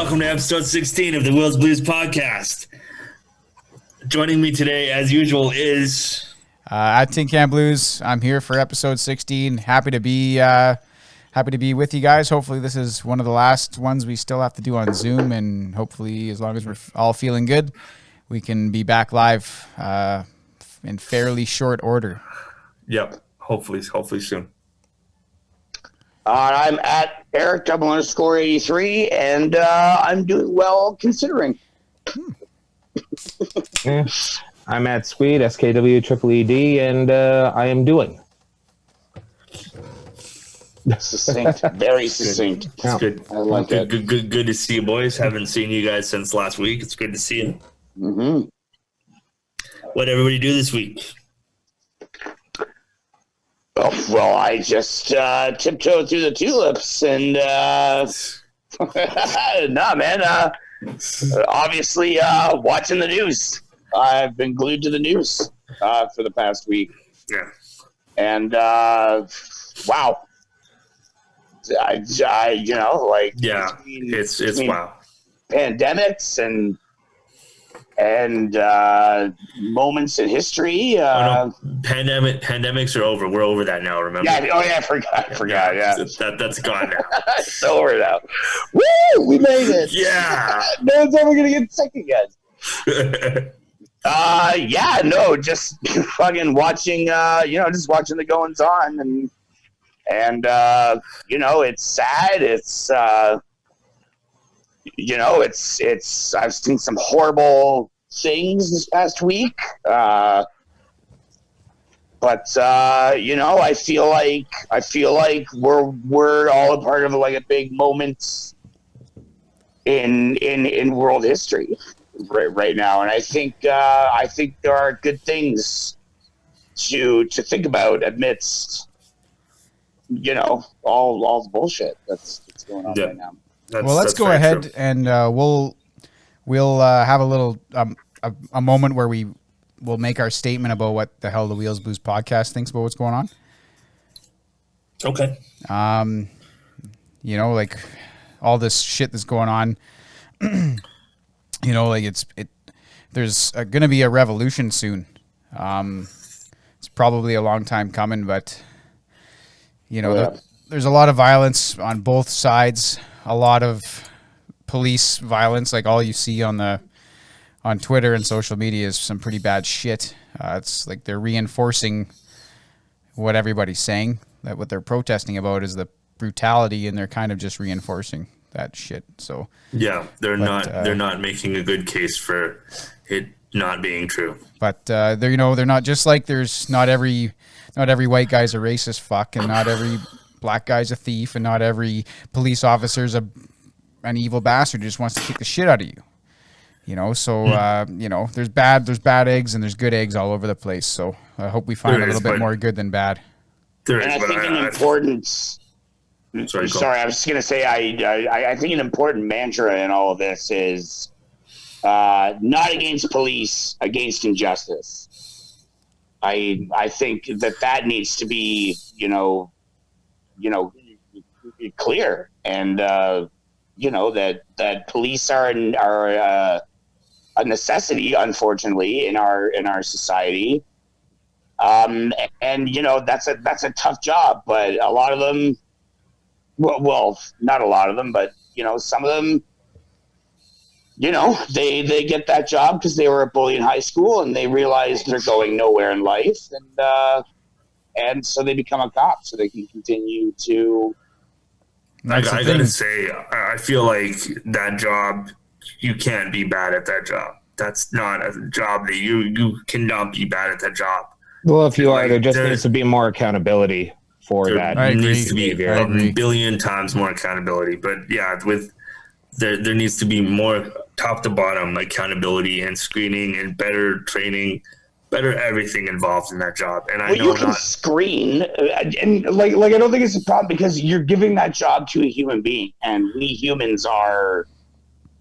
welcome to episode 16 of the Wheels Blues podcast. Joining me today, as usual, is... at Tin Can Blues. I'm here for episode 16. Happy to be with you guys. Hopefully this is one of the last ones we still have to do on Zoom, and hopefully as long as we're all feeling good, we can be back live in fairly short order. Yep, hopefully soon. I'm at Eric _83, and I'm doing well considering. I'm at Squeed, SKW and I am doing. Succinct, very succinct. It's good. I like it. Good to see you, boys. Haven't seen you guys since last week. It's good to see you. Mm-hmm. What'd everybody do this week? Oh, well, I just tiptoed through the tulips, and nah, man. Obviously, watching the news. I've been glued to the news for the past week. Yeah. And wow. I Yeah, it's wow. Pandemics and moments in history. Pandemics are over. We're over that now. Remember? Yeah. Oh yeah. I forgot. Yeah. That's gone now. It's over now. Woo! We made it. Yeah. No one's ever gonna get sick again. Yeah. No. Just fucking watching. Just watching the goings on, and it's sad. It's I've seen some horrible things this past week. But I feel like we're all a part of like a big moment in world history right now. And I think there are good things to think about amidst all the bullshit that's going on right now. Well, let's go ahead true. And we'll have a little a moment where we will make our statement about what the hell the Wheels Blues podcast thinks about what's going on. Okay. Like all this shit that's going on. There's going to be a revolution soon. It's probably a long time coming, but there's a lot of violence on both sides. A lot of police violence, like all you see on Twitter and social media, is some pretty bad shit. It's like they're reinforcing what everybody's saying. That what they're protesting about is the brutality, and they're kind of just reinforcing that shit. So yeah, they're not making a good case for it not being true. But they're not just like there's not every white guy's a racist fuck, and not every black guy's a thief, and not every police officer's an evil bastard who just wants to kick the shit out of you. There's bad eggs and there's good eggs all over the place. So I hope we find a little bit more good than bad. I think an important. Sorry, I was just gonna say I think an important mantra in all of this is not against police, against injustice. I think that needs to be clear, and that police are a necessity, unfortunately, in our society. And that's a tough job, but a lot of them, well, not a lot of them, but some of them, they get that job because they were a bully in high school and they realize they're going nowhere in life, and so they become a cop so they can continue to. I gotta say, I feel like that job, you can't be bad at that job. That's not a job that you cannot be bad at that job. Well, if you are, there just needs to be more accountability for that. There needs to be a billion times more accountability. But yeah, there needs to be more top to bottom accountability and screening and better training, better everything involved in that job. And you can screen, and like I don't think it's a problem because you're giving that job to a human being, and we humans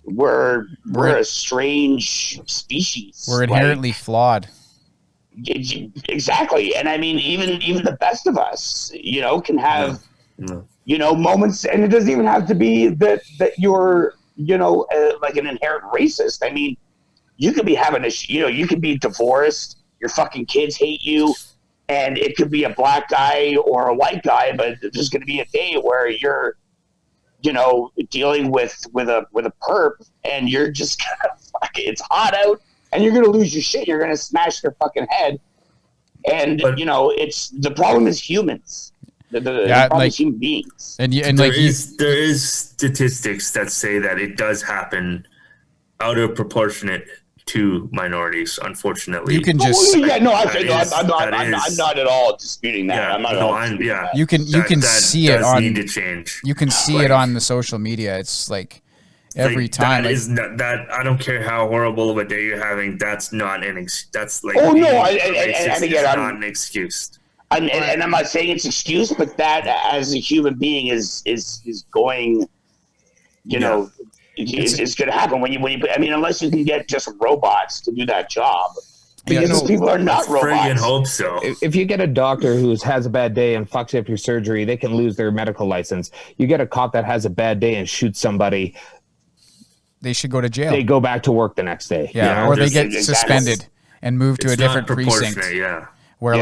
we're a strange species. We're inherently flawed. Exactly. And I mean, even the best of us, can have, moments, and it doesn't even have to be that you're like an inherent racist. I mean, you could be having you could be divorced, your fucking kids hate you, and it could be a black guy or a white guy, but there's going to be a day where you're, dealing with a perp, and you're just gonna it's hot out, and you're gonna lose your shit. You're gonna smash their fucking head, and it's the problem is humans. The problem is human beings. And there is statistics that say that it does happen out of proportionate to minorities. Unfortunately, you can just I'm not at all disputing that. Yeah, I'm not. You can see it on. Need to change. You can see it on the social media. It's like every time. That I don't care how horrible of a day you're having. That's not that's like. Oh no! And again, not an excuse. And I'm not saying it's an excuse, but that as a human being is going, it's going to happen when you. I mean, unless you can get just robots to do that job, because people are not robots. I hope so. If you get a doctor who has a bad day and fucks up your surgery, they can lose their medical license. You get a cop that has a bad day and shoots somebody, they should go to jail. They go back to work the next day. Yeah, or they get suspended and moved to a different precinct. Yeah. Where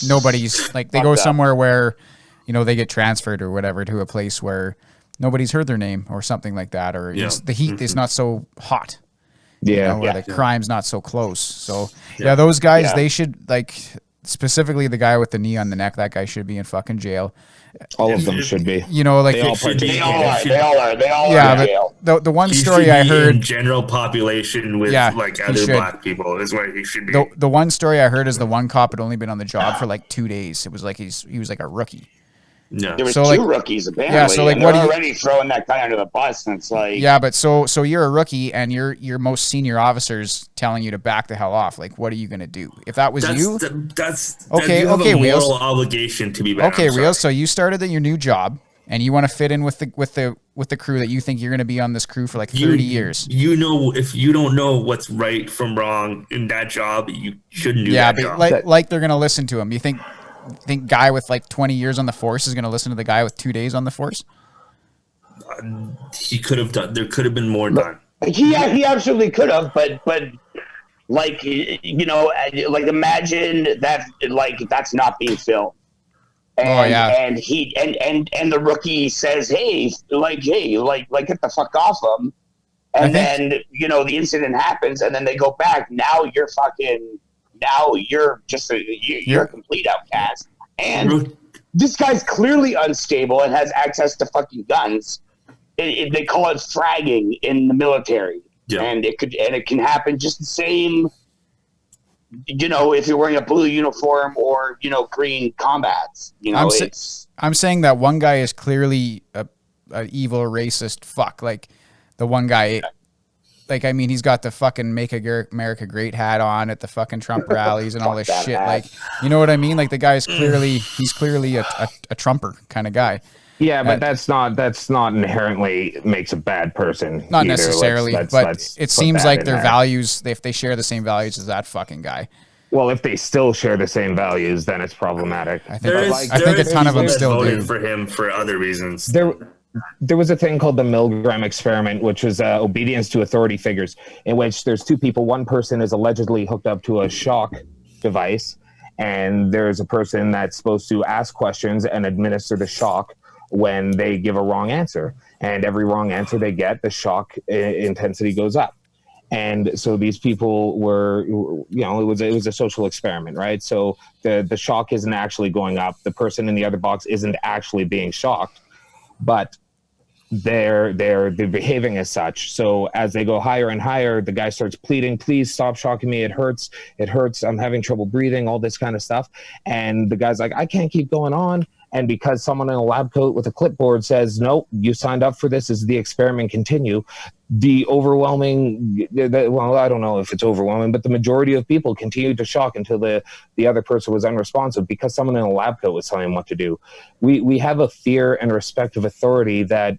nobody's they go somewhere where, they get transferred or whatever to a place where nobody's heard their name or something like that, or the heat is not so hot. Where the crime's not so close. So those guys, they should specifically the guy with the knee on the neck. That guy should be in fucking jail. All of them should be. They all are. Yeah, but the one story I heard, in general population with other black people is where he should be. The one story I heard is the one cop had only been on the job for 2 days. It was like he was like a rookie. Yeah. There was two rookies apparently. Yeah, so they're already throwing that guy under the bus, and it's like but so you're a rookie, and your most senior officer's telling you to back the hell off. Like, what are you gonna do if that was you? That's okay. You have a Wheels. moral obligation to be back. Okay, Wheels. So you started your new job, and you want to fit in with the crew that you think you're gonna be on this crew for 30 years. If you don't know what's right from wrong in that job, you shouldn't do that job. Like they're gonna listen to him. You think guy with 20 years on the force is going to listen to the guy with 2 days on the force? He could have done. There could have been more done. He absolutely could have, but imagine that that's not being filmed. And and the rookie says, hey, get the fuck off him. And then the incident happens, and then they go back. Now you're just you're a complete outcast, and this guy's clearly unstable and has access to fucking guns. They call it fragging in the military, and it can happen just the same. If you're wearing a blue uniform or green combats, I'm saying that one guy is clearly a evil racist fuck. Like the one guy. He's got the fucking Make America Great hat on at the fucking Trump rallies and all this shit. Hat. You know what I mean? The guy's clearly a Trumper kind of guy. Yeah, but that's not inherently makes a bad person. Not either. necessarily, but it seems like their values, if they share the same values as that fucking guy. Well, if they still share the same values, then it's problematic. I think a ton of them still do. For him for other reasons. There was a thing called the Milgram experiment, which was obedience to authority figures, in which there's two people. One person is allegedly hooked up to a shock device, and there's a person that's supposed to ask questions and administer the shock when they give a wrong answer. And every wrong answer they get, the shock intensity goes up. And so these people were, it was a social experiment, right? So the shock isn't actually going up. The person in the other box isn't actually being shocked, but they're behaving as such. So as they go higher and higher, the guy starts pleading, please stop shocking me. It hurts. I'm having trouble breathing, all this kind of stuff. And the guy's like, I can't keep going on. And because someone in a lab coat with a clipboard says, nope, you signed up for this, is the experiment continue, the overwhelming, I don't know if it's overwhelming, but the majority of people continued to shock until the other person was unresponsive because someone in a lab coat was telling them what to do. We have a fear and respect of authority that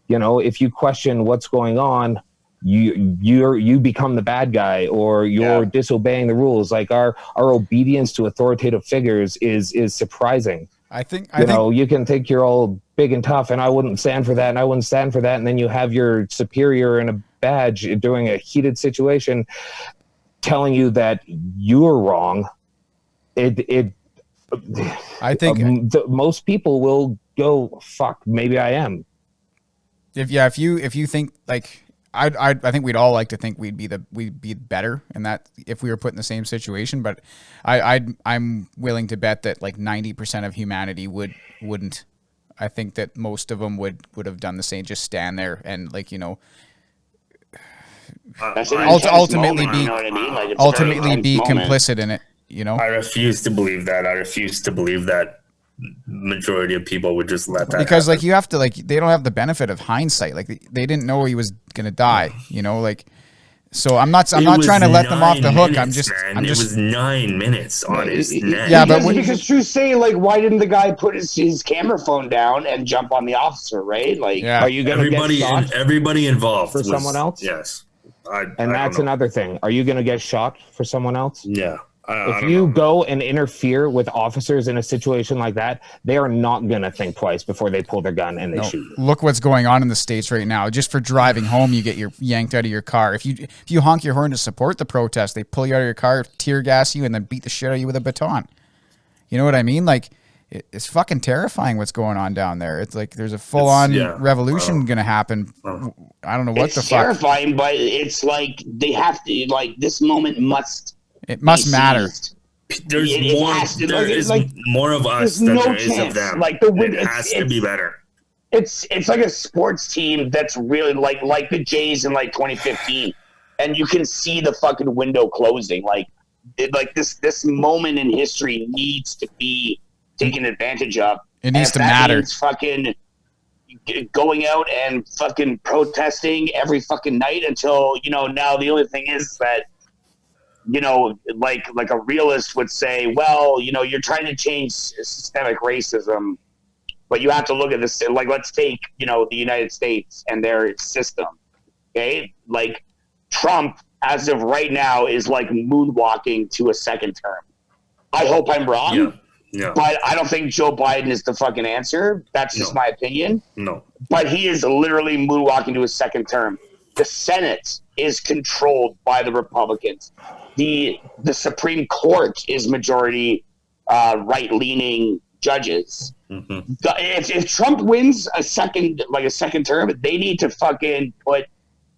if you question what's going on, you become the bad guy, or you're disobeying the rules. Like our obedience to authoritative figures is surprising. I think you can think you're all big and tough, and I wouldn't stand for that, and I wouldn't stand for that, and then you have your superior in a badge during a heated situation telling you that you're wrong. I think most people will go, fuck, maybe I am. If you think like I think we'd all like to think we'd be better in that if we were put in the same situation, but I'm willing to bet that like 90% of humanity wouldn't. I think that most of them would have done the same, just stand there and like, ultimately be complicit in it. I refuse to believe that. I refuse to believe that majority of people would just let that because happen. like you have to like they don't have the benefit of hindsight. Like they didn't know he was gonna die. Like. So I'm not trying to let them off the hook. It was 9 minutes on his neck. Yeah, because True's saying like, why didn't the guy put his camera phone down and jump on the officer? Right? Like, yeah. Are you going to get shot? Everybody involved for someone else? Yes. That's another thing. Are you going to get shot for someone else? Yeah. If you go and interfere with officers in a situation like that, they are not going to think twice before they pull their gun and they shoot you. Look what's going on in the States right now. Just for driving home, you get yanked out of your car. If you honk your horn to support the protest, they pull you out of your car, tear gas you, and then beat the shit out of you with a baton. You know what I mean? Like, it's fucking terrifying what's going on down there. It's like there's a full-on revolution going to happen. I don't know what the fuck. It's terrifying, but it's like they have to, like, this moment must... It must matter. There's more of us than there is of them. Like it has to be better. It's like a sports team that's really like the Jays in like 2015, and you can see the fucking window closing. Like this moment in history needs to be taken advantage of. It needs to matter. It's fucking going out and fucking protesting every fucking night until now the only thing is that. Like a realist would say, well, you're trying to change systemic racism, but you have to look at this. Like, let's take, the United States and their system. Okay. Like Trump, as of right now, is like moonwalking to a second term. I hope I'm wrong. Yeah. But I don't think Joe Biden is the fucking answer. That's just my opinion. No. But he is literally moonwalking to a second term. The Senate is controlled by the Republicans. The Supreme Court is majority right-leaning judges. Mm-hmm. If Trump wins a second term, they need to fucking put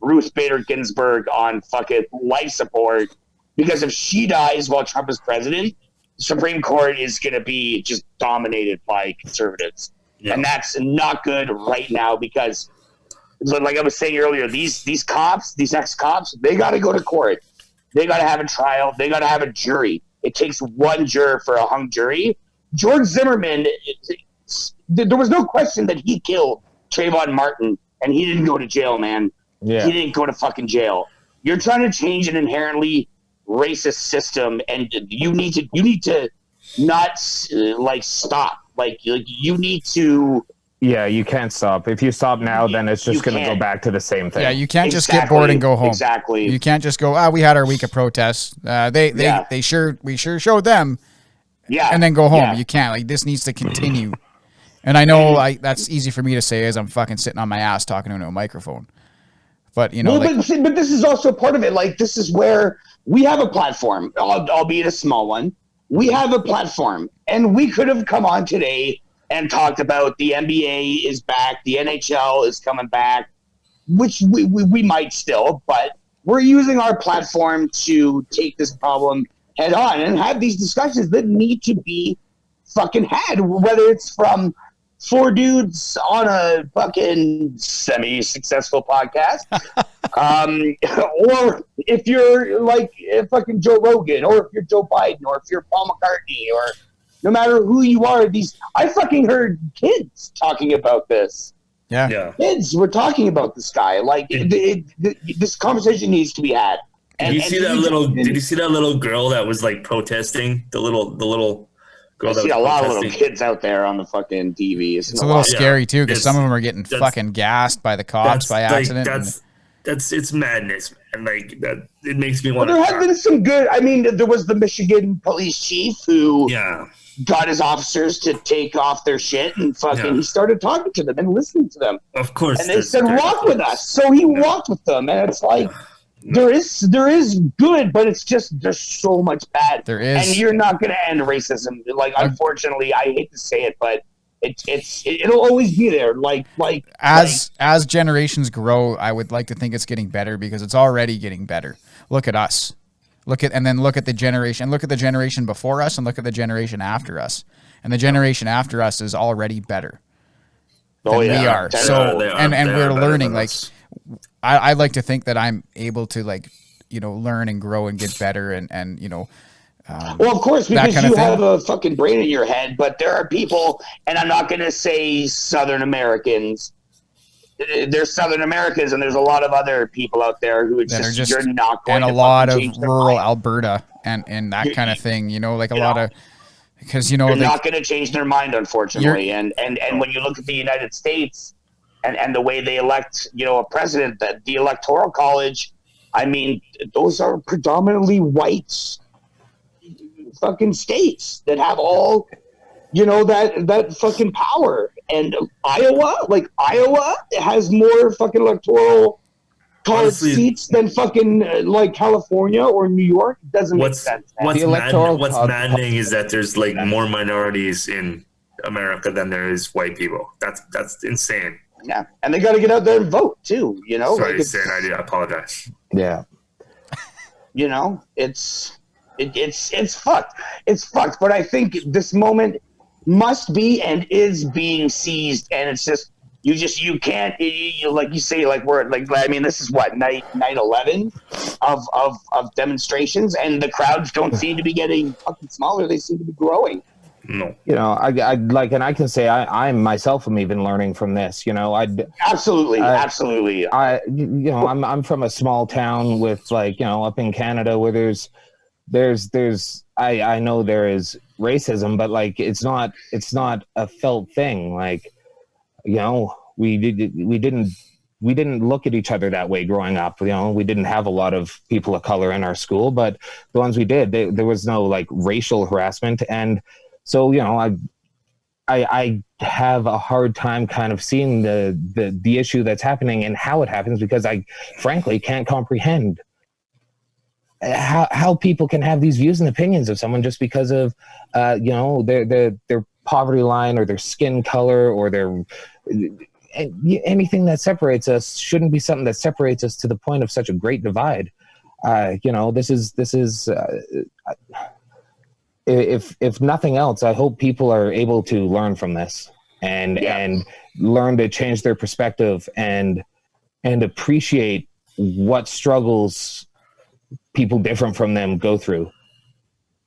Ruth Bader Ginsburg on fucking life support, because if she dies while Trump is president, the Supreme Court is going to be just dominated by conservatives. Yeah. And that's not good right now because, like I was saying earlier, these cops, these ex-cops, they got to go to court. They got to have a trial. They got to have a jury. It takes one juror for a hung jury. George Zimmerman, there was no question that he killed Trayvon Martin, and he didn't go to jail, man. Yeah. He didn't go to fucking jail. You're trying to change an inherently racist system, and you need to not stop. Like you need to. Yeah, you can't stop. If you stop now, then it's just going to go back to the same thing. Yeah, you can't just get bored and go home. Exactly. You can't just go, we had our week of protests. We sure showed them. Yeah. And then go home. Yeah. You can't. Like, this needs to continue. And I know that's easy for me to say as I'm fucking sitting on my ass talking into a microphone. But, but this is also part of it. Like, this is where we have a platform, albeit a small one. We have a platform. And we could have come on today and talked about the NBA is back, the NHL is coming back, which we might still, but we're using our platform to take this problem head on and have these discussions that need to be fucking had, whether it's from four dudes on a fucking semi-successful podcast, or if you're like fucking Joe Rogan, or if you're Joe Biden, or if you're Paul McCartney, or no matter who you are, I fucking heard kids talking about this. Yeah. Kids were talking about this guy. Like, this conversation needs to be had. Did you see that little girl that was like protesting? The little girl. I see a lot of little kids out there on the fucking TV. It's a little scary too, because some of them are getting fucking gassed by the cops by accident. it's madness, and like that, it makes me want to. There have been some good. I mean, there was the Michigan police chief who got his officers to take off their shit and fucking. He started talking to them and listening to them. Of course, and they said, "Walk with us." So he walked with them, and it's like there is good, but it's just there's so much bad. There is, and you're not going to end racism. Like, unfortunately, I hate to say it, but. It'll always be there. As generations grow, I would like to think it's getting better because it's already getting better. Look at us. Look at the generation. Look at the generation before us, and look at the generation after us. And the generation after us is already better than we are. So we're learning. Like, I like to think that I'm able to learn and grow and get better and well, of course, because you have a fucking brain in your head, but there are people, and I'm not going to say Southern Americans. There's Southern Americans, and there's a lot of other people out there who just you're not going to. And a lot of rural Alberta and that kind of thing, like a lot of, because you're not going to change their mind, unfortunately. And when you look at the United States and the way they elect, a president, the Electoral College, I mean, those are predominantly whites. Fucking states that have all, that fucking power. And Iowa has more fucking electoral college seats than fucking California or New York. It doesn't make sense. What's maddening is that there's more minorities in America than there is white people. That's insane. Yeah, and they got to get out there and vote too. Sorry, I apologize. Yeah, It's fucked. It's fucked. But I think this moment must be and is being seized, and it's just you can't like you say this is what night 11 of demonstrations, and the crowds don't seem to be getting fucking smaller. They seem to be growing. No, and I can say I myself am even learning from this. Absolutely. I'm from a small town with up in Canada where I know there is racism, but it's not a felt thing. We didn't look at each other that way growing up. We didn't have a lot of people of color in our school, but the ones we did, there was no racial harassment. And so, I have a hard time kind of seeing the issue that's happening and how it happens, because I frankly can't comprehend how people can have these views and opinions of someone just because of their poverty line or their skin color or their anything that separates us shouldn't be something that separates us to the point of such a great divide. This is if nothing else, I hope people are able to learn from this and learn to change their perspective and appreciate what struggles people different from them go through.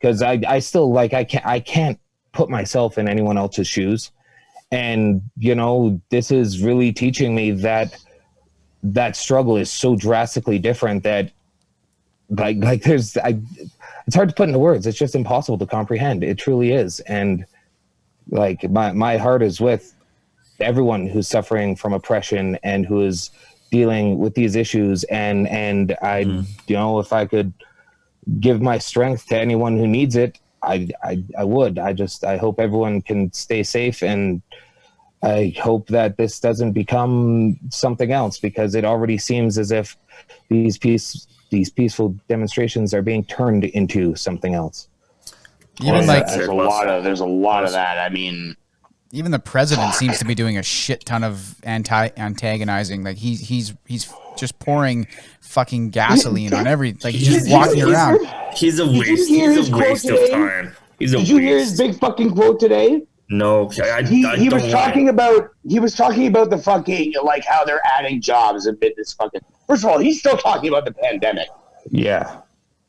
Because I still I can't put myself in anyone else's shoes, and this is really teaching me that struggle is so drastically different that it's hard to put into words. It's just impossible to comprehend. It truly is. And my heart is with everyone who's suffering from oppression and who is dealing with these issues, and I if I could give my strength to anyone who needs it, I would. I hope everyone can stay safe, and I hope that this doesn't become something else, because it already seems as if these peaceful demonstrations are being turned into something else. Even there's a lot of that. I mean, even the president seems to be doing a shit ton of antagonizing. He's just pouring fucking gasoline on he's just walking around. He's a waste. He's a waste of time. Did you hear his big fucking quote today? No, he was talking about the fucking how they're adding jobs and this fucking. First of all, he's still talking about the pandemic. Yeah.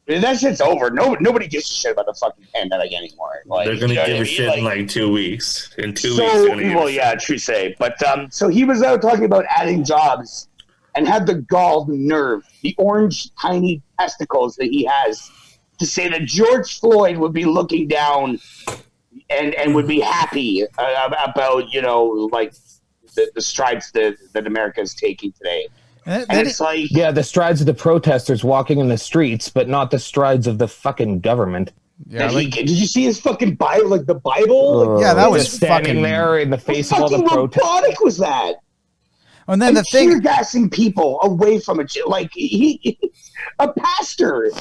That shit's over. Nobody gives a shit about the fucking pandemic anymore. They're gonna give a shit in 2 weeks. In 2 weeks. Well, yeah, true say. But so he was out talking about adding jobs, and had the gall, the nerve, the orange tiny testicles that he has to say that George Floyd would be looking down and would be happy about the strides that America is taking today. And it's like... Yeah, the strides of the protesters walking in the streets, but not the strides of the fucking government. Yeah, did you see his fucking Bible? Like the Bible? Yeah, that was standing there in the face of all the protesters. How robotic was that? And then the thing, tear gassing people away from it. Like a pastor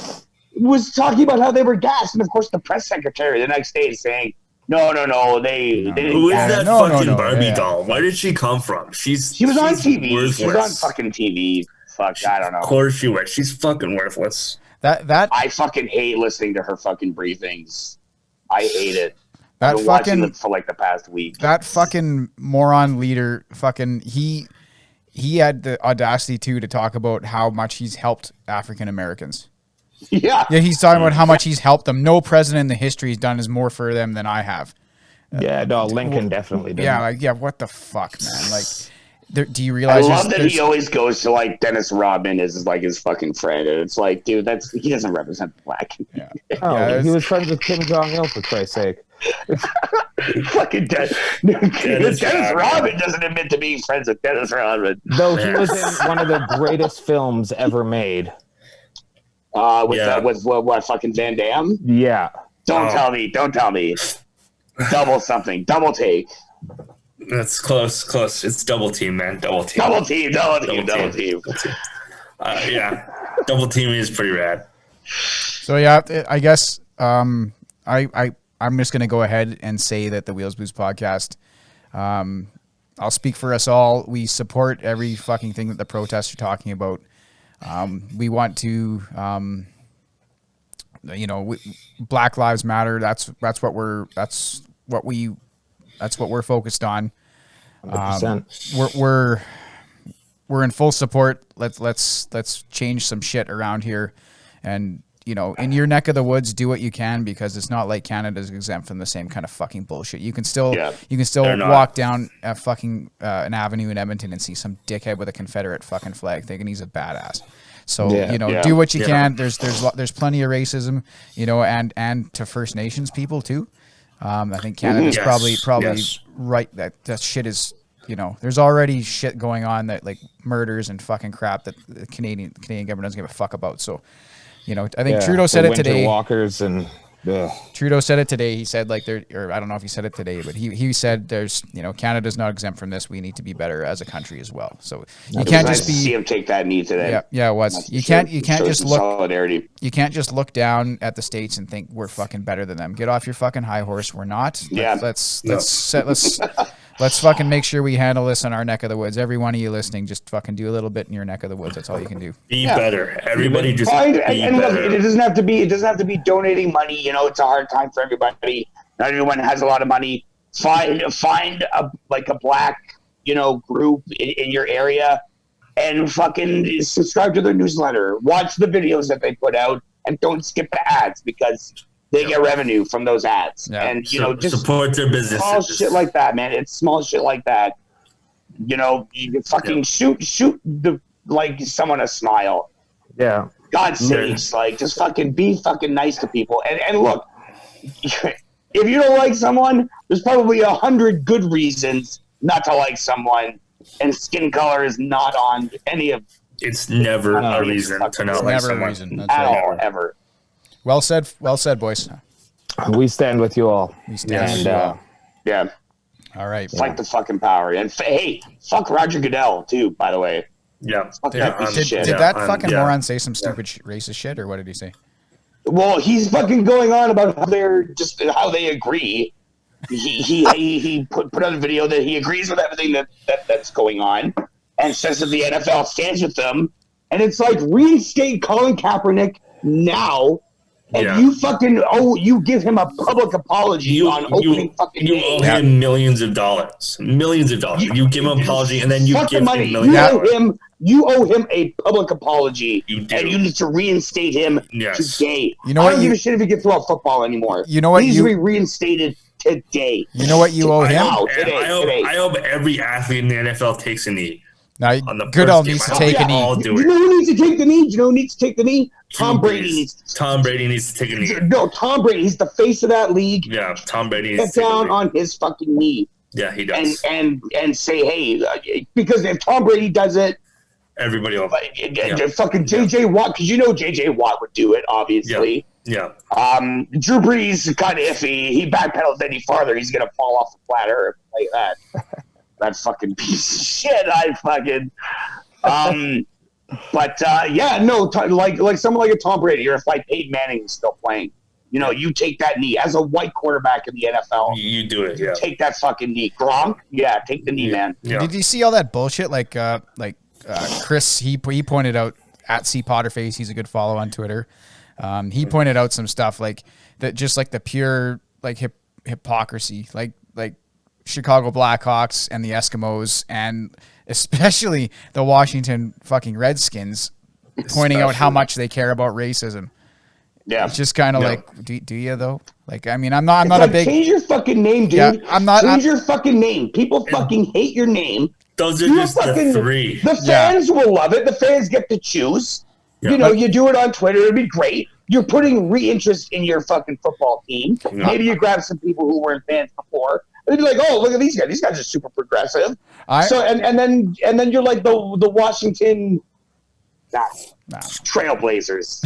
was talking about how they were gassed, and of course the press secretary the next day is saying, "No, they didn't." Who is that fucking Barbie doll? Where did she come from? She was on TV. Worthless. She was on fucking TV. Fuck, I don't know. Of course she was. She's fucking worthless. That I fucking hate listening to her fucking briefings. I hate it. I've been watching them for like the past week. That fucking moron leader, fucking he had the audacity to talk about how much he's helped African Americans. Yeah, he's talking about how much he's helped them. No president in the history has done more for them than I have. Yeah, no, Lincoln definitely did. Yeah, what the fuck, man? Like, do you realize? I love that he always goes to like Dennis Rodman is like his fucking friend, and it's like, dude, he doesn't represent the black. Yeah. He was friends with Kim Jong Il, for Christ's sake. Fucking Dennis Rodman doesn't admit to being friends with Dennis Rodman. Though he was in one of the greatest films ever made. With what fucking Van Damme? Yeah. Don't tell me. Double something. Double take. That's close. It's double team, man. Double team. Yeah. Double team is pretty rad. So yeah, I guess I'm just gonna go ahead and say that the Wheels Boost podcast, I'll speak for us all. We support every fucking thing that the protests are talking about. We want to, Black Lives Matter. That's what we're focused on. 100%. We're in full support. Let's change some shit around here, and in your neck of the woods, do what you can, because it's not like Canada's exempt from the same kind of fucking bullshit. You can still walk down a fucking an avenue in Edmonton and see some dickhead with a Confederate fucking flag thinking he's a badass. So do what you can. There's plenty of racism, and to First Nations people too. I think Canada's probably right that shit is. There's already shit going on, that like murders and fucking crap that the Canadian government doesn't give a fuck about. So. I think Trudeau said it today. Walkers and Trudeau said it today. He said or I don't know if he said it today, but he said there's Canada's not exempt from this. We need to be better as a country as well. So you can't just see him take that knee today. Yeah, it was. You can't just look solidarity. You can't just look down at the States and think we're fucking better than them. Get off your fucking high horse. We're not. Let's fucking make sure we handle this in our neck of the woods. Every one of you listening, just fucking do a little bit in your neck of the woods. That's all you can do. Be better. Everybody just be better. And look, it doesn't have to be donating money. It's a hard time for everybody. Not everyone has a lot of money. Find a black, group in your area and fucking subscribe to their newsletter. Watch the videos that they put out and don't skip the ads, because they get revenue from those ads. Yeah. And, just support their business. Small shit like that, man. It's small shit like that. You can fucking shoot someone a smile. Yeah. God sakes, just fucking be fucking nice to people. And look, if you don't like someone, there's probably 100 good reasons not to like someone, and skin color is not on any of. It's never a reason to not like someone. At all, ever. Well said, boys. We stand with you all. We stand with you all. Yeah. All right. Fight the fucking power. And hey, fuck Roger Goodell too, by the way. Yeah. Did that fucking moron say some stupid racist shit, or what did he say? Well, he's fucking going on about how they agree. He put out a video that he agrees with everything that's going on, and says that the NFL stands with them. And it's like, reinstate Colin Kaepernick now. And you fucking you give him a public apology on opening fucking day. You owe him millions of dollars. You give him an apology, and then you give him millions. You owe him a public apology, and you need to reinstate him today. I don't give a shit if he can throw a football anymore. You know what? He needs to be reinstated today. You know what you owe him? I hope every athlete in the NFL takes a knee. Now, Goodell needs to take a knee. You know who needs to take the knee? Do you know who needs to take the knee? Tom Brady needs to take a knee. No, Tom Brady. He's the face of that league. Yeah, Tom Brady needs to get down on his fucking knee. Yeah, he does. And say, hey, because if Tom Brady does it, everybody will. Fucking JJ Watt, because you know JJ Watt would do it, obviously. Yeah. Drew Brees is kind of iffy. He backpedals any farther, he's gonna fall off the flat earth like that. That fucking piece of shit. Like someone like a Tom Brady, or if like Peyton Manning is still playing, you know, you take that knee as a white quarterback in the NFL. You do it. Yeah. Take that fucking knee. Gronk, take the knee, man. Yeah. Did you see all that bullshit? Chris, he pointed out at C Potterface. He's a good follow on Twitter. He pointed out some stuff like that, just like the pure like hypocrisy, like Chicago Blackhawks and the Eskimos, and especially the Washington fucking Redskins, pointing out how much they care about racism. Yeah, it's just kind of like, do you though? Like, I mean, I'm not a big. Change your fucking name, dude. Yeah, Change your fucking name. People fucking hate your name. Those are just the three. The fans will love it. The fans get to choose. Yeah. You know, you do it on Twitter. It'd be great. You're putting re-interest in your fucking football team. Yeah. Maybe you grab some people who weren't fans before. They'd be like, "Oh, look at these guys. These guys are super progressive." And then you're like the Washington Trailblazers.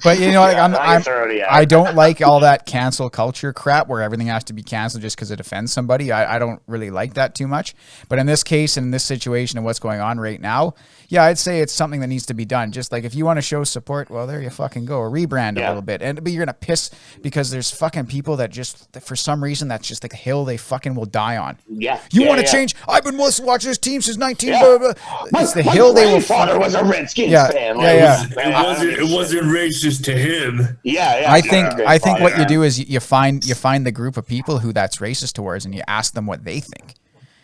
But you know, like, I don't like all that cancel culture crap where everything has to be canceled just because it offends somebody. I don't really like that too much. But in this case, in this situation and what's going on right now, yeah, I'd say it's something that needs to be done. Just like if you want to show support, well, there you fucking go. Or rebrand a little bit. But you're going to piss because there's fucking people that just, for some reason, that's just like a hill they fucking will die on. Yeah. You want to change? I've been watching this team since 19. Blah, blah, blah. It's the hill they will. My father was a Redskins fan. It wasn't racist to him. Yeah. I think what you do is you find the group of people who that's racist towards, and you ask them what they think.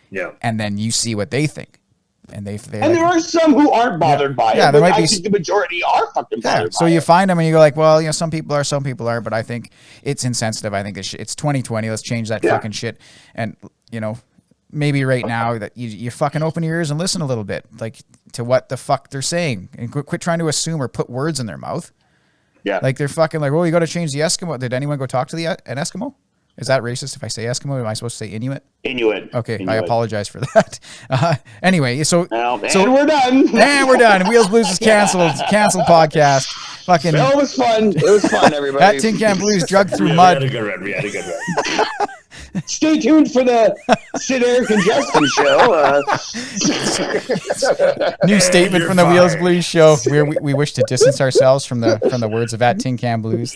Yeah. And then you see what they think. And there are some who aren't bothered by it, but I think the majority are fucking bothered so by you it. find them and you go like, well, you know, some people are, but I think it's insensitive. I think it's 2020. Let's change that fucking shit. And, you know, maybe right now that you fucking open your ears and listen a little bit, like, to what the fuck they're saying, and quit trying to assume or put words in their mouth. Yeah. Like, they're fucking like, well, you got to change the Eskimo. Did anyone go talk to an Eskimo? Is that racist if I say Eskimo? Am I supposed to say Inuit? Inuit. Okay, Inuit. I apologize for that. Anyway, so we're done. And we're done. Wheels Blues is canceled. Canceled podcast. Fucking. It was fun. It was fun, everybody. That Tin Can Blues drug through mud. We had a good run. Stay tuned for the Sid, Eric, and Justin show. New statement from the Wheels Blues show. We wish to distance ourselves from the words of that Tin Can Blues.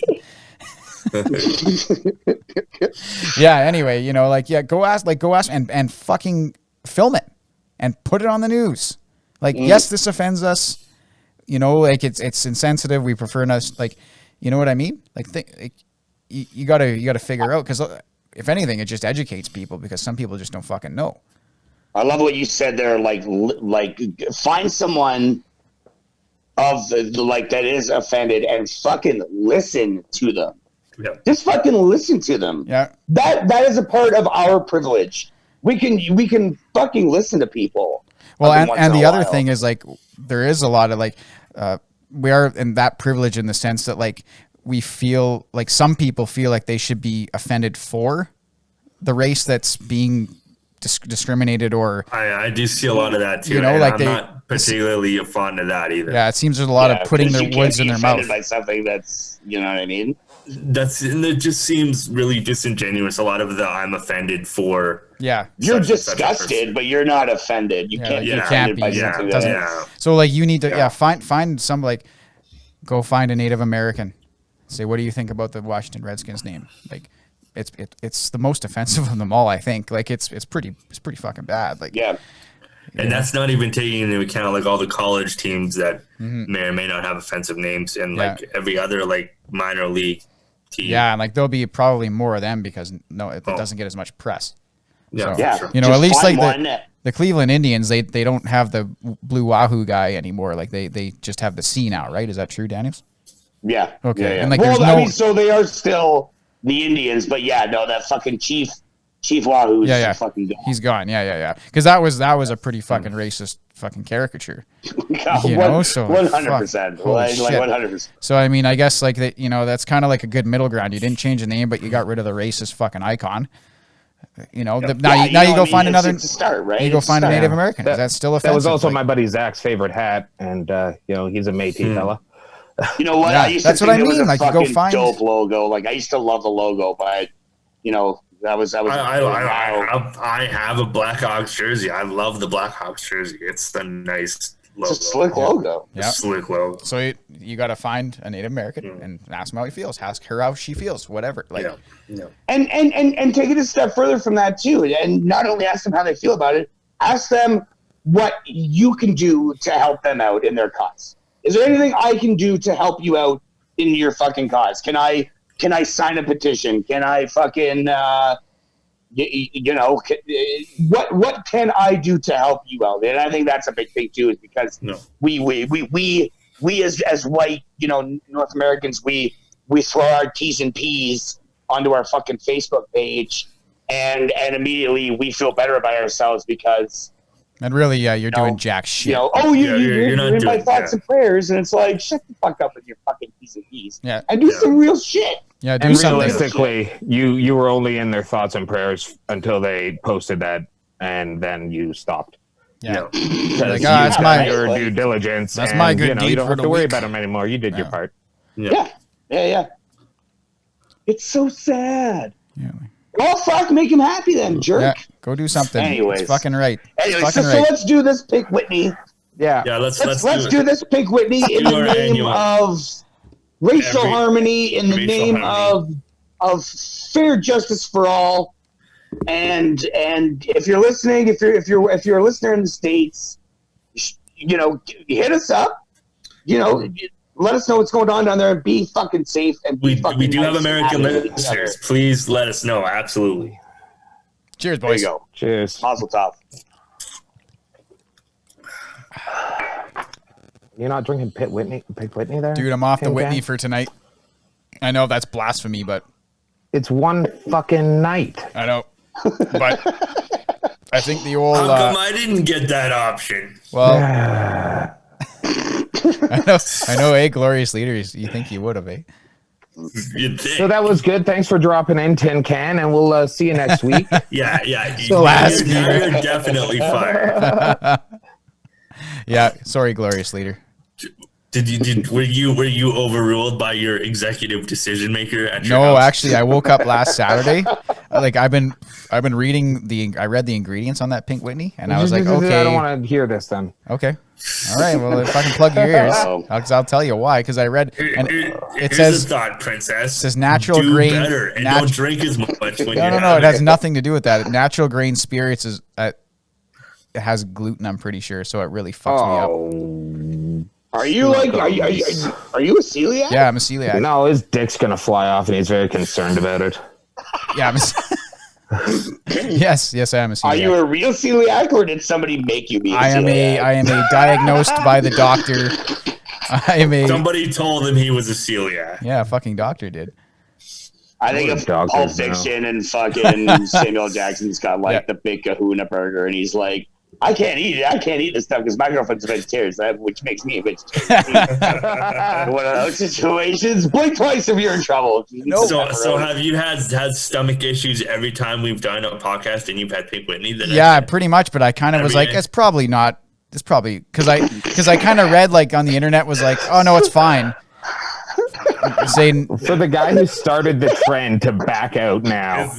Yeah, anyway, you know, like, go ask and fucking film it and put it on the news. Like, yes, this offends us, you know, like it's insensitive. We prefer not, like, you know what I mean? Like, you gotta figure out, because if anything, it just educates people, because some people just don't fucking know. I love what you said there. Like find someone that is offended and fucking listen to them. Yeah. Just fucking listen to them. Yeah. That is a part of our privilege. We can fucking listen to people. Well, and the other thing is, like, there is a lot of, like, we are in that privilege in the sense that, like, we feel like some people feel like they should be offended for the race that's being discriminated, or I do see a lot of that too. You know, like, I'm not particularly fond of that either. Yeah, it seems there's a lot of putting their words in their mouth by something that's, you know what I mean. And it just seems really disingenuous. A lot of the I'm offended for. Yeah, you're disgusted, but you're not offended. You can't be offended by something. So, like, you need to find some, like, go find a Native American. Say, what do you think about the Washington Redskins name? Like, it's the most offensive of them all, I think. Like, it's pretty fucking bad. Like, yeah. And that's not even taking into account, like, all the college teams that may or may not have offensive names, and like every other, like, minor league team. Yeah, and, like, there'll be probably more of them because it doesn't get as much press. Yeah, so, sure. You know, at least like the Cleveland Indians, they don't have the Blue Wahoo guy anymore. Like, they just have the C now, right? Is that true, Daniels? Yeah. Okay. Yeah. And, like, I mean, so they are still the Indians, but that fucking Chief Wahoo is fucking gone. He's gone. Yeah. Because that was a pretty fucking racist fucking caricature. You know, so 100%. Like 100%. So, I mean, I guess, like, that, you know, that's kind of like a good middle ground. You didn't change the name, but you got rid of the racist fucking icon. Now you go find another. It's a start, right? You go find a Native American. That's still offensive. That was also my buddy Zach's favorite hat, and he's a Métis fella. You know what? Yeah, I used that's to what think I it was mean. a Like, you go fucking find dope logo. Like I used to love the logo, but that was. I have a Blackhawks jersey. I love the Blackhawks jersey. It's the nice logo. It's a slick logo. Yeah. Slick logo. So you got to find a Native American and ask him how he feels. Ask her how she feels. Whatever. Like, yeah. And take it a step further from that too. And not only ask them how they feel about it, ask them what you can do to help them out in their cause. Is there anything I can do to help you out in your fucking cause? Can I sign a petition? Can I fucking what can I do to help you out? And I think that's a big thing too, is because we as white, North Americans, we throw our T's and P's onto our fucking Facebook page, and immediately we feel better about ourselves because. And really, you're doing jack shit. You're not in my thoughts and prayers, and it's like, shut the fuck up with your fucking T's and P's. Yeah. And do some real shit. Yeah, do and something. Realistically, you were only in their thoughts and prayers until they posted that, and then you stopped. Yeah. Because that's my your due diligence. That's my good deed you don't for have the to worry week. about them anymore. You did your part. Yeah. It's so sad. Yeah. Oh, fuck, make him happy then, jerk. Yeah, go do something. Anyways. It's fucking right. So let's do this Pink Whitney. Yeah. Let's do this Pink Whitney in the name of racial harmony, in the name of fair justice for all. And if you're listening, if you're a listener in the States, hit us up. Let us know what's going on down there. Be fucking safe and we do have American listeners. Please let us know. Absolutely. Cheers, boys. There you go. Cheers. Mazel tov. You're not drinking Pink Whitney there? Dude, I'm off the Tin Whitney Can? for tonight. I know that's blasphemy, but It's one fucking night. I know. But I think the old. How come I didn't get that option? Well, I know, glorious leaders. You think you would have, You'd think. So that was good. Thanks for dropping in, Tin Can, and we'll see you next week. Yeah. So you're definitely fired. Yeah, sorry, glorious leader. Were you overruled by your executive decision maker at your No, house? actually, I woke up last Saturday. Like I've been reading I read the ingredients on that Pink Whitney, and I was like, okay, I don't want to hear this then. Okay. All right. Well, if I can plug your ears, I'll tell you why. Because I read, and it says, a thought, princess. It says natural do grain. better and don't drink as much when you're No. It has nothing to do with that. Natural grain spirits it has gluten. I'm pretty sure, so it really fucks me up. Are you are you a celiac? Yeah, I'm a celiac. No, his dick's gonna fly off, and he's very concerned about it. Yeah. Yes, I am a celiac. Are you a real celiac, or did somebody make you be a celiac? I am a diagnosed by the doctor. Somebody told him he was a celiac. Yeah, a fucking doctor did. I think of Pulp Fiction and fucking Samuel Jackson's got the big kahuna burger, and he's like, I can't eat it. I can't eat this stuff because my girlfriend's a vegetarian, which makes me a vegetarian. One of those situations. Blink twice if you're in trouble. So have you had stomach issues every time we've done a podcast and you've had Pink Whitney? Yeah, pretty much. But I kind of was like, it's probably not. It's probably because I kind of read on the internet was like, oh no, it's fine. Saying for the guy who started the trend to back out now.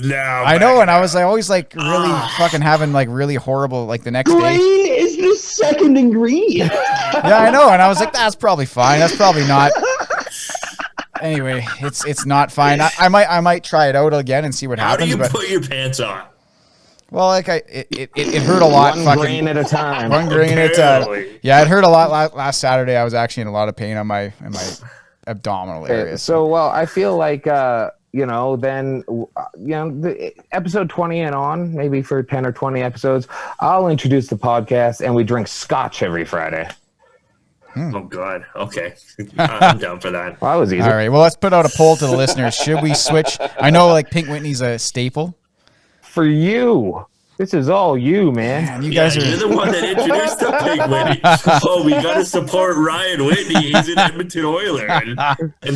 I know, and I was always really fucking having really horrible the next day. Grain is the second ingredient. Yeah, I know, and I was like, that's probably fine. That's probably not. Anyway, it's not fine. I might try it out again and see what happens. How do you put your pants on? Well, it hurt a lot. One grain at a time. One grain at a time. Yeah, it hurt a lot last Saturday. I was actually in a lot of pain on my abdominal area. So, I feel like, the episode 20 and on, maybe for 10 or 20 episodes, I'll introduce the podcast and we drink scotch every Friday. Oh, God. Okay. I'm down for that. Well, that was easy. All right. Well, let's put out a poll to the listeners. Should we switch? I know Pink Whitney's a staple. For you. This is all you, man. You guys You're the one that introduced the Pink Whitney. Oh, we got to support Ryan Whitney. He's an Edmonton Oiler. And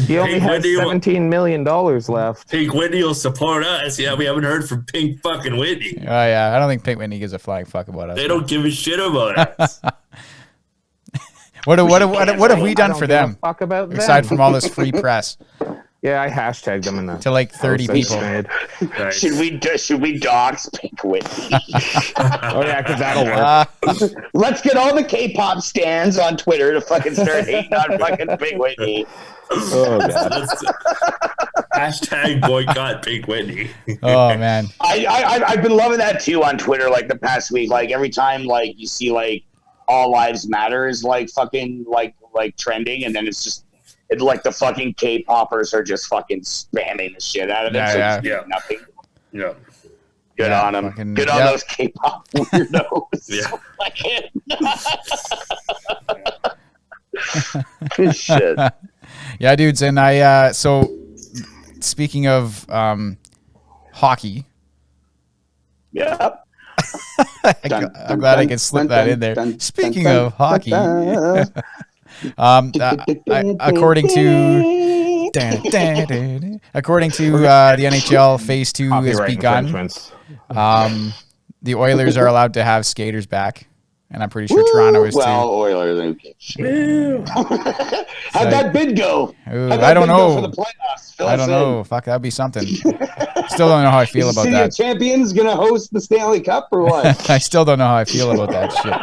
He only has $17 million left. Pink Whitney will support us. Yeah, we haven't heard from Pink fucking Whitney. Oh, yeah. I don't think Pink Whitney gives a flying fuck about us. They don't give a shit about us. What have we done for them? Fuck about aside them. from all this free press? Yeah, I hashtagged them in the to like 30 people. Right. Should we dox Pink Whitney? Oh yeah, because that'll work. Let's get all the K-pop stands on Twitter to fucking start hating on fucking Pink Whitney. Oh god. Hashtag boycott Pink Whitney. Oh man, I've been loving that too on Twitter. Like the past week, like every time like you see like All Lives Matter is like fucking like trending, and then it's just. It's like the fucking K-poppers are just fucking spamming the shit out of it. Yeah. Nothing. Yeah. Good on them. Good on those K-pop weirdos. Good shit. Yeah, dudes. And I, so speaking of hockey. Yeah. I'm glad I could slip that in there. Speaking of hockey. According to the NHL, Phase 2 has begun. The Oilers are allowed to have skaters back, and I'm pretty sure Toronto is too. Well, Oilers. How'd that bid go? I don't know. For the playoffs? I don't know. Fuck, that'd be something. Still don't know how I feel about that. City of Champions gonna host the Stanley Cup or what? I still don't know how I feel about that shit.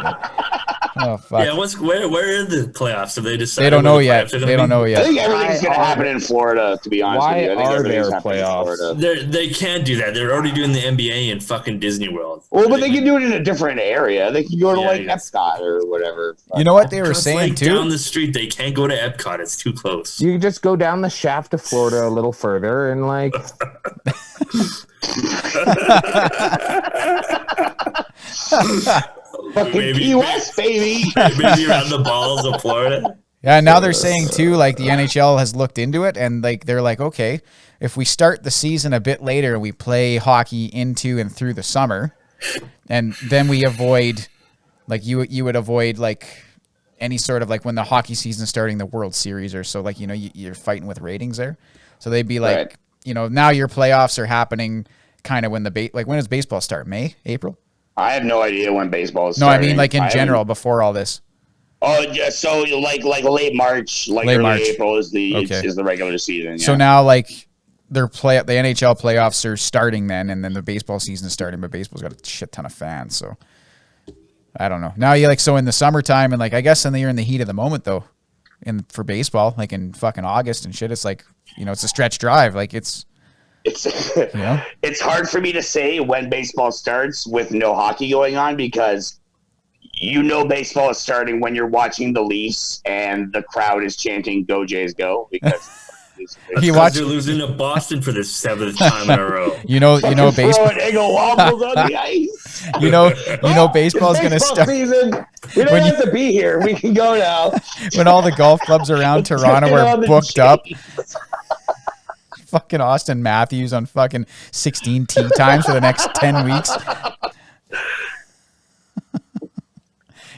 Oh, fuck. Yeah, where are the playoffs? Have they decided? They don't know yet. They don't know yet. I think everything's going to happen in Florida, to be honest with you. I think are there playoffs? They can't do that. They're already doing the NBA in fucking Disney World. Well, but they can do it in a different area. They can go to Epcot or whatever. You know what they were saying too? Down the street, they can't go to Epcot. It's too close. You just go down the shaft to Florida a little further and like... Fucking Key West, baby. Maybe around the balls of Florida. Yeah, now they're saying too, like the NHL has looked into it, and like they're like, okay, if we start the season a bit later and we play hockey into and through the summer, and then we avoid, like you would avoid like any sort of like when the hockey season's starting, the World Series or so, like you're fighting with ratings there, so they'd be like, now your playoffs are happening kind of when when does baseball start? May, April? I have no idea when baseball is starting. No, I mean like in general before all this. Oh yeah, so like late March, early April is the regular season. Yeah. So now like the NHL playoffs are starting then, and then the baseball season is starting, but baseball's got a shit ton of fans, so I don't know. Now you like so in the summertime and like I guess you're in the heat of the moment though, for baseball like in fucking August and shit. It's like it's a stretch drive. Like it's hard for me to say when baseball starts with no hockey going on because. Baseball is starting when you're watching the Leafs and the crowd is chanting "Go Jays, go!" because they're losing to Boston for the 7th time in a row. Baseball. Eggo wobbles on the ice. Baseball's gonna start. Season. We don't have to be here. We can go now. When all the golf clubs around Toronto are booked up. Fucking Austin Matthews on fucking 16 tee times for the next 10 weeks.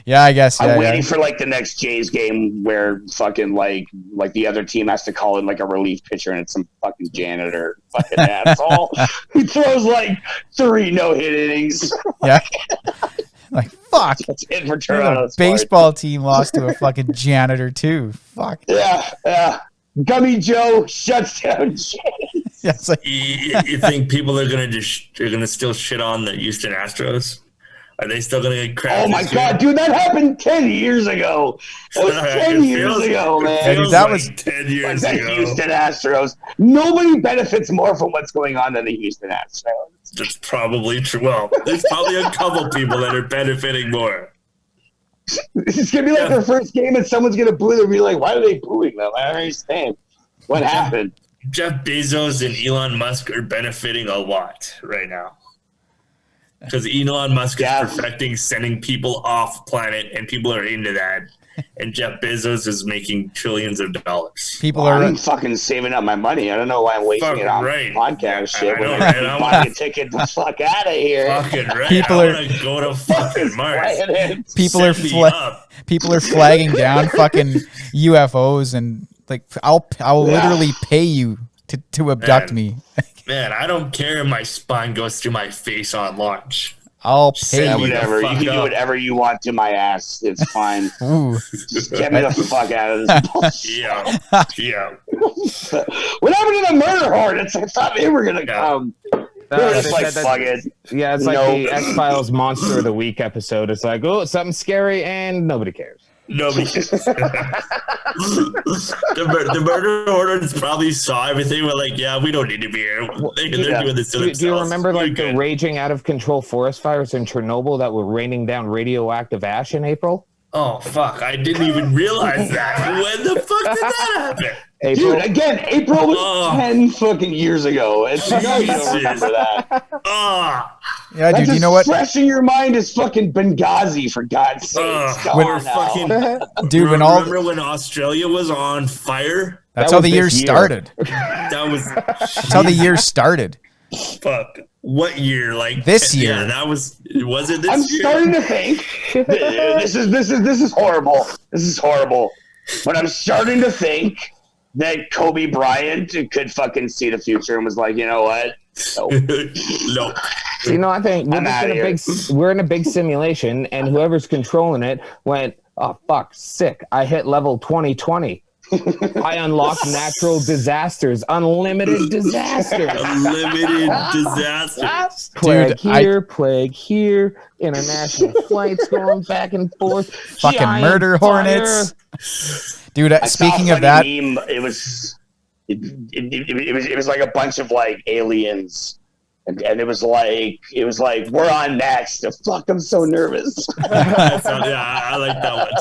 Yeah, I guess. I'm waiting for like the next Jays game where fucking like the other team has to call in like a relief pitcher and it's some fucking janitor fucking asshole. He throws like 3 no-hit innings. Yeah. Like fuck. That's it for Toronto. Baseball team lost to a fucking janitor too. Fuck. Yeah. Gummy Joe shuts down Jays. Yeah, it's like you think people are gonna still shit on the Houston Astros? Are they still going to get crap? Oh, my God, dude, that happened 10 years ago. That was 10 years ago, man. That was 10 years ago. The Houston Astros. Nobody benefits more from what's going on than the Houston Astros. That's probably true. Well, there's probably a couple people that are benefiting more. It's going to be like their first game and someone's going to boo them and be like, why are they booing them? I don't understand. What happened? Jeff Bezos and Elon Musk are benefiting a lot right now. Because Elon Musk is perfecting sending people off planet, and people are into that. and Jeff Bezos is making trillions of dollars. I'm fucking saving up my money. I don't know why I'm wasting it on podcast shit. When I'm buying a ticket the fuck out of here. Fucking right. People are go to fucking Mars. People are flagging down fucking UFOs and like I'll literally pay you to abduct me. Man, I don't care if my spine goes through my face on launch. I'll pay you. Whatever. You can do whatever you want to my ass. It's fine. Just get me the fuck out of this bullshit. Yeah. What happened to the murder hornets? I thought they were gonna come. It's like fucking. Yeah, it's like the X-Files Monster of the Week episode. It's like, oh, something scary, and nobody cares. Nobody cares. The murder hornets probably saw everything. We're like, yeah, we don't need to be here. They're doing this to themselves. Do you remember like the raging out of control forest fires in Chernobyl that were raining down radioactive ash in April? Oh fuck! I didn't even realize that. When the fuck did that happen? April? Dude, again, April was 10 fucking years ago. And you know you don't remember that. Yeah, dude, you know what? Fresh in your mind is fucking Benghazi, for God's sake. Remember when Australia was on fire? That's how the year started. That's how the year started. Fuck. What year? Like this year? Yeah, that was it this year? I'm starting to think this is horrible. This is horrible. But I'm starting to think that Kobe Bryant could fucking see the future and was like, you know what? No. So, I think we're in a big simulation, and whoever's controlling it went, oh fuck, sick. I hit level 2020. I unlocked natural disasters, unlimited disasters. Unlimited disasters. Plague here, international flights going back and forth. Fucking murder hornets. Dude, speaking of that, meme, it was like a bunch of like aliens. And it was like we're on next. Fuck, I'm so nervous. I like that one.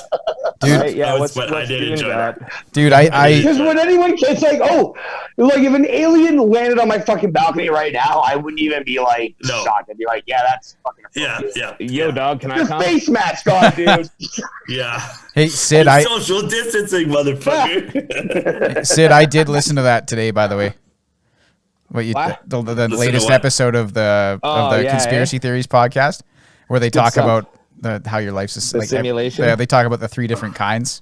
Dude, I did enjoy that. Dude, because when anyone it's like, oh, like if an alien landed on my fucking balcony right now, I wouldn't even be like shocked. I'd be like, yeah, that's fucking yeah. Yo, dog, can I come? Face mask on, dude. Yeah. Hey, Sid, social distancing, motherfucker. Sid, I did listen to that today, by the way. The latest episode of the Conspiracy Theories podcast, where they talk about how your life's the simulation. They talk about the 3 different kinds,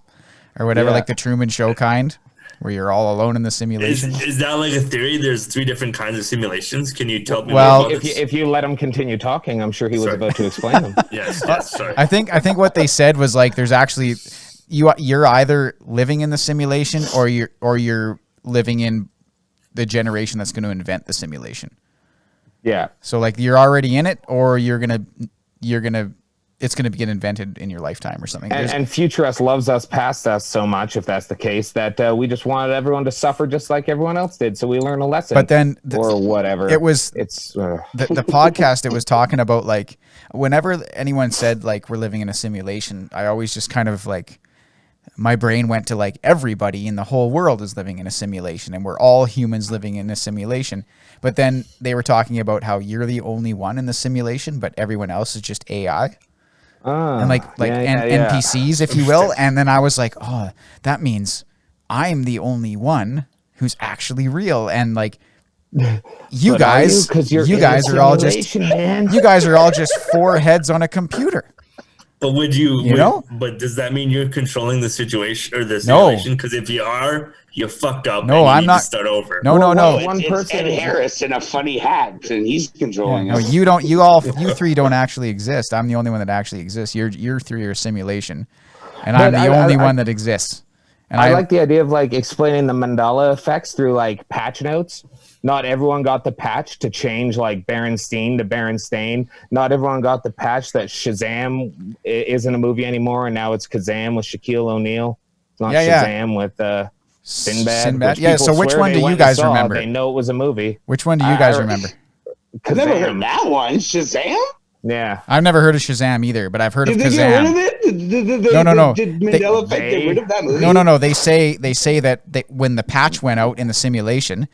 or whatever, like the Truman Show kind, where you're all alone in the simulation. Is that like a theory? There's 3 different kinds of simulations. Can you tell me? Well, if you let him continue talking, I'm sure he was about to explain them. Yes. Sorry. I think what they said was like there's actually you're either living in the simulation or you're living in the generation that's going to invent the simulation. Yeah. So like you're already in it, or it's going to get invented in your lifetime or something. And future us loves us past us so much, if that's the case, that we just wanted everyone to suffer just like everyone else did. So we learn a lesson. But then or whatever. The podcast, it was talking about like whenever anyone said like we're living in a simulation, I always just kind of like my brain went to like everybody in the whole world is living in a simulation and we're all humans living in a simulation. But then they were talking about how you're the only one in the simulation, but everyone else is just AI. And NPCs, if you will. And then I was like, oh, that means I'm the only one who's actually real. And like you guys are all just 4 heads on a computer. But but does that mean you're controlling the situation or the simulation? Because if you are, you fucked up. No, I'm not. To start over. No. One person, Ed Harris in a funny hat, and he's controlling. No, you don't. You 3 don't actually exist. I'm the only one that actually exists. You're 3 are a simulation, and I'm the only one that exists. And I like the idea of like explaining the Mandela effects through like patch notes. Not everyone got the patch to change like Berenstain to Berenstain. Not everyone got the patch that Shazam isn't a movie anymore, and now it's Kazam with Shaquille O'Neal. It's not Shazam with Sinbad. Yeah, so which one do you guys remember? They know it was a movie. Which one do you guys remember? I've never heard that one. Shazam? Yeah. I've never heard of Shazam either, but I've heard of Kazam. Did they get rid of it? No. Did Mandela Effect get rid of that movie? No. They say that when the patch went out in the simulation,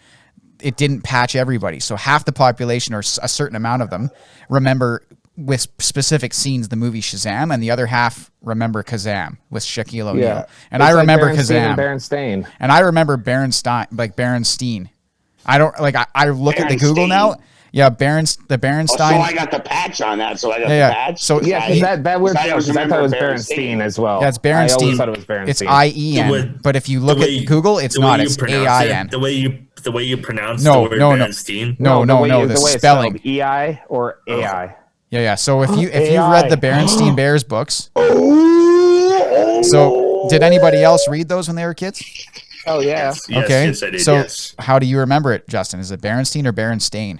it didn't patch everybody. So half the population, or a certain amount of them, remember with specific scenes the movie Shazam, and the other half remember Kazam with Shaquille O'Neal. Yeah. And I remember Berenstain Kazam. and Berenstain. And I remember Berenstein. I don't like. I look at the Google now. Yeah, the Berenstein. Oh, so I got the patch on that. So I got the patch. So yeah, that works because I thought it was Berenstain as well. Yeah, it's Berenstain. I always thought it was Berenstain. It's IEN, but if you look at Google, it's not. It's AIN. The way you pronounce the word Berenstein. No. The spelling. EI or AI. Yeah. So if you read the Berenstein Bears books, so did anybody else read those when they were kids? Oh yeah. Yes, okay. Yes, I did, so yes. How do you remember it, Justin? Is it Berenstein or Berenstain?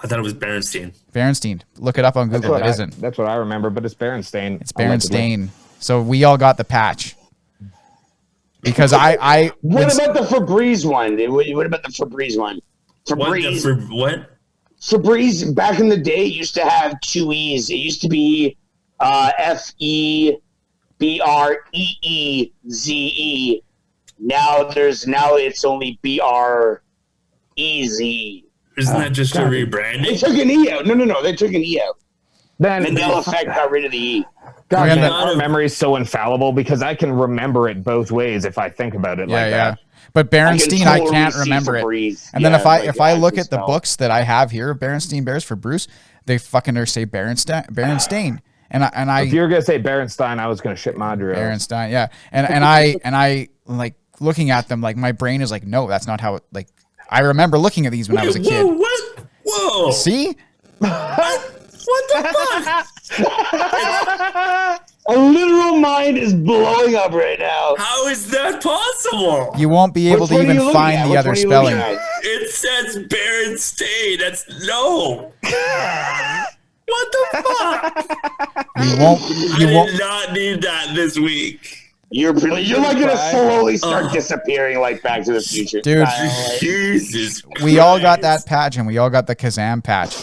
I thought it was Berenstein. Berenstain. Look it up on Google. It isn't. That's what I remember, but it's Berenstain. It's Berenstain. So we all got the patch. Because I What about the Febreze one? What about the Febreze one? Febreze. What? Febreze back in the day used to have two E's. It used to be FEBREEZE. Now it's only BREZ. Isn't that just a rebranding? They took an E out. No. They took an E out. Then Mandela Effect got rid of the E. God, our memory is so infallible because I can remember it both ways if I think about it like that. But Berenstain, I can't remember it. And then if I look at the tell. books that I have here, Berenstein Bears for Bruce, they fucking say Berenstain. And I if you were gonna say Berenstein, I was gonna shit my drill. Berenstain, yeah. And I like looking at them, like my brain is like, no, that's not how it like. I remember looking at these when I was a kid. What? Whoa! See? What the fuck? A literal mind is blowing up right now. How is that possible? You won't be able to even find the other spelling. It says Berenstain. That's no. What the fuck? You won't. I did not need that this week. You're like gonna slowly start disappearing like Back to the Future. Dude, Jesus. We all got that patch and we all got the Kazam patch.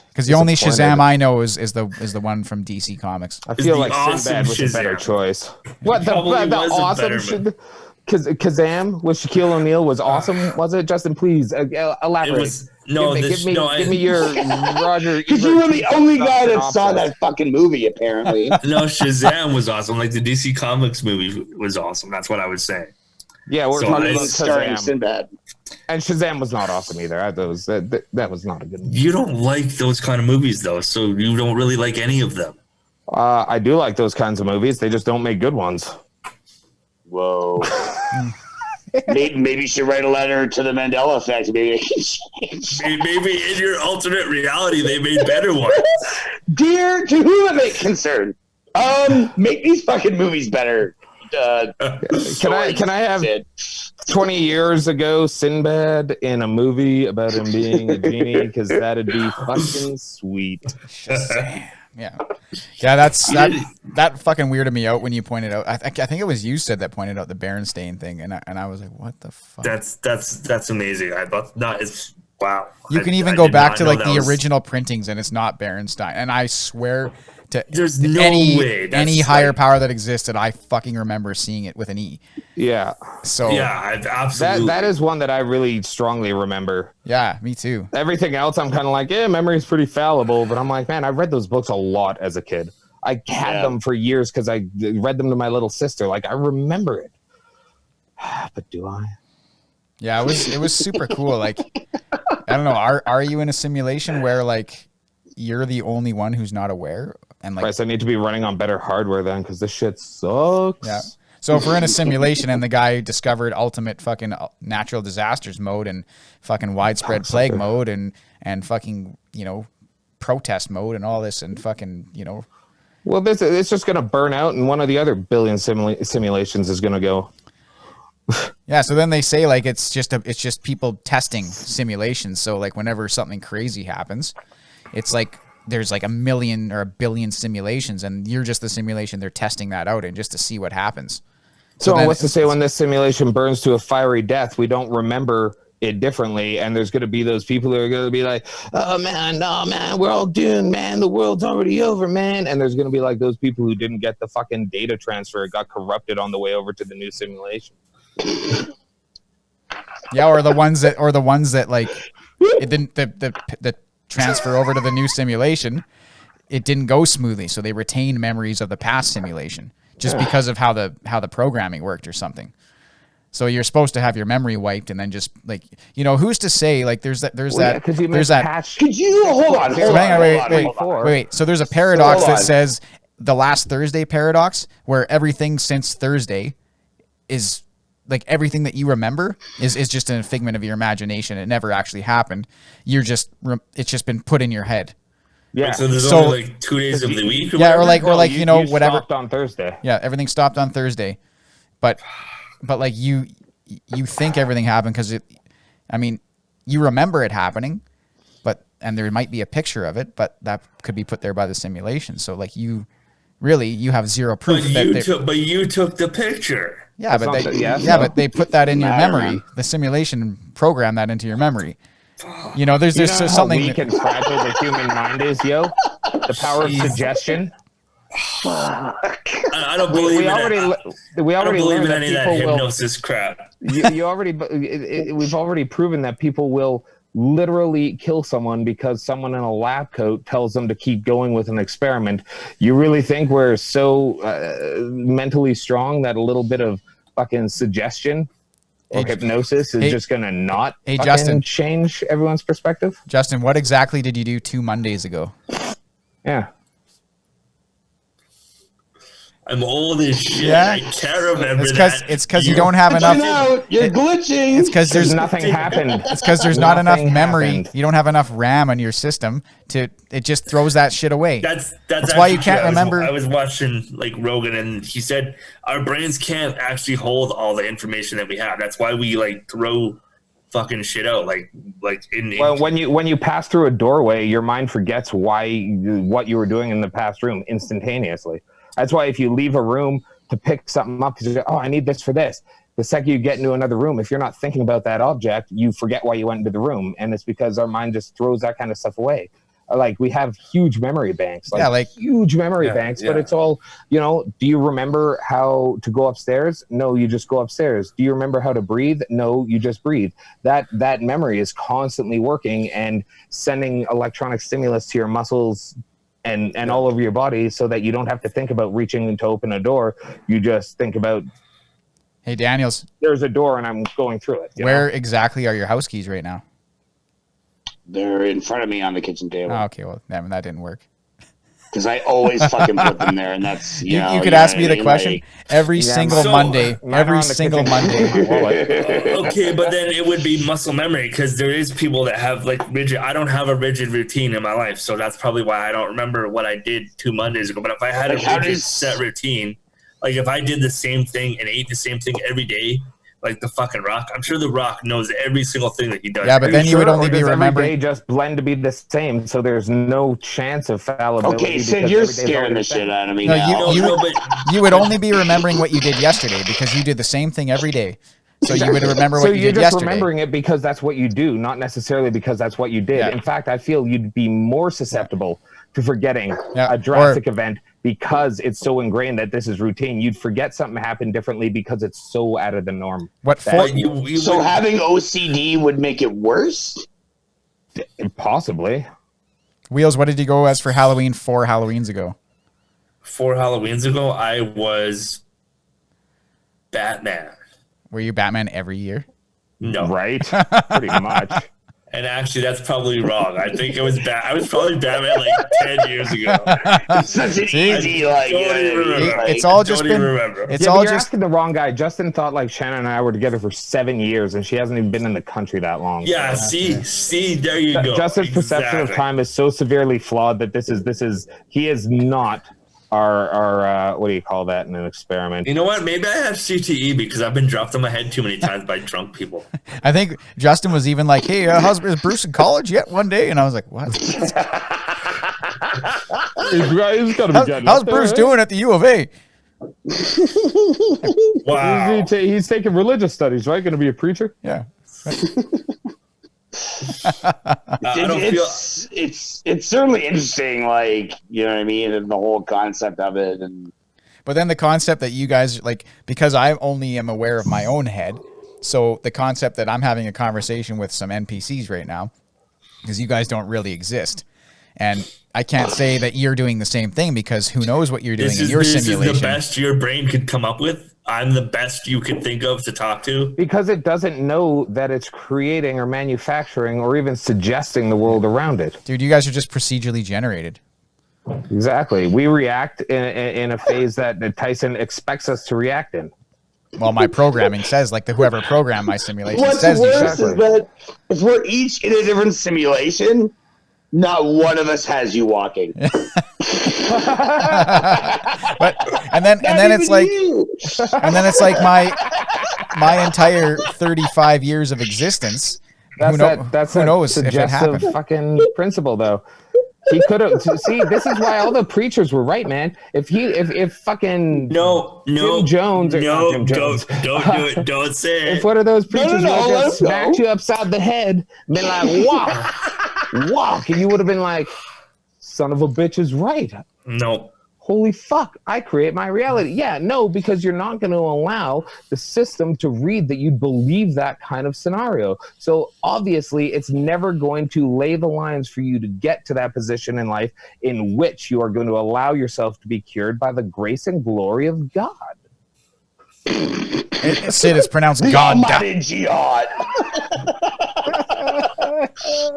Because the only Shazam I know is the one from DC Comics. I feel like Sinbad was a better choice. What the awesome shit? Kazam with Shaquille O'Neal was awesome, was it? Justin, please elaborate. Give me your Roger. Because you were the only guy that saw that fucking movie, apparently. No, Shazam was awesome. Like the DC Comics movie was awesome. That's what I would say. Yeah, we're talking about starring Shazam. Sinbad. And Shazam was not awesome either. That was not a good movie. You don't like those kind of movies, though, so you don't really like any of them. I do like those kinds of movies. They just don't make good ones. Whoa. Maybe you should write a letter to the Mandela Effect. Maybe in your alternate reality, they made better ones. Dear, to whom it may concern, make these fucking movies better. Can I have 20 years ago Sinbad in a movie about him being a genie? Because that'd be fucking sweet. Yeah, that fucking weirded me out when you pointed out. I think it was you said that pointed out the Berenstain thing, and I was like, what the fuck? That's amazing. I thought that is wow. You can even go back to like the original printings, and it's not Berenstain. And I swear to there's no way any higher power that existed, I fucking remember seeing it with an E. Yeah. So yeah, absolutely. That is one that I really strongly remember. Yeah, me too. Everything else, I'm kind of like, memory's pretty fallible. But I'm like, man, I read those books a lot as a kid. I had them for years because I read them to my little sister. Like, I remember it. But do I? Yeah, it was super cool. Like, I don't know. Are you in a simulation where like you're the only one who's not aware? And like, Christ, I need to be running on better hardware then because this shit sucks. Yeah. So if we're in a simulation and the guy discovered ultimate fucking natural disasters mode and fucking widespread plague mode and fucking, protest mode and all this and fucking, Well, it's just going to burn out and one of the other billion simulations is going to go. Yeah, so then they say like it's just people testing simulations. So like whenever something crazy happens, it's like there's like 1 million or 1 billion simulations and you're just the simulation they're testing that out in just to see what happens. So what's to say when this simulation burns to a fiery death, we don't remember it differently, and there's going to be those people who are going to be like, oh man, no man, we're all doomed, man, the world's already over, man. And there's going to be like those people who didn't get the fucking data transfer, got corrupted on the way over to the new simulation. Yeah, or the ones that like it didn't the transfer over to the new simulation, it didn't go smoothly. So they retained memories of the past simulation just because of how the programming worked or something. So you're supposed to have your memory wiped and then just like, who's to say like there's that. Could you hold on? Wait. So there's a paradox that says the last Thursday paradox, where everything since Thursday is like everything that you remember is just a figment of your imagination. It never actually happened. It's just been put in your head. Yeah. Like, so there's only like 2 days of the week. Or whatever. You whatever. Stopped on Thursday. Yeah, everything stopped on Thursday, but like you think everything happened because you remember it happening, and there might be a picture of it, but that could be put there by the simulation. So like you have zero proof. But you took the picture. Yeah, but they put that in your memory. The simulation programmed that into your memory. There's something. How weak and fragile the human mind is, yo. The power of suggestion. I don't believe we already believe learned in any of that hypnosis crap. We've already proven that people will literally kill someone because someone in a lab coat tells them to keep going with an experiment. You really think we're so mentally strong that a little bit of fucking suggestion or hypnosis is just going to not Justin, change everyone's perspective? Justin, what exactly did you do 2 Mondays ago? Yeah. I'm old as shit. Yeah. I can't remember that. It's because you don't have enough. You're glitching. It's because there's nothing happened. It's because there's not enough memory. You don't have enough RAM on your system it just throws that shit away. That's why you can't remember. I was watching like Rogan, and he said our brains can't actually hold all the information that we have. That's why we like throw fucking shit out. When you pass through a doorway, your mind forgets what you were doing in the past room instantaneously. That's why if you leave a room to pick something up, because I need this for this. The second you get into another room, if you're not thinking about that object, you forget why you went into the room. And it's because our mind just throws that kind of stuff away. Like we have huge memory banks, huge memory banks, but it's all, do you remember how to go upstairs? No, you just go upstairs. Do you remember how to breathe? No, you just breathe. That memory is constantly working and sending electronic stimulus to your muscles and all over your body so that you don't have to think about reaching to open a door. You just think about, hey, Daniels, there's a door and I'm going through it. Where exactly are your house keys right now? They're in front of me on the kitchen table. Oh, okay, well, that didn't work. Because I always fucking put them there, and that's you could ask me the question every single Monday. Every single Monday. Okay, but then it would be muscle memory because there is people that have like rigid. I don't have a rigid routine in my life, so that's probably why I don't remember what I did 2 Mondays ago. But if I had a rigid set routine, like if I did the same thing and ate the same thing every day, like the fucking Rock, I'm sure the Rock knows every single thing that he does. Yeah, but then you would only be remembering. Every day just blend to be the same, so there's no chance of fallibility. Okay, so you're scaring the shit out of me now. You would only be remembering what you did yesterday because you did the same thing every day. So you would remember what you did yesterday. So you're just remembering it because that's what you do, not necessarily because that's what you did. Yeah. In fact, I feel you'd be more susceptible to forgetting a drastic event because it's so ingrained that this is routine. You'd forget something happened differently because it's so out of the norm. So having OCD would make it worse? Possibly. Wheels, what did you go as for Halloween 4 Halloweens ago? 4 Halloweens ago, I was Batman. Were you Batman every year? No. Right? Pretty much. And actually, that's probably wrong. I think it was I was probably Batman like 10 years ago. It's such an easy, it's all just been. It's all you're just asking the wrong guy. Justin thought like Shannon and I were together for 7 years, and she hasn't even been in the country that long. Yeah, so. see, there you go. Justin's perception of time is so severely flawed that he is not our what do you call that in an experiment? You know what? Maybe I have CTE because I've been dropped on my head too many times by drunk people. I think Justin was even like, "Hey, is Bruce in college yet?" One day, and I was like, "What?" How's Bruce doing at the U of A? Wow, he's taking religious studies, right? Going to be a preacher? Yeah. It's certainly interesting, like, you know what I mean, and the whole concept of it. But then the concept that you guys like, because I only am aware of my own head, so the concept that I'm having a conversation with some NPCs right now, because you guys don't really exist. And I can't say that you're doing the same thing because who knows what you're doing in your simulation. This is the best your brain could come up with. I'm the best you could think of to talk to. Because it doesn't know that it's creating or manufacturing or even suggesting the world around it. Dude, you guys are just procedurally generated. Exactly. We react in a phase that Tyson expects us to react in. Well, my programming says, like, whoever programmed my simulation says. What's worse is that if we're each in a different simulation, not one of us has you walking. But and then it's like my entire 35 years of existence. That's who knows if it happened? Fucking principle though. He could have. See, this is why all the preachers were right, man. If fucking Jim Jones or not Jim Jones, don't do it. Don't say it. If one of those preachers would have just smacked you upside the head, been like walk, and you would have been like, son of a bitch is right. No. Holy fuck, I create my reality. Yeah, no, because you're not going to allow the system to read that you'd believe that kind of scenario. So obviously, it's never going to lay the lines for you to get to that position in life in which you are going to allow yourself to be cured by the grace and glory of God. Sid, it's pronounced God. Jihad.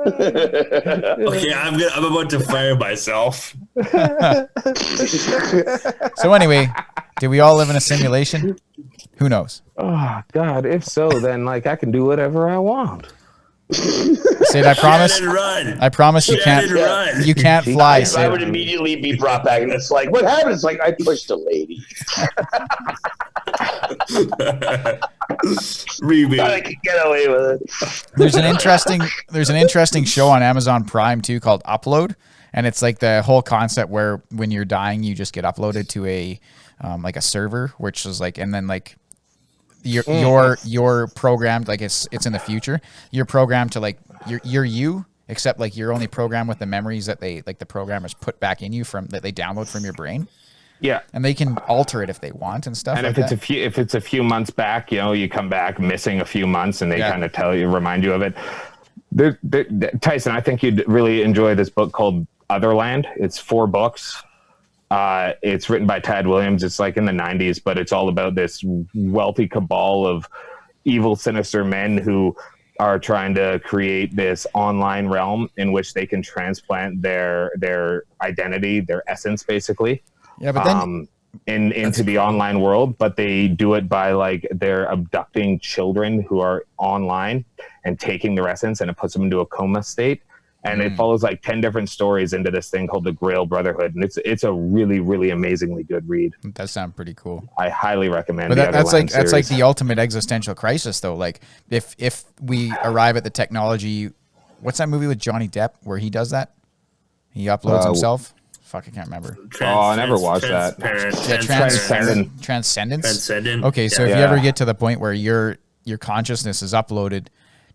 Okay, I'm about to fire myself. So anyway, did we all live in a simulation? Who knows? Oh God, if so, then like I can do whatever I want. Sid, I promise you can't fly, Sid. I would immediately be brought back, and it's like, what happened? It's like, I pushed a lady. I could get away with it. There's an interesting show on Amazon Prime too called Upload, and it's like the whole concept where when you're dying, you just get uploaded to a like a server, which is like, and then like you're programmed, like it's in the future. You're programmed to like you're you, except like you're only programmed with the memories that they like the programmers put back in you from that they download from your brain. Yeah, and they can alter it if they want and stuff. And like if it's a few months back, you know, you come back missing a few months, and they kind of remind you of it. Tyson, I think you'd really enjoy this book called Otherland. It's 4 books. It's written by Tad Williams. It's like in the 90s, but it's all about this wealthy cabal of evil, sinister men who are trying to create this online realm in which they can transplant their identity, their essence, basically. Yeah, but then into the online world, but they do it by like they're abducting children who are online and taking their essence, and it puts them into a coma state. And it follows like 10 different stories into this thing called the Grail Brotherhood, and it's a really, really amazingly good read. That sounds pretty cool. I highly recommend. But that's like the ultimate existential crisis, though. Like if we arrive at the technology, what's that movie with Johnny Depp where he does that? He uploads himself. Fuck, I can't remember. I never watched that. Transcendence. Okay, so if you ever get to the point where your consciousness is uploaded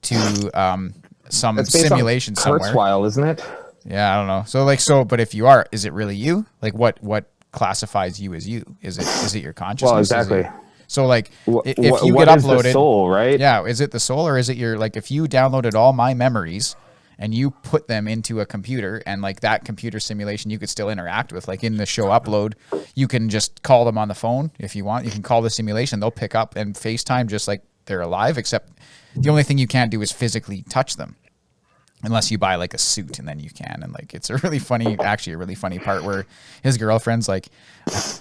to some simulation somewhere. Kurzweil, isn't it? Yeah, I don't know. But if you are, is it really you? Like what classifies you as you? Is it your consciousness? Well, exactly. So like if you get uploaded, the soul, right? Yeah, is it the soul, or is it your, like, if you downloaded all my memories and you put them into a computer, and like that computer simulation you could still interact with, like in the show Upload, you can just call them on the phone if you want. You can call the simulation, they'll pick up and FaceTime just like they're alive, except the only thing you can't do is physically touch them. Unless you buy like a suit, and then you can. And like, it's a really funny part where his girlfriend's like,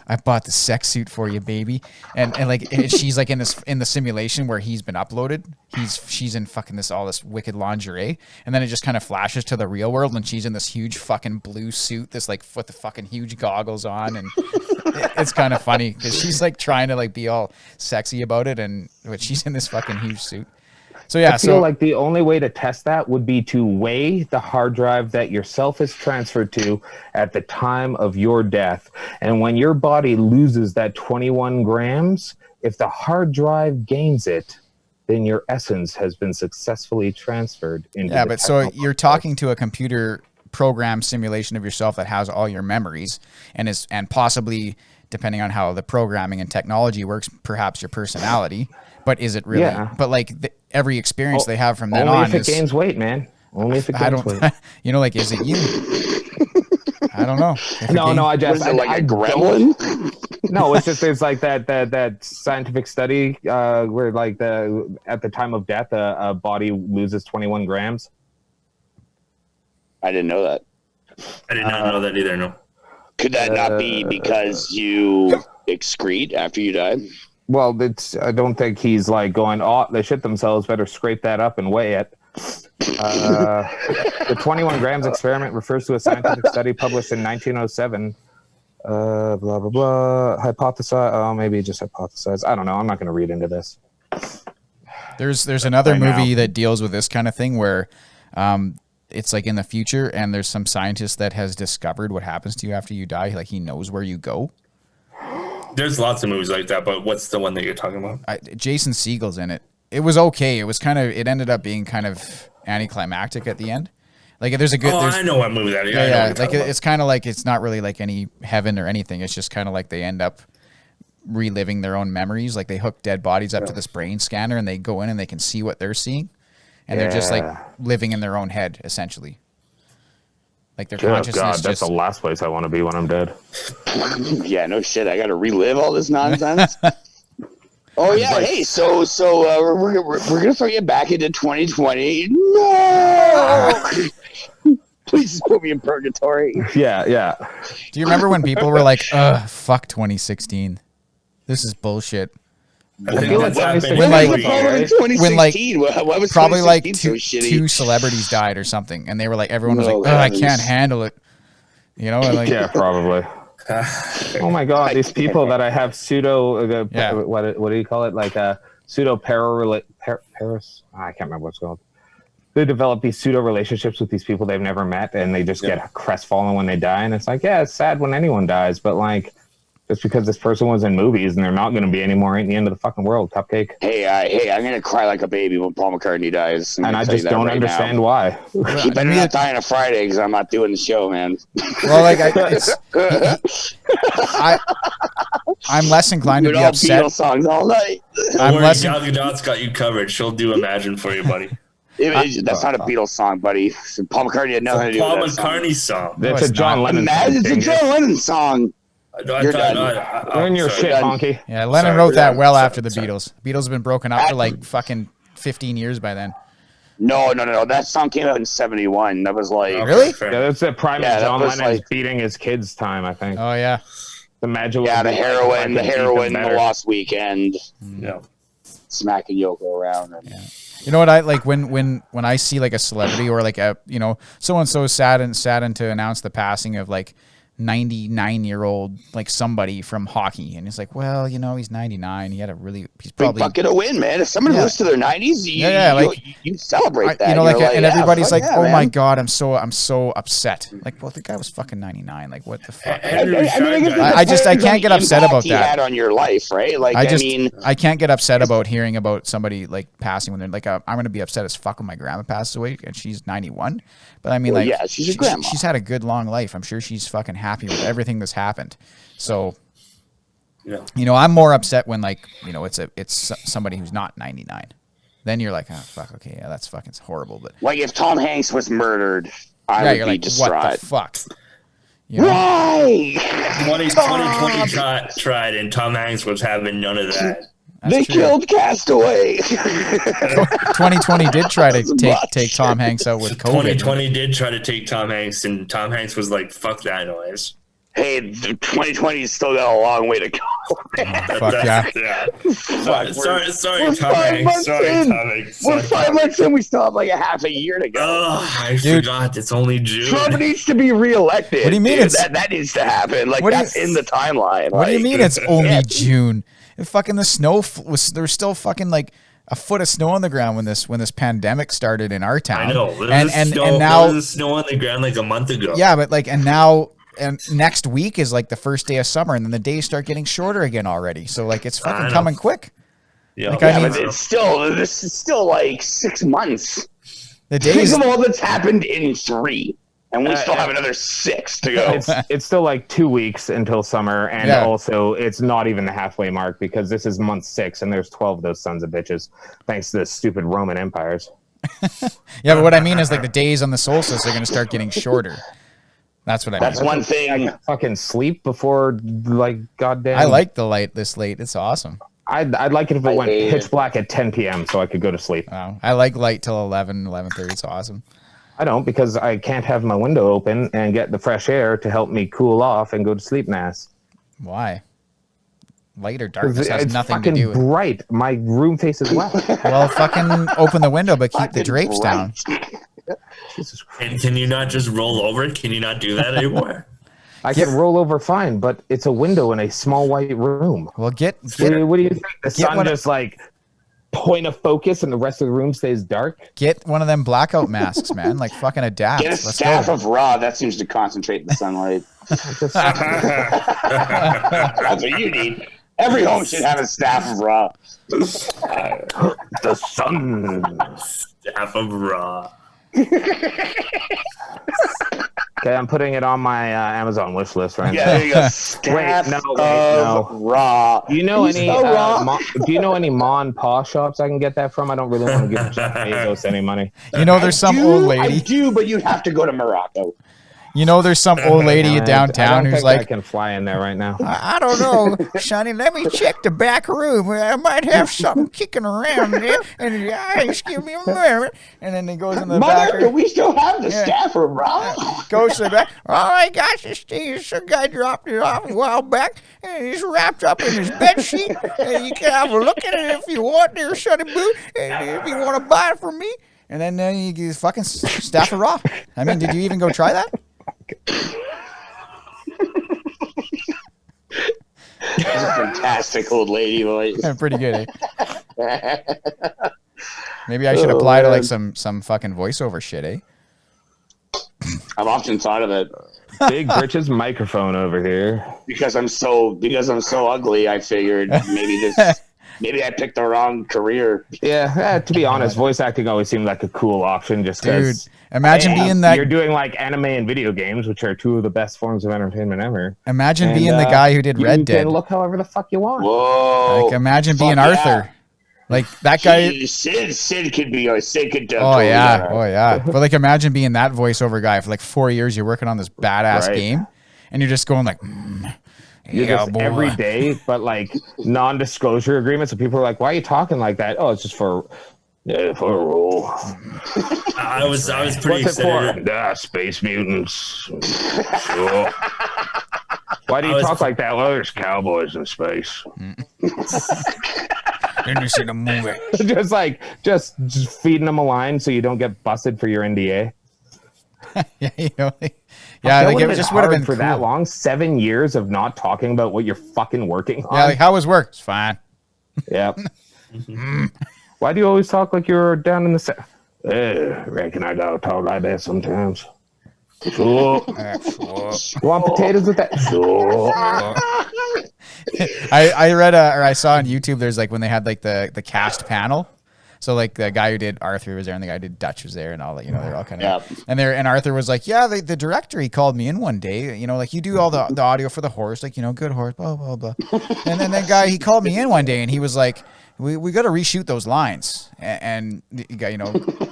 I bought the sex suit for you, baby. And like, she's like in the simulation where he's been uploaded. She's in fucking all this wicked lingerie. And then it just kind of flashes to the real world, and she's in this huge fucking blue suit, this like with the fucking huge goggles on. And it's kind of funny because she's like trying to like be all sexy about it, but she's in this fucking huge suit. So yeah, I feel like the only way to test that would be to weigh the hard drive that yourself is transferred to at the time of your death. And when your body loses that 21 grams, if the hard drive gains it, then your essence has been successfully transferred into Yeah, but so you're talking to a computer program simulation of yourself that has all your memories and possibly, depending on how the programming and technology works, perhaps your personality. But is it really? Yeah. But like every experience they have from then on if it gains weight, man. Only if it I gains don't. weight. You know, like, is it you? I don't know. No, I just what is it, like a gremlin? No, it's just there's like that scientific study where like at the time of death a body loses 21 grams. I didn't know that. I did not know that either. No. Could that not be because you excrete after you die? Well, I don't think he's like going, oh, they shit themselves, better scrape that up and weigh it. The 21 grams experiment refers to a scientific study published in 1907. Blah, blah, blah. Hypothesize. Oh, maybe just hypothesize. I don't know. I'm not going to read into this. There's another movie that deals with this kind of thing where it's like in the future and there's some scientist that has discovered what happens to you after you die. Like he knows where you go. There's lots of movies like that, but what's the one that you're talking about? Jason Segel's in it. It was okay. It ended up being kind of anticlimactic at the end. Like there's a good. I know what movie that is. Yeah. Like it's kind of like it's not really like any heaven or anything. It's just kind of like they end up reliving their own memories. Like they hook dead bodies up to this brain scanner and they go in and they can see what they're seeing, and they're just like living in their own head essentially. Like their consciousness. God, that's the last place I want to be when I'm dead. Yeah, no shit. I got to relive all this nonsense. Oh yeah, like, hey, so we're gonna throw you back into 2020. No, please put me in purgatory. Yeah. Do you remember when people were like, fuck 2016. This is bullshit. I feel like when like what was probably like so two celebrities died or something, and they were like, everyone was like, I can't handle it. You know, like yeah, probably. Oh my God, these people that I have pseudo, what do you call it? Like pseudo Paris. I can't remember what it's called. They develop these pseudo relationships with these people they've never met, and they just get crestfallen when they die. And it's like, yeah, it's sad when anyone dies, but like, just because this person was in movies and they're not going to be anymore ain't the end of the fucking world. Cupcake. Hey, I'm gonna cry like a baby when Paul McCartney dies. And I just don't understand why. He better not die on a Friday because I'm not doing the show, man. Well, like I'm less inclined to be upset. Beatles songs all night. Gal Gadot's got you covered. She'll do Imagine for you, buddy. That's not a Beatles song, buddy. Paul McCartney had nothing to do with that Paul McCartney song. It's a John Lennon song. It's a John Lennon song. You're in your shit, honky. Yeah, Lennon wrote that well after the Beatles. Beatles have been broken up for like fucking 15 years by then. No. That song came out in 71. That was like... Really? Yeah, that's the prime of John Lennon's beating his kids time, I think. Oh, yeah. The magic. Yeah, the heroin, the Lost Weekend. Yeah. Smacking Yoko around. And... Yeah. You know what I like when I see like a celebrity or like a, you know, so saddened to announce the passing of like 99-year-old like somebody from hockey, and it's like, well, you know, he's 99. He's probably big bucket of win, man. If someone lives to their 90s, you celebrate that. You know, like, and everybody's like, oh my God, I'm so upset. Like, well, the guy was fucking 99. Like, what the fuck? I can't get upset about that. He had on your life, right? Like, I can't get upset about hearing about somebody like passing when they're like, I'm gonna be upset as fuck when my grandma passes away and she's 91. But I mean, like, yeah, she's your grandma. She's had a good long life. I'm sure she's fucking happy with everything that's happened. So, you know, I'm more upset when, like, you know, it's somebody who's not 99. Then you're like, oh fuck, okay, yeah, that's fucking horrible. But like, if Tom Hanks was murdered, I would be distraught. What the fuck? You know? Why? 2020 tried, and Tom Hanks was having none of that. They killed Castaway. 2020 did try to take Tom Hanks out with COVID. 2020 did try to take Tom Hanks, and Tom Hanks was like, fuck that noise. Hey, 2020's still got a long way to go. Fuck yeah. Sorry, Tom Hanks. Sorry, Tom Hanks. We're 5 months in. We still have like a half a year to go. Oh, I forgot. It's only June. Trump needs to be reelected. What do you mean? That needs to happen. Like, that's in the timeline. What do you mean it's only June? Fucking the snow there's still fucking like a foot of snow on the ground when this pandemic started in our town. I know. And now there was snow on the ground like a month ago. Yeah, but like and next week is like the first day of summer, and then the days start getting shorter again already. So like it's fucking coming quick. Yeah, like, I mean, but this is still like 6 months. The days of all that's happened in 3. And we still have another 6 to go. It's still like 2 weeks until summer, and also it's not even the halfway mark because this is month 6, and there's 12 of those sons of bitches, thanks to the stupid Roman empires. Yeah, but what I mean is like the days on the solstice are going to start getting shorter. That's what I mean. That's one thing. I can fucking sleep before, like, goddamn. I like the light this late. It's awesome. I'd like it if it went pitch black at 10 p.m. so I could go to sleep. Wow. I like light till 11:30. It's awesome. I don't, because I can't have my window open and get the fresh air to help me cool off and go to sleep, Nass. Why? Light or darkness has it's nothing to fucking do with it. bright. My room faces west. Well, fucking open the window, but keep the drapes down. Jesus Christ. And can you not just roll over? Can you not do that anymore? I can roll over fine, but it's a window in a small white room. Well, get What do you think? The sun just like point of focus and the rest of the room stays dark? Get one of them blackout masks, man. Like fucking adapt. Get a Let's staff go. of raw. That seems to concentrate the sunlight. That's what you need. Every home should have a staff of raw. The sun. Staff of raw. Okay, I'm putting it on my Amazon wish list right Yeah, now. there you go. Staff no. raw. Do you know He's any? so raw. Do you know any Ma and Pa shops I can get that from? I don't really want to give Jeff Bezos any money. You know, there's some old I lady. do, but you'd have to go to Morocco. You know, there's some old lady I downtown don't who's think I like, can fly in there right now. I don't know, Sonny. Let me check the back room. I might have something kicking around there. And just give me a moment. And then he goes in the back Mother, do room. we still have the Yeah. staff of raw? Goes to the back. Oh, I got this thing. Some guy dropped it off a while back, and it's wrapped up in his bed sheet. And you can have a look at it if you want, there, Sonny Boo. And if you want to buy it from me. And then you get fucking staff of raw. I mean, did you even go try that? That's a fantastic old lady voice. Yeah, pretty good, eh? Maybe I should apply to like some fucking voiceover shit, eh? I've often thought of it Big Britch's microphone over here. because I'm so ugly. I figured maybe I picked the wrong career. Yeah, to be honest, voice acting always seemed like a cool option just Dude, because. imagine being that. You're doing like anime and video games, which are two of the best forms of entertainment ever. Imagine And, being the guy who did Red You Dead. can look however the fuck you want. Whoa! Like, imagine Fuck being yeah. Arthur. Like that guy. Sid could be. Sid could. Oh yeah. But like, imagine being that voiceover guy for like 4 years. You're working on this badass Right. game, and you're just going like, You're yeah, just boy. every day, but like non-disclosure agreements. So people are like, "Why are you talking like that?" Oh, it's just for a rule. I was pretty What's it for? excited. Space mutants. Sure. Why do you talk like that? Well, there's cowboys in space. Then you see the movie. just feeding them a line so you don't get busted for your NDA. Yeah, you know. Yeah, That like would've it just been would have hard been for cool. that long. 7 years of not talking about what you're fucking working on. Yeah, like how was work? It's fine. Yep. Why do you always talk like you're down in the south? Reckon I gotta talk like that sometimes. Sure. You want potatoes with that? Sure. I read or I saw on YouTube. There's like when they had like the cast panel. So like the guy who did Arthur was there, and the guy who did Dutch was there, and all that. You know, they're all kind of. Yep. And Arthur was like, yeah, the director, he called me in one day. You know, like you do all the audio for the horse, like, you know, good horse, blah blah blah. And then that guy, he called me in one day, and he was like, we got to reshoot those lines. And the guy, you know,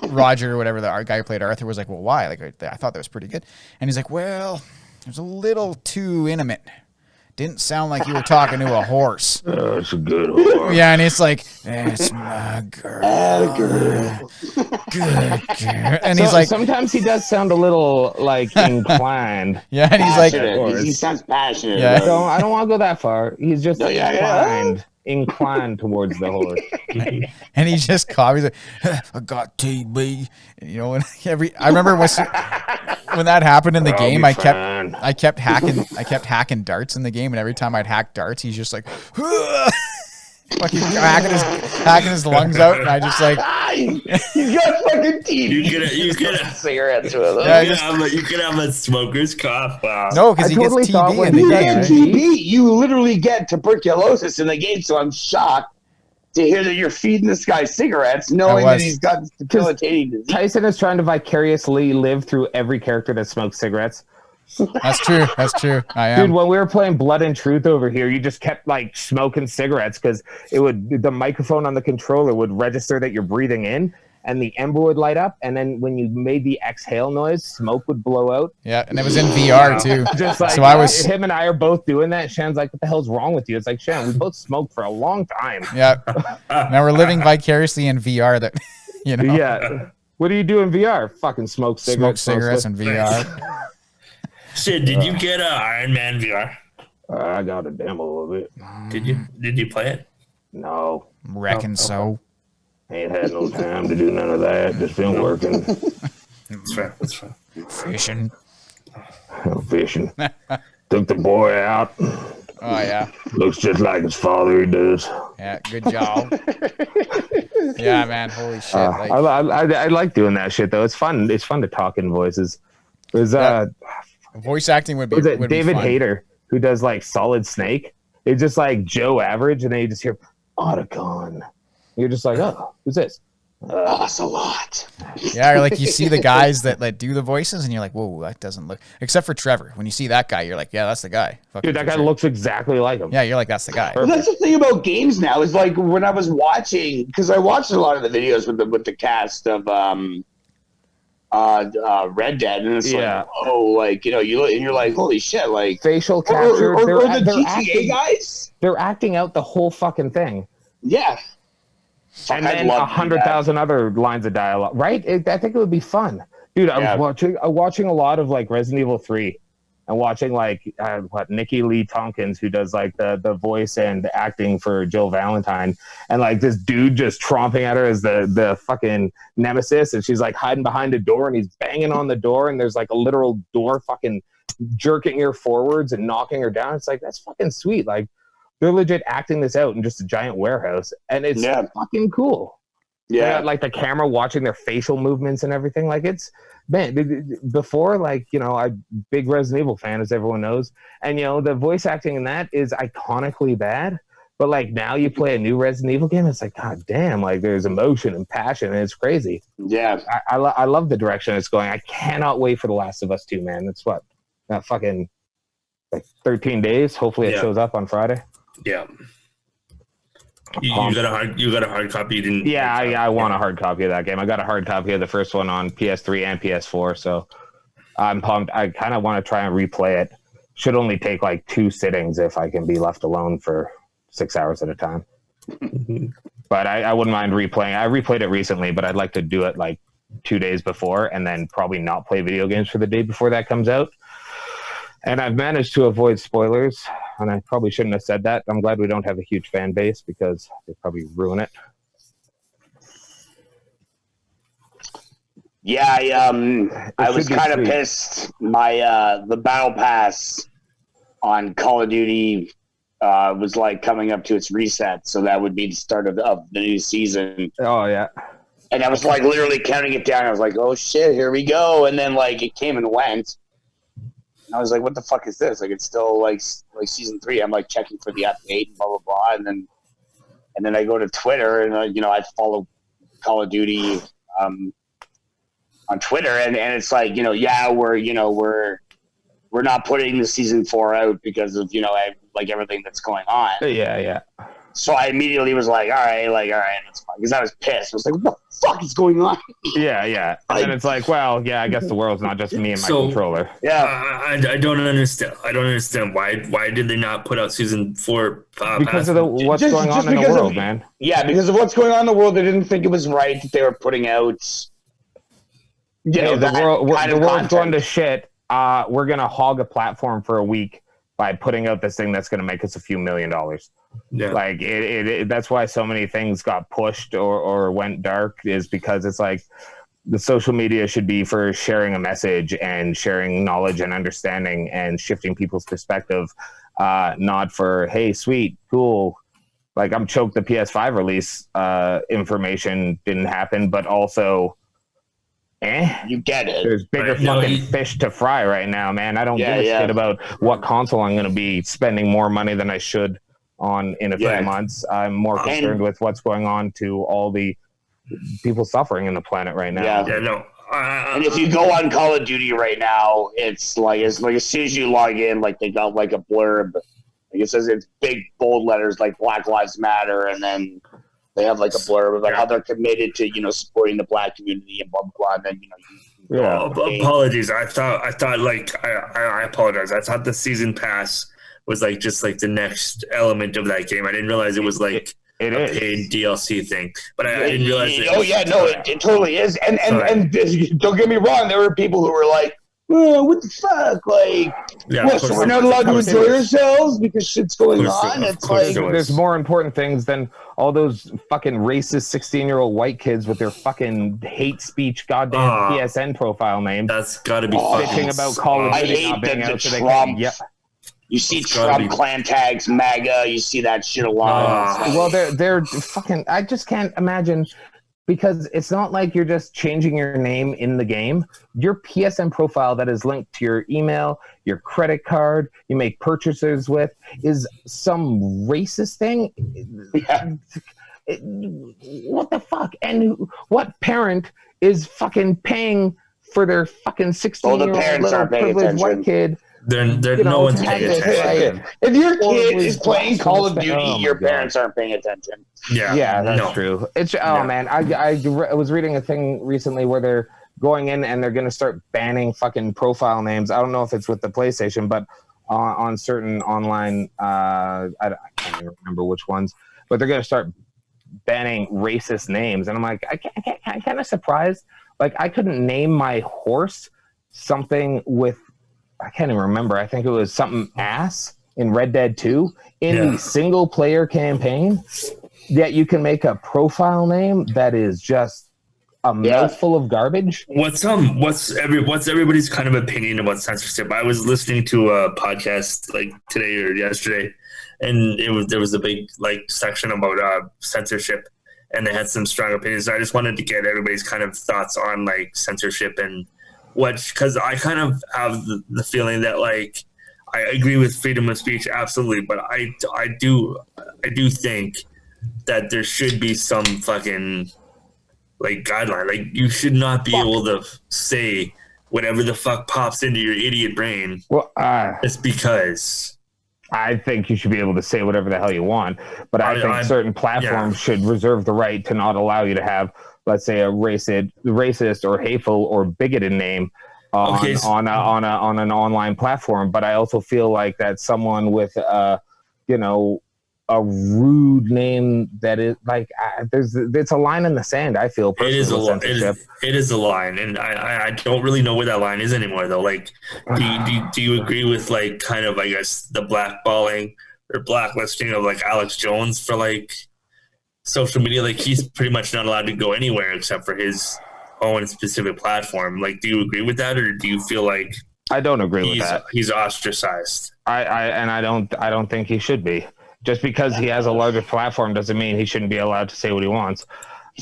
Roger or whatever, the guy who played Arthur was like, well, why? Like I thought that was pretty good. And he's like, well, it was a little too intimate. Didn't sound like you were talking to a horse. It's a good horse. Yeah, and it's like, it's my girl. Good girl. And he's like, sometimes he does sound a little like inclined. yeah, and he's like, He sounds passionate. Yeah. about it. I don't want to go that far. He's just No, yeah. inclined towards the horse. and he just copies like, I got TB. And, you know, and I remember when that happened in the game, I kept hacking darts in the game, and every time I'd hack darts, he's just like, fucking hacking his lungs out, and I just like, He's got fucking teeth. You could Cigarettes with him. Yeah, you could have a smoker's cough. Wow. no, because he totally gets thought TB when in the he game. got Right? TB, you literally get tuberculosis in the game, so I'm shocked to hear that you're feeding this guy cigarettes, knowing that he's got debilitating disease. Tyson is trying to vicariously live through every character that smokes cigarettes. That's true. I am. Dude, when we were playing Blood and Truth over here, you just kept like smoking cigarettes because the microphone on the controller would register that you're breathing in, and the ember would light up, and then when you made the exhale noise, smoke would blow out. Yeah, and it was in VR too. Just like, so I was him and I are both doing that. Shan's like, "What the hell's wrong with you?" It's like, Shan, we both smoked for a long time. Yeah. Now we're living vicariously in VR. That you know. Yeah. What do you do in VR? Fucking smoke cigarettes. Smoke cigarettes in VR. Shit, did you get Iron Man VR? I got a demo of it. Did you play it? No. Reckon so. Ain't had no time to do none of that. Just been working. That's fair. Fishing. Fishing. Took the boy out. Oh yeah. Looks just like his father. He does. Yeah. Good job. Yeah, man. Holy shit. I like doing that shit though. It's fun. It's fun to talk in voices. There's voice acting would be. Would David be fun. Hayter, who does like Solid Snake. It's just like Joe Average, and then you just hear Otacon. You're just like, oh, who's this? Ocelot. Yeah, or like you see the guys that do the voices, and you're like, whoa, that doesn't look. Except for Trevor, when you see that guy, you're like, yeah, that's the guy. Fucking Dude, that guy looks exactly like him. Yeah, you're like, that's the guy. Well, that's the thing about games now is like when I was watching, because I watched a lot of the videos with the cast of Red Dead, and it's like, oh, like, you know, you look and you're like, holy shit, like facial capture, or the GTA guys. They're acting out the whole fucking thing. Yeah. And then 100,000 other lines of dialogue, right? I think it would be fun, dude. I was watching a lot of like Resident Evil 3, and watching like Nikki Lee Tompkins, who does like the voice and acting for Jill Valentine, and like this dude just tromping at her as the fucking nemesis, and she's like hiding behind a door, and he's banging on the door, and there's like a literal door fucking jerking her forwards and knocking her down. It's like, that's fucking sweet. Like, they're legit acting this out in just a giant warehouse, and it's fucking cool. Yeah, like the camera watching their facial movements and everything. Like, it's, man, before, like, you know, I'm big Resident Evil fan, as everyone knows, and you know the voice acting in that is iconically bad. But like now you play a new Resident Evil game, it's like, god damn, like there's emotion and passion, and it's crazy. Yeah, I love the direction it's going. I cannot wait for The Last of Us 2, man. That's what, that fucking like 13 days. Hopefully it shows up on Friday. Yeah. You got a hard copy. You didn't. Yeah, I want a hard copy of that game. I got a hard copy of the first one on PS3 and PS4, so I'm pumped. I kind of want to try and replay it. Should only take like 2 sittings if I can be left alone for 6 hours at a time. But I wouldn't mind replaying. I replayed it recently, but I'd like to do it like 2 days before, and then probably not play video games for the day before that comes out. And I've managed to avoid spoilers, and I probably shouldn't have said that. I'm glad we don't have a huge fan base because they'd probably ruin it. Yeah, I was kind of pissed. My the battle pass on Call of Duty was like coming up to its reset, so that would be the start of the new season. Oh yeah. And I was like literally counting it down. I was like, oh shit, here we go. And then like it came and went. I was like, what the fuck is this? Like, it's still like season 3. I'm like checking for the update and blah, blah, blah. And then I go to Twitter and, you know, I follow Call of Duty on Twitter. And it's like, you know, we're not putting the season 4 out because of, you know, like everything that's going on. Yeah. So I immediately was like, all right, that's fine. Because I was pissed. I was like, what the fuck is going on? Yeah. And then it's like, well, yeah, I guess the world's not just me and my controller. Yeah. I don't understand. I don't understand why did they not put out season 4? Because of what's going on in the world, man. Yeah, because of what's going on in the world, they didn't think it was right that they were putting out. The world's going to shit. We're gonna hog a platform for a week by putting out this thing that's gonna make us a few $1 million. Yeah. Like it that's why so many things got pushed or went dark, is because it's like the social media should be for sharing a message and sharing knowledge and understanding and shifting people's perspective, not for, hey, sweet, cool. Like, I'm choked the PS5 release information didn't happen, but also you get it. There's bigger fish to fry right now, man. I don't give a shit about what console I'm going to be spending more money than I should on in a few months. I'm more concerned with what's going on to all the people suffering in the planet right now. And if you go on Call of Duty right now, it's like as soon as you log in, like they got like a blurb. Like it says it's big bold letters like Black Lives Matter, and then They have like a blurb about how they're committed to, supporting the black community and blah, blah, blah. And then, apologies. I thought like, I apologize. I thought the season pass was like just like the next element of that game. I didn't realize it was like a paid DLC thing, but I didn't realize it totally is. And don't get me wrong, there were people who were like, oh, what the fuck? Like, so we're not allowed to enjoy ourselves because shit's going on? It's like there's more important things than all those fucking racist 16-year-old white kids with their fucking hate speech goddamn PSN profile name. That's gotta be bitching about Call of Duty not being out so Trump. You see Trump clan tags, MAGA. You see that shit a lot. Well, they're fucking. I just can't imagine, because it's not like you're just changing your name in the game. Your PSN profile that is linked to your email, your credit card, you make purchases with, is some racist thing. What the fuck? And what parent is fucking paying for their fucking 16-year-old little privileged white kid? No one's paying attention. If your kid is playing Call of Duty, your parents aren't paying attention. Yeah, that's true. Man, I was reading a thing recently where they're going in and they're going to start banning fucking profile names. I don't know if it's with the PlayStation, but on certain online, I can't even remember which ones, but they're going to start banning racist names. And I'm like, I'm kind of surprised. Like, I couldn't name my horse something with, I can't even remember. I think it was something ass in Red Dead 2 in the single player campaign. Yet you can make a profile name that is just a mouthful of garbage. What's everybody's kind of opinion about censorship? I was listening to a podcast like today or yesterday, and there was a big like section about censorship, and they had some strong opinions. I just wanted to get everybody's kind of thoughts on like censorship and because I kind of have the feeling that like I agree with freedom of speech absolutely, but I do think that there should be some fucking like guideline. Like, you should not be able to say whatever the fuck pops into your idiot brain. Well, it's because I think you should be able to say whatever the hell you want, but I think certain platforms should reserve the right to not allow you to have, let's say, a racist or hateful or bigoted name on an online platform. But I also feel like that someone with a rude name that is like it's a line in the sand. I feel it is a line, and I don't really know where that line is anymore though. Like, do you agree with like kind of, I guess, the blackballing or blacklisting of like Alex Jones for like social media? Like, he's pretty much not allowed to go anywhere except for his own specific platform. Like, do you agree with that, or do you feel like I don't agree with that? He's ostracized. I don't think he should be. Just because he has a larger platform doesn't mean he shouldn't be allowed to say what he wants.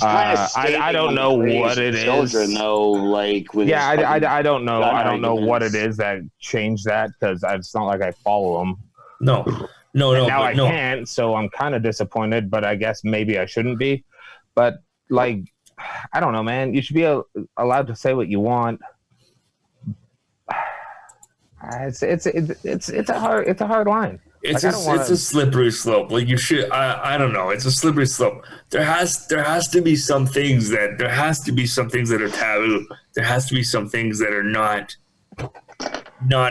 I don't know what it is. Children, though, like with I don't know. I don't know what it is that changed that, because it's not like I follow him. No. Now I can't, so I'm kind of disappointed. But I guess maybe I shouldn't be. But like, I don't know, man. You should be allowed to say what you want. It's a hard line. It's a slippery slope. Like, you should. I don't know. It's a slippery slope. There has to be some things that are taboo. There has to be some things that are not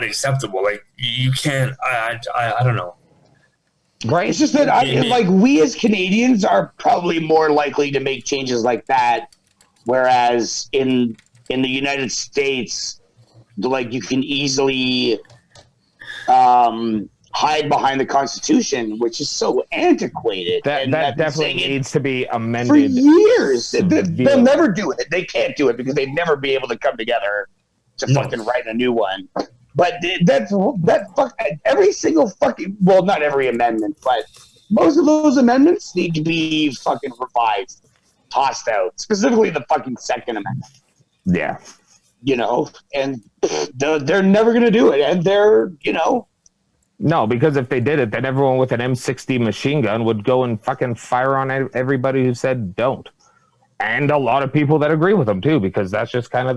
acceptable. Like, you can't. I don't know. Right. It's just that like, we as Canadians are probably more likely to make changes like that, whereas in the United States, like, you can easily hide behind the Constitution, which is so antiquated. That definitely needs to be amended for years. They'll never do it. They can't do it because they'd never be able to come together to fucking write a new one. But every single fucking, well, not every amendment, but most of those amendments need to be fucking revived, tossed out. Specifically the fucking Second Amendment. Yeah. And they're never going to do it. And they're, No, because if they did it, then everyone with an M60 machine gun would go and fucking fire on everybody who said don't. And a lot of people that agree with them, too, because that's just kind of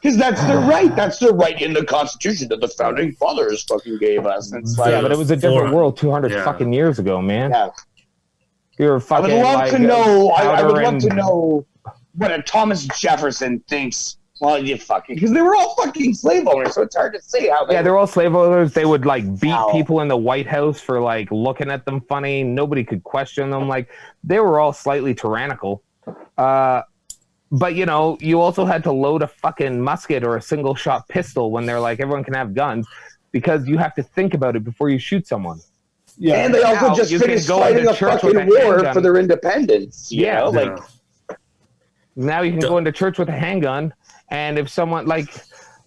because that's their right. That's their right in the Constitution that the Founding Fathers fucking gave us. It's like, but it was a different world 200 fucking years ago, man. Yeah. You're fucking. I would love like, to know. I would love and- to know what a Thomas Jefferson thinks. Well, you fucking, because they were all fucking slave owners, so it's hard to say how. Yeah, they're all slave owners. They would like beat Wow. people in the White House for like looking at them funny. Nobody could question them. Like they were all slightly tyrannical. But you know, you also had to load a fucking musket or a single shot pistol when they're like everyone can have guns, because you have to think about it before you shoot someone. Yeah, and they also just finished fighting a fucking war for their independence. You know? Like now you can go into church with a handgun, and if someone like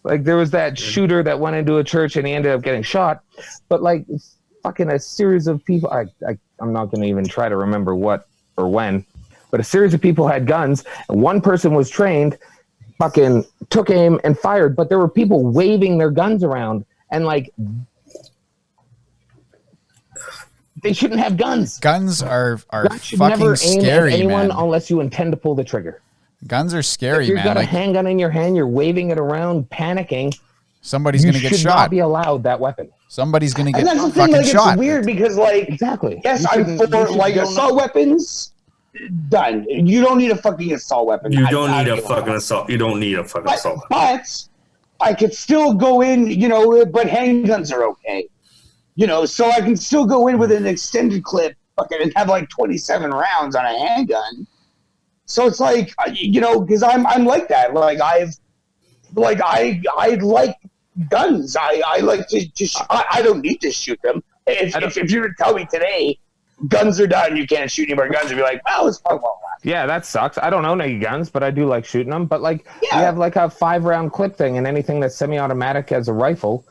there was that shooter that went into a church and he ended up getting shot, but like fucking a series of people. I'm not going to even try to remember what or when. But a series of people had guns, and one person was trained, fucking took aim and fired. But there were people waving their guns around, and like they shouldn't have guns. Guns are should fucking never aim scary, at anyone man. unless you intend to pull the trigger. Guns are scary, if you've man. got Like, a handgun in your hand, you're waving it around, panicking. Somebody's gonna get You should shot. not be allowed that weapon. Somebody's gonna get and that's the fucking thing, like, shot. It's weird because, like, exactly. Yes, I'm for like assault weapons. Done. You don't need a fucking assault weapon. You don't need a fucking assault. You don't need a fucking assault. But I could still go in, you know. But handguns are okay, you know. So I can still go in with an extended clip, fucking, and have like 27 rounds on a handgun. So it's like, you know, because I'm like that. Like I like guns. I like to just. I don't need to shoot them. If you were to tell me today, guns are done, you can't shoot any more guns, I'd be like, well, it's fun while it lasts. Yeah, that sucks. I don't own any guns, but I do like shooting them. But like, you have like a 5-round clip thing, and anything that's semi-automatic as a rifle.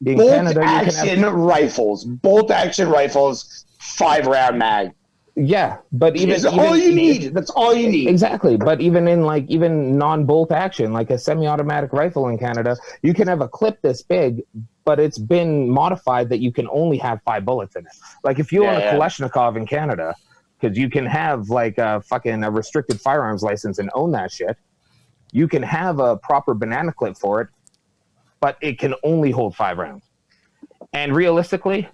In Canada, you can have rifles, bolt action rifles, 5-round mag. Yeah, but even all you need. That's all you need. Exactly. But even in like non-bolt action, like a semi-automatic rifle in Canada, you can have a clip this big, but it's been modified that you can only have 5 bullets in it. Like if you own a Kalashnikov in Canada, because you can have like a restricted firearms license and own that shit, you can have a proper banana clip for it, but it can only hold 5 rounds. And realistically,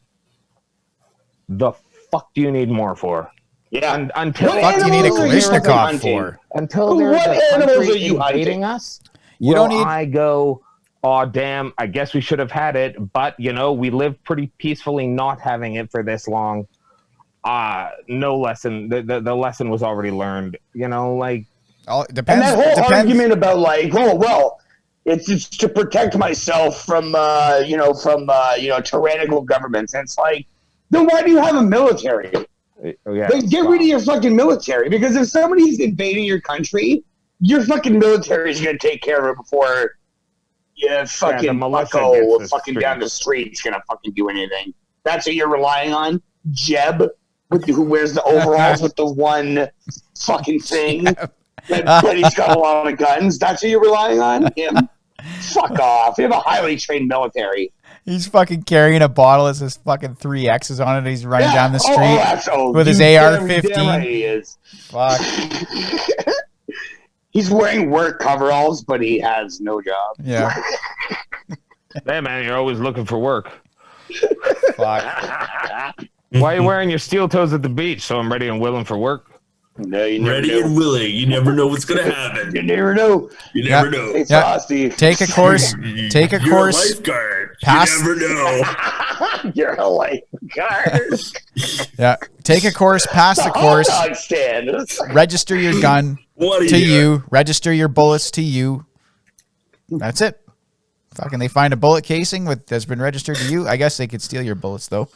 the fuck do you need more for? Yeah. Until what do you need a Kalashnikov for? Until there's a country invading us, you don't need. I go, oh damn! I guess we should have had it, but you know we lived pretty peacefully not having it for this long. No lesson. The lesson was already learned. You know, like depends. And that whole argument about like, oh well, it's to protect myself from tyrannical governments. And it's like, then why do you have a military? Yeah, like, get rid of your fucking military, because if somebody's invading your country, your fucking military is going to take care of it before fucking Bucko fucking down the street's going to fucking do anything. That's what you're relying on? Jeb, who wears the overalls with the one fucking thing, but he's got a lot of guns. That's who you're relying on? Him? Fuck off. You have a highly trained military. He's fucking carrying a bottle that says fucking 3 X's on it. He's running down the street with his AR-15. Right he is. Fuck. He's wearing work coveralls, but he has no job. Yeah. Hey man, you're always looking for work. Fuck. Why are you wearing your steel toes at the beach? So I'm ready and willing for work. No, you never ready know. and willing. You never know what's gonna happen. You never know. You never know. It's frosty. Take a course. Take a You're course. a lifeguard. Pass. You never know. You're a lifeguard. Yeah. Take a course. Pass the course. Dog stand. Register your gun to you. Register your bullets to you. That's it. Fucking, they find a bullet casing that's been registered to you. I guess they could steal your bullets though.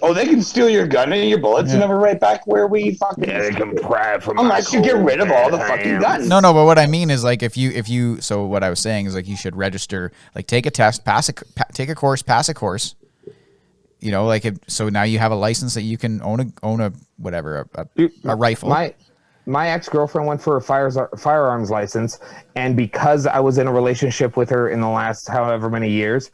Oh, they can steal your gun and your bullets and never right back where we fucking. Yeah, they can pry from. Unless you get rid of all the fucking guns. No, but what I mean is like if you. So what I was saying is like you should register, like take a test, take a course, pass a course. You know, like so now you have a license that you can own a whatever a rifle. My ex-girlfriend went for a firearms license, and because I was in a relationship with her in the last however many years,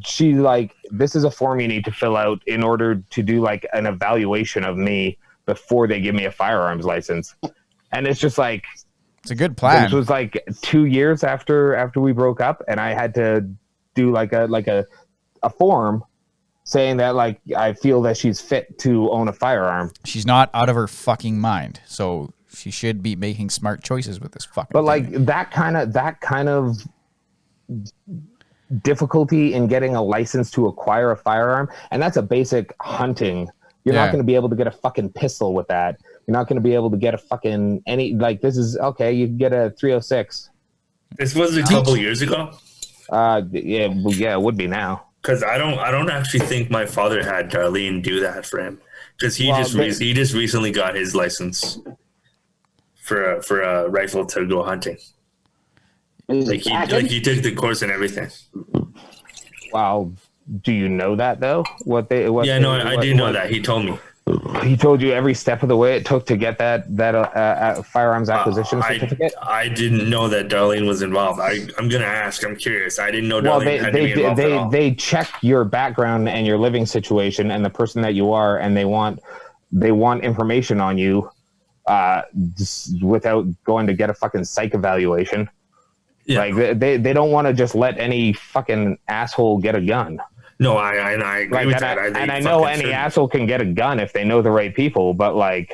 she like, this is a form you need to fill out in order to do like an evaluation of me before they give me a firearms license. And it's just like, it's a good plan. This was like 2 years after we broke up, and I had to do like a form saying that like I feel that she's fit to own a firearm. She's not out of her fucking mind, so she should be making smart choices with this fucking. But thing. like that kind of difficulty in getting a license to acquire a firearm, and that's a basic hunting. You're not going to be able to get a fucking pistol with that. You're not going to be able to get a fucking like this is okay. You can get a 306. This was a couple years ago. Yeah, it would be now. Because I don't actually think my father had Darlene do that for him. Because he just recently got his license for a rifle to go hunting. Like he took the course and everything. Wow, do you know that though? I do know that. He told me. He told you every step of the way it took to get that firearms acquisition certificate. I didn't know that Darlene was involved. I'm gonna ask. I'm curious. I didn't know Darlene had to be involved at all. They check your background and your living situation and the person that you are, and they want information on you, just without going to get a fucking psych evaluation. Yeah. Like they don't want to just let any fucking asshole get a gun. No, I agree with that. I know any asshole can get a gun if they know the right people, but like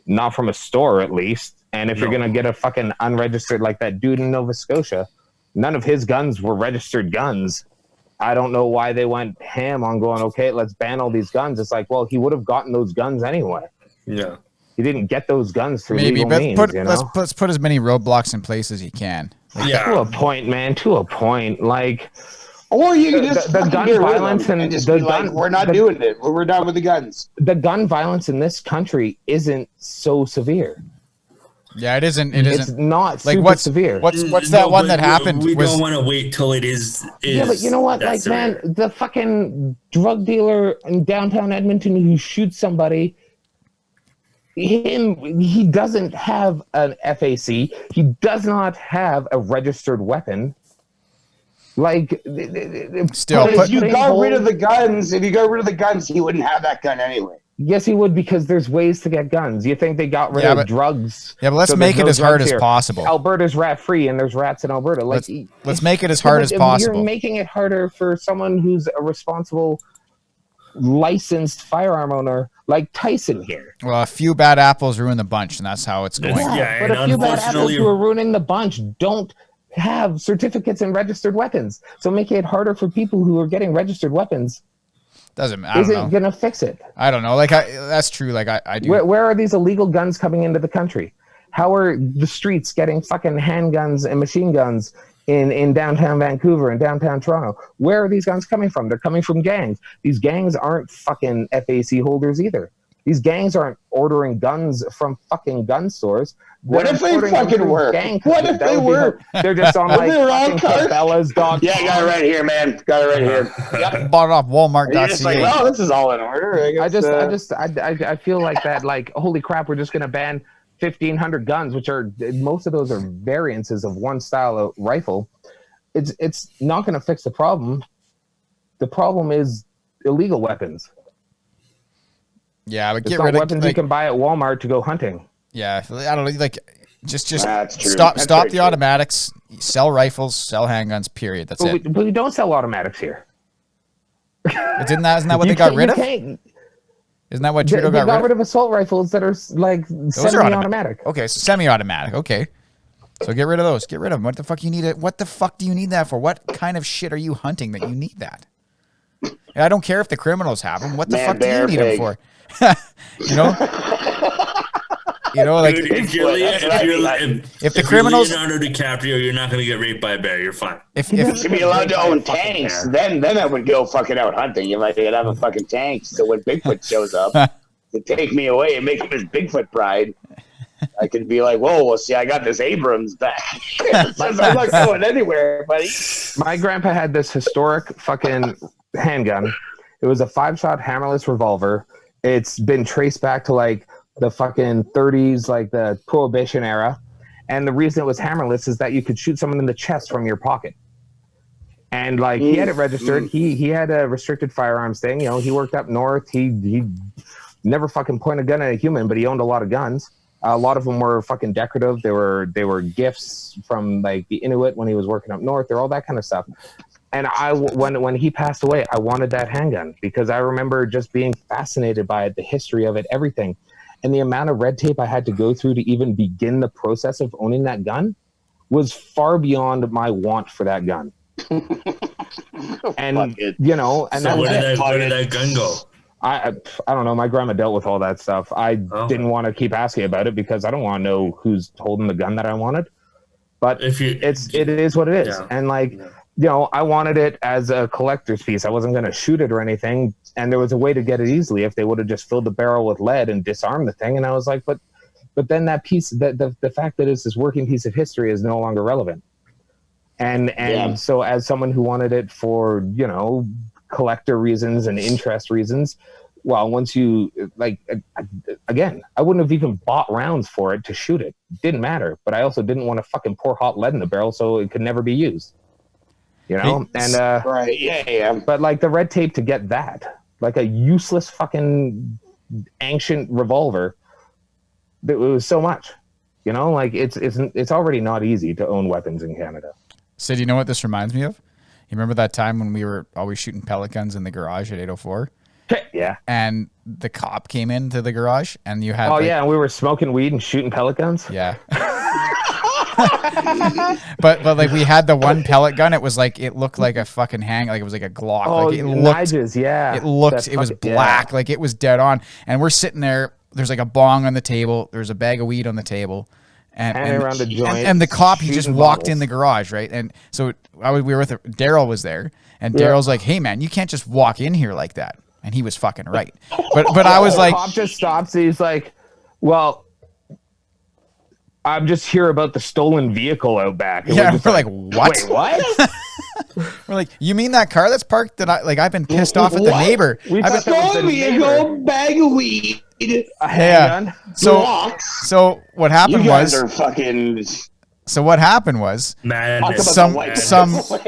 not from a store at least. And if you're gonna get a fucking unregistered, like that dude in Nova Scotia, none of his guns were registered guns. I don't know why they went ham on going, okay, let's ban all these guns. It's like, well, he would have gotten those guns anyway. Yeah. He didn't get those guns through legal means. Let's put as many roadblocks in place as he can. Like, to a point, man. To a point. Like, or you can just the gun violence and just be like, we're not doing it. We're done with the guns. The gun violence in this country isn't so severe. Yeah, it isn't. It's not like super severe. What's that one that happened? We don't want to wait till it is. Yeah, but you know what? Like, severe. Man, the fucking drug dealer in downtown Edmonton who shoots somebody. He doesn't have an FAC. He does not have a registered weapon. Like, still, if you got rid of the guns, he wouldn't have that gun anyway. Yes, he would, because there's ways to get guns. You think they got rid of drugs? Yeah, but let's make it as hard as possible. Alberta's rat free, and there's rats in Alberta. Like, let's make it as hard as possible. You're making it harder for someone who's a responsible, licensed firearm owner like Tyson here. Well, a few bad apples ruin the bunch, and that's how it's going. Yeah, but a few bad apples who are ruining the bunch don't have certificates and registered weapons. So making it harder for people who are getting registered weapons isn't going to fix it. I don't know. Like, that's true. Like, I do. Where are these illegal guns coming into the country? How are the streets getting fucking handguns and machine guns in downtown Vancouver and downtown Toronto? Where are these guns coming from? They're coming from gangs. These gangs aren't fucking FAC holders either. These gangs aren't ordering guns from fucking gun stores. What if they fucking work? What if they work? They're just on like fucking Cabela's.com. Yeah, got it right here, man. Got it right here. Yep. Bought it off Walmart.ca. You're just like, oh, this is all in order. I feel like that. Like, holy crap, we're just gonna ban 1,500 guns, which are most of those are variances of one style of rifle. It's not going to fix the problem. The problem is illegal weapons. Yeah, but get rid of weapons you can buy at Walmart to go hunting. Yeah, I don't know. Like, just stop the automatics. Sell rifles, sell handguns. Period. That's it. But we don't sell automatics here. Isn't that what they got rid of? Isn't that what Trudeau got rid of? They got rid of assault rifles that are like semi-automatic. Okay, so semi-automatic. Okay, so get rid of those. Get rid of them. What the fuck you need it? What the fuck do you need that for? What kind of shit are you hunting that you need that? And I don't care if the criminals have them. What the fuck do you need them for? Like, if the criminals, Leonardo DiCaprio, you're not going to get raped by a bear. You're fine. If you should be allowed to own tanks, then I would go fucking out hunting. You might have a fucking tank, so when Bigfoot shows up to take me away and make him his Bigfoot bride, I could be like, whoa, well, see, I got this Abrams back. I'm not going anywhere, buddy. My grandpa had this historic fucking handgun. It was a 5-shot hammerless revolver. It's been traced back to like the fucking 30s, like the Prohibition era. And the reason it was hammerless is that you could shoot someone in the chest from your pocket. And like he had it registered. He had a restricted firearms thing. You know, he worked up north. He never fucking pointed a gun at a human, but he owned a lot of guns. A lot of them were fucking decorative. They were gifts from like the Inuit when he was working up north. They're all that kind of stuff. And when he passed away, I wanted that handgun because I remember just being fascinated by it, the history of it, everything. And the amount of red tape I had to go through to even begin the process of owning that gun was far beyond my want for that gun. And, you know, and so where did that gun go? I don't know. My grandma dealt with all that stuff. I didn't want to keep asking about it because I don't want to know who's holding the gun that I wanted. But it is what it is. Yeah. And like, you know, I wanted it as a collector's piece. I wasn't going to shoot it or anything. And there was a way to get it easily if they would have just filled the barrel with lead and disarmed the thing. And I was like, but then that piece, the fact that it's this working piece of history is no longer relevant. And so as someone who wanted it for, you know, collector reasons and interest reasons, well, once you like, again, I wouldn't have even bought rounds for it to shoot it. Didn't matter. But I also didn't want to fucking pour hot lead in the barrel so it could never be used. You know? And right, yeah. But like the red tape to get that, like a useless fucking ancient revolver, it was so much. You know, like it's already not easy to own weapons in Canada. Sid, you know what this reminds me of? You remember that time when we were always shooting pellet guns in the garage at 804? Yeah. And the cop came into the garage and you had... Oh, yeah, and we were smoking weed and shooting pellet guns? Yeah. but like we had the one pellet gun. It was like, it looked like a fucking like it was like a Glock. Oh, like it looked, yeah. It looked, it was black. Yeah. Like it was dead on. And we're sitting there. There's like a bong on the table. There's a bag of weed on the table. And around a joint, and the cop, he just walked in the garage, right? And so we were with Daryl was there, and Daryl's like, "Hey man, you can't just walk in here like that." And he was fucking right. But I was like, the cop just stops. He's like, "Well, I'm just here about the stolen vehicle out back." And we're like, "What? Wait, what?" We're like, "You mean that car that's parked? That I've been pissed off at the neighbor. I've been stolen vehicle, bag of weed." A handgun. So what happened So what happened was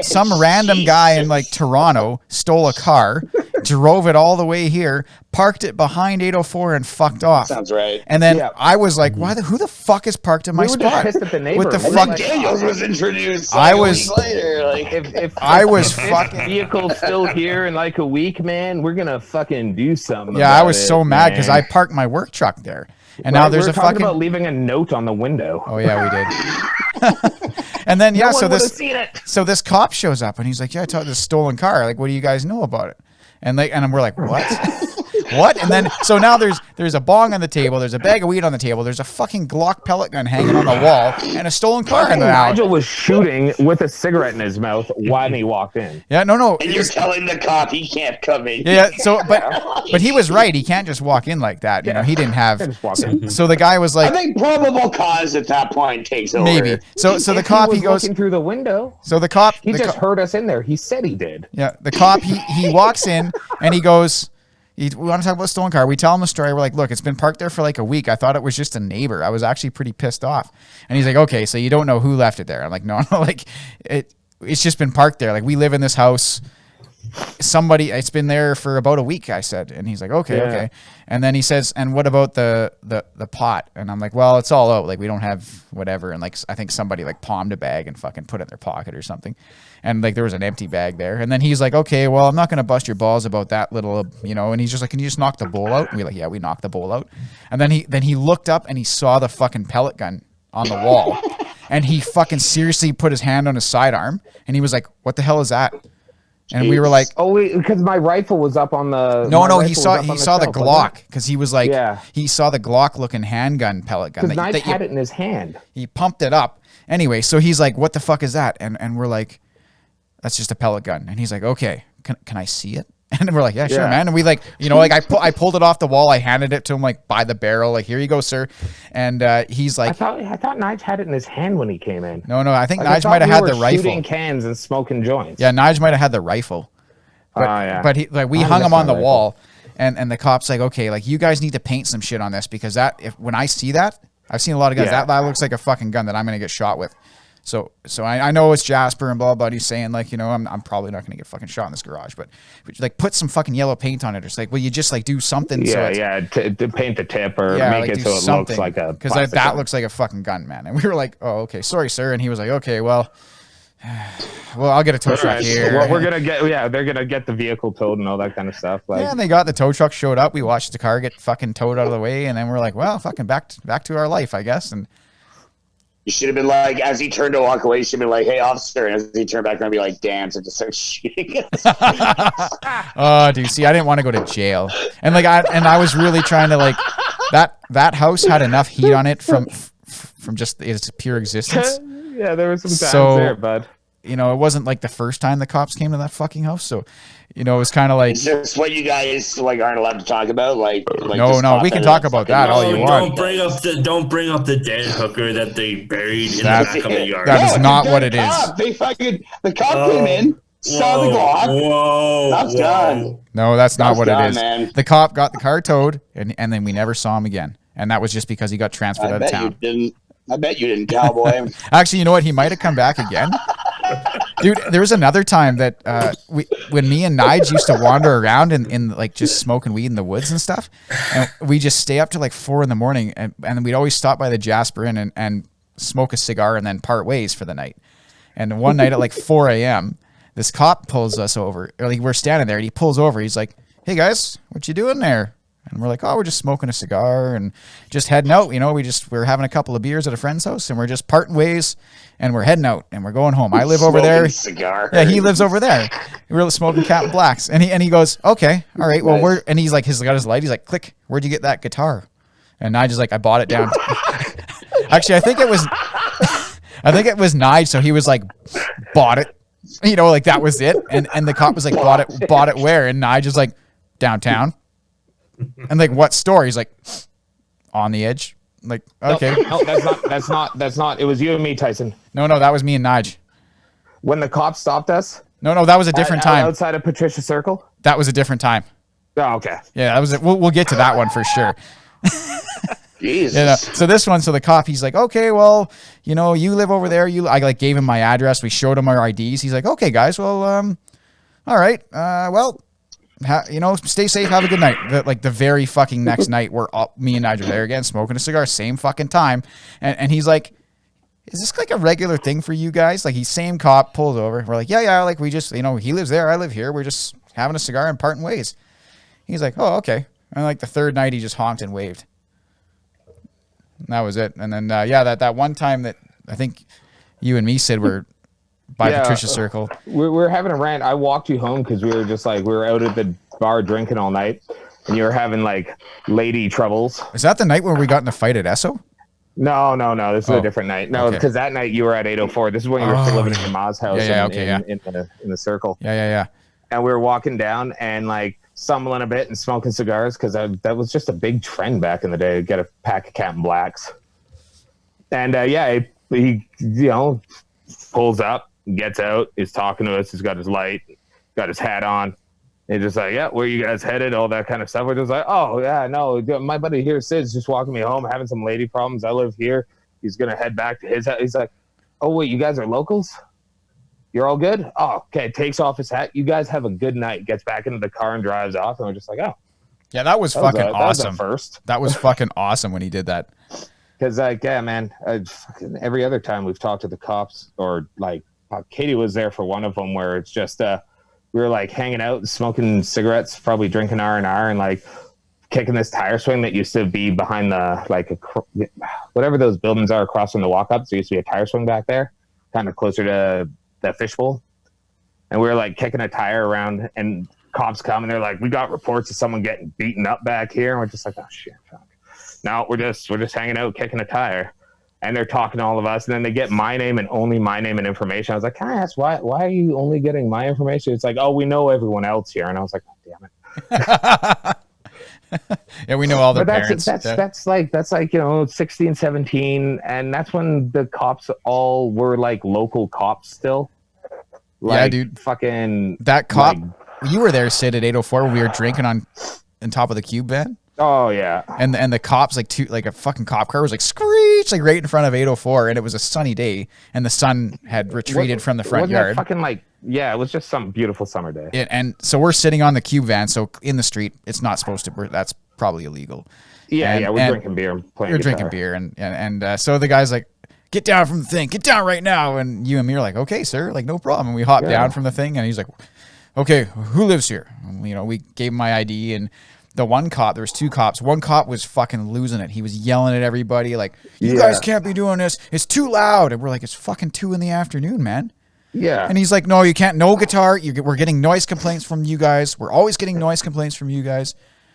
some random guy in like Toronto stole a car, drove it all the way here, parked it behind 804 and fucked off. Sounds right. And then I was like, who the fuck is parked in my spot? Pissed at the neighbor. What the fuck? Daniels was introduced. I was later. Like if fucking vehicle's still here in like a week, man, we're gonna fucking do something. Yeah, I was so mad because I parked my work truck there. And now there's we're a fucking about leaving a note on the window. Oh yeah, we did. And then so this cop shows up and he's like, "Yeah, I taught this stolen car. Like, what do you guys know about it?" And we're like, "What?" What? And then so now there's a bong on the table, there's a bag of weed on the table, there's a fucking Glock pellet gun hanging on the wall, and a stolen car in the house. Nigel was shooting with a cigarette in his mouth when he walked in. Yeah, no. And you're telling the cop he can't come in. Yeah, so but he was right. He can't just walk in like that. You know, he didn't have. So the guy was like, I think probable cause at that point takes over. Maybe. So the cop he goes looking through the window. So the cop he just heard us in there. He said he did. Yeah, the cop he walks in and he goes. We want to talk about the stolen car. We tell him the story. We're like, look, it's been parked there for like a week. I thought it was just a neighbor. I was actually pretty pissed off. And he's like, okay, so you don't know who left it there. I'm like, no, like it's just been parked there. Like we live in this house. It's been there for about a week, I said. And he's like, okay. And then he says, and what about the pot? And I'm like, well, it's all out. Like we don't have whatever. And like, I think somebody like palmed a bag and fucking put it in their pocket or something. And like, there was an empty bag there. And then he's like, okay, well, I'm not going to bust your balls about that little, you know, and he's just like, can you just knock the bowl out? And we're like, yeah, we knocked the bowl out. And then he looked up and he saw the fucking pellet gun on the wall. And he fucking seriously put his hand on his sidearm. And he was like, what the hell is that? And we were like, oh wait, because my rifle was up on the. No, he saw the Glock because he was like, he saw the Glock looking handgun pellet gun. Because Nige had it in his hand. He pumped it up. Anyway, so he's like, what the fuck is that? And we're like, that's just a pellet gun. And he's like, okay, can I see it? And we're like, yeah, sure, man. And we like, you know, like I pulled it off the wall. I handed it to him like by the barrel. Like, here you go, sir. And he's like, I thought Nige had it in his hand when he came in. No, I think Nige might have had the rifle. Shooting cans and smoking joints. Yeah, Nige might have had the rifle. But he like we hung him on the wall, and the cop's like, okay, like you guys need to paint some shit on this because when I see that, I've seen a lot of guys that looks like a fucking gun that I'm gonna get shot with. So I know it's Jasper and blah, blah, blah. He's saying like, you know, I'm probably not going to get fucking shot in this garage, but like put some fucking yellow paint on it. Or it's like, well, you just like do something. To paint the tip or make it so it looks like a. Because that looks like a fucking gun, man. And we were like, oh, okay, sorry, sir. And he was like, okay, well, Well, I'll get a tow truck here. Well, we're gonna get they're gonna get the vehicle towed and all that kind of stuff. Like, yeah, and they got the tow truck showed up. We watched the car get fucking towed out of the way, and then we're like, well, fucking back to our life, I guess. And you should have been like, as he turned to walk away, you should have been like, "Hey, officer!" And as he turned back around, be like, "Damn!" So just start shooting. Oh, dude, see, I didn't want to go to jail, and I was really trying to like that house had enough heat on it from just its pure existence. Yeah, there was some times there, bud. You know, it wasn't like the first time the cops came to that fucking house, so you know, it was kind of like. Is this what you guys like aren't allowed to talk about? Like no, we can talk about that all you want. Don't bring up the dead hooker that they buried in the back of the yard. That is not what it is. The cop came in, saw the Glock. Whoa, that's done. No, that's not what it is. Man. The cop got the car towed, and then we never saw him again, and that was just because he got transferred out of town. I bet you didn't, cowboy. Actually, you know what? He might have come back again. Dude, there was another time that when me and Nige used to wander around in like just smoking weed in the woods and stuff, and we just stay up to like 4 a.m. and we'd always stop by the Jasper Inn and smoke a cigar and then part ways for the night. And one night at like 4 a.m., this cop pulls us over. Or like we're standing there and he pulls over. He's like, "Hey guys, what you doing there?" And we're like, "Oh, we're just smoking a cigar and just heading out. You know, we're having a couple of beers at a friend's house and we're just parting ways and we're heading out and we're going home. I live over there." Cigar. Yeah, he lives over there. We're smoking Captain Blacks. And he goes, "Okay, all right, well, and he's like, he's got his light. He's like, "Click, where'd you get that guitar?" And Nigel's like, "I bought it down." Actually, I think it was Nigel. So he was like, "Bought it." You know, like that was it. And the cop was like, bought it where? And Nigel's like, "Downtown." And like, "What store?" He's like, "On the edge." I'm like, okay. No, that's not. It was you and me, Tyson. No, that was me and Nige. When the cops stopped us? No, that was a different time. Outside of Patricia Circle? That was a different time. Oh, okay. Yeah, that was it. We'll get to that one for sure. Jesus. You know, so this one, so the cop, he's like, "Okay, well, you know, you live over there. I like gave him my address. We showed him our IDs. He's like, "Okay, guys, well, all right, well, you know, stay safe. Have a good night." The very fucking next night, me and Nigel there again, smoking a cigar, same fucking time, and he's like, "Is this like a regular thing for you guys?" Like, he's same cop pulls over. We're like, yeah, like we just, you know, he lives there, I live here. We're just having a cigar and parting ways. He's like, "Oh, okay." And like the third night, he just honked and waved. And that was it. And then that one time that I think you and me said were by Patricia Circle. We were having a rant. I walked you home because we were out at the bar drinking all night, and you were having like lady troubles. Is that the night where we got in a fight at Esso? No. This is a different night. No, because that night you were at 804. This is when you were still living in your mom's house in the circle. Yeah. And we were walking down and like stumbling a bit and smoking cigars because that was just a big trend back in the day to get a pack of Captain Blacks. And he you know, pulls up, gets out, is talking to us. He's got his light, got his hat on. He's just like, "Yeah, where you guys headed?" All that kind of stuff. We're just like, "Oh yeah, no, my buddy here, Sid's just walking me home, having some lady problems. I live here. He's gonna head back to his house." He's like, "Oh wait, you guys are locals? You're all good?" "Oh, okay." Takes off his hat. "You guys have a good night." Gets back into the car and drives off. And we're just like, "Oh, yeah, that was fucking awesome." That was fucking awesome when he did that. Because like, yeah, man, every other time we've talked to the cops, or like Katie was there for one of them, where it's just we were like hanging out, smoking cigarettes, probably drinking R&R, and like kicking this tire swing that used to be behind the whatever those buildings are across from the walk-ups. There used to be a tire swing back there, kind of closer to the fishbowl. And we were like kicking a tire around, and cops come and they're like, "We got reports of someone getting beaten up back here." And we're just like, "Oh shit, fuck." No, we're just hanging out, kicking a tire. And they're talking to all of us, and then they get my name and only my name and information. I was like, "Can I ask why are you only getting my information?" It's like, "Oh, we know everyone else here." And I was like, "Oh, damn it." Yeah, we know all the but parents. That's like, you know, 16, 17, and that's when the cops all were like local cops still. Like, yeah, dude. Fucking that cop. You were there, Sid, at 804 when we were drinking on top of the cube van. Oh yeah. And the cops like a fucking cop car was like screech like right in front of 804, and it was a sunny day and the sun had retreated from the front yard. Fucking like, yeah, it was just some beautiful summer day. And so we're sitting on the cube van, so in the street. It's not supposed to. That's probably illegal. Yeah, we're drinking beer and playing guitar. Drinking beer and so the guy's like, get down from the thing, get down right now. And you and me are like, okay, sir, like no problem. And we hop down from the thing, and he's like, okay, who lives here? And, we gave him my ID, and the one cop, there was two cops. One cop was fucking losing it. He was yelling at everybody like, you guys can't be doing this. It's too loud. And we're like, it's fucking 2 PM, man. Yeah. And he's like, no, you can't. No guitar. We're getting noise complaints from you guys. We're always getting noise complaints from you guys.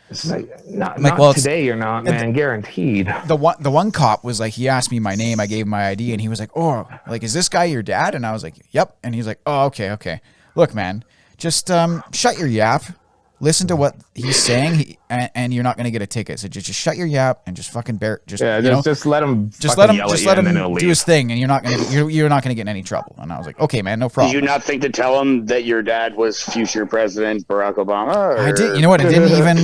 It's like, not today you're not, man. Guaranteed. The one cop was like, he asked me my name. I gave him my ID, and he was like, oh, like, is this guy your dad? And I was like, yep. And he's like, oh, okay. Look, man, just shut your yap. Listen to what he's saying, and you're not gonna get a ticket. So just shut your yap and just fucking just let him do his thing, and you're not gonna get in any trouble. And I was like, okay, man, no problem. Did you not think to tell him that your dad was future President Barack Obama? Or? I did. You know what? It didn't even.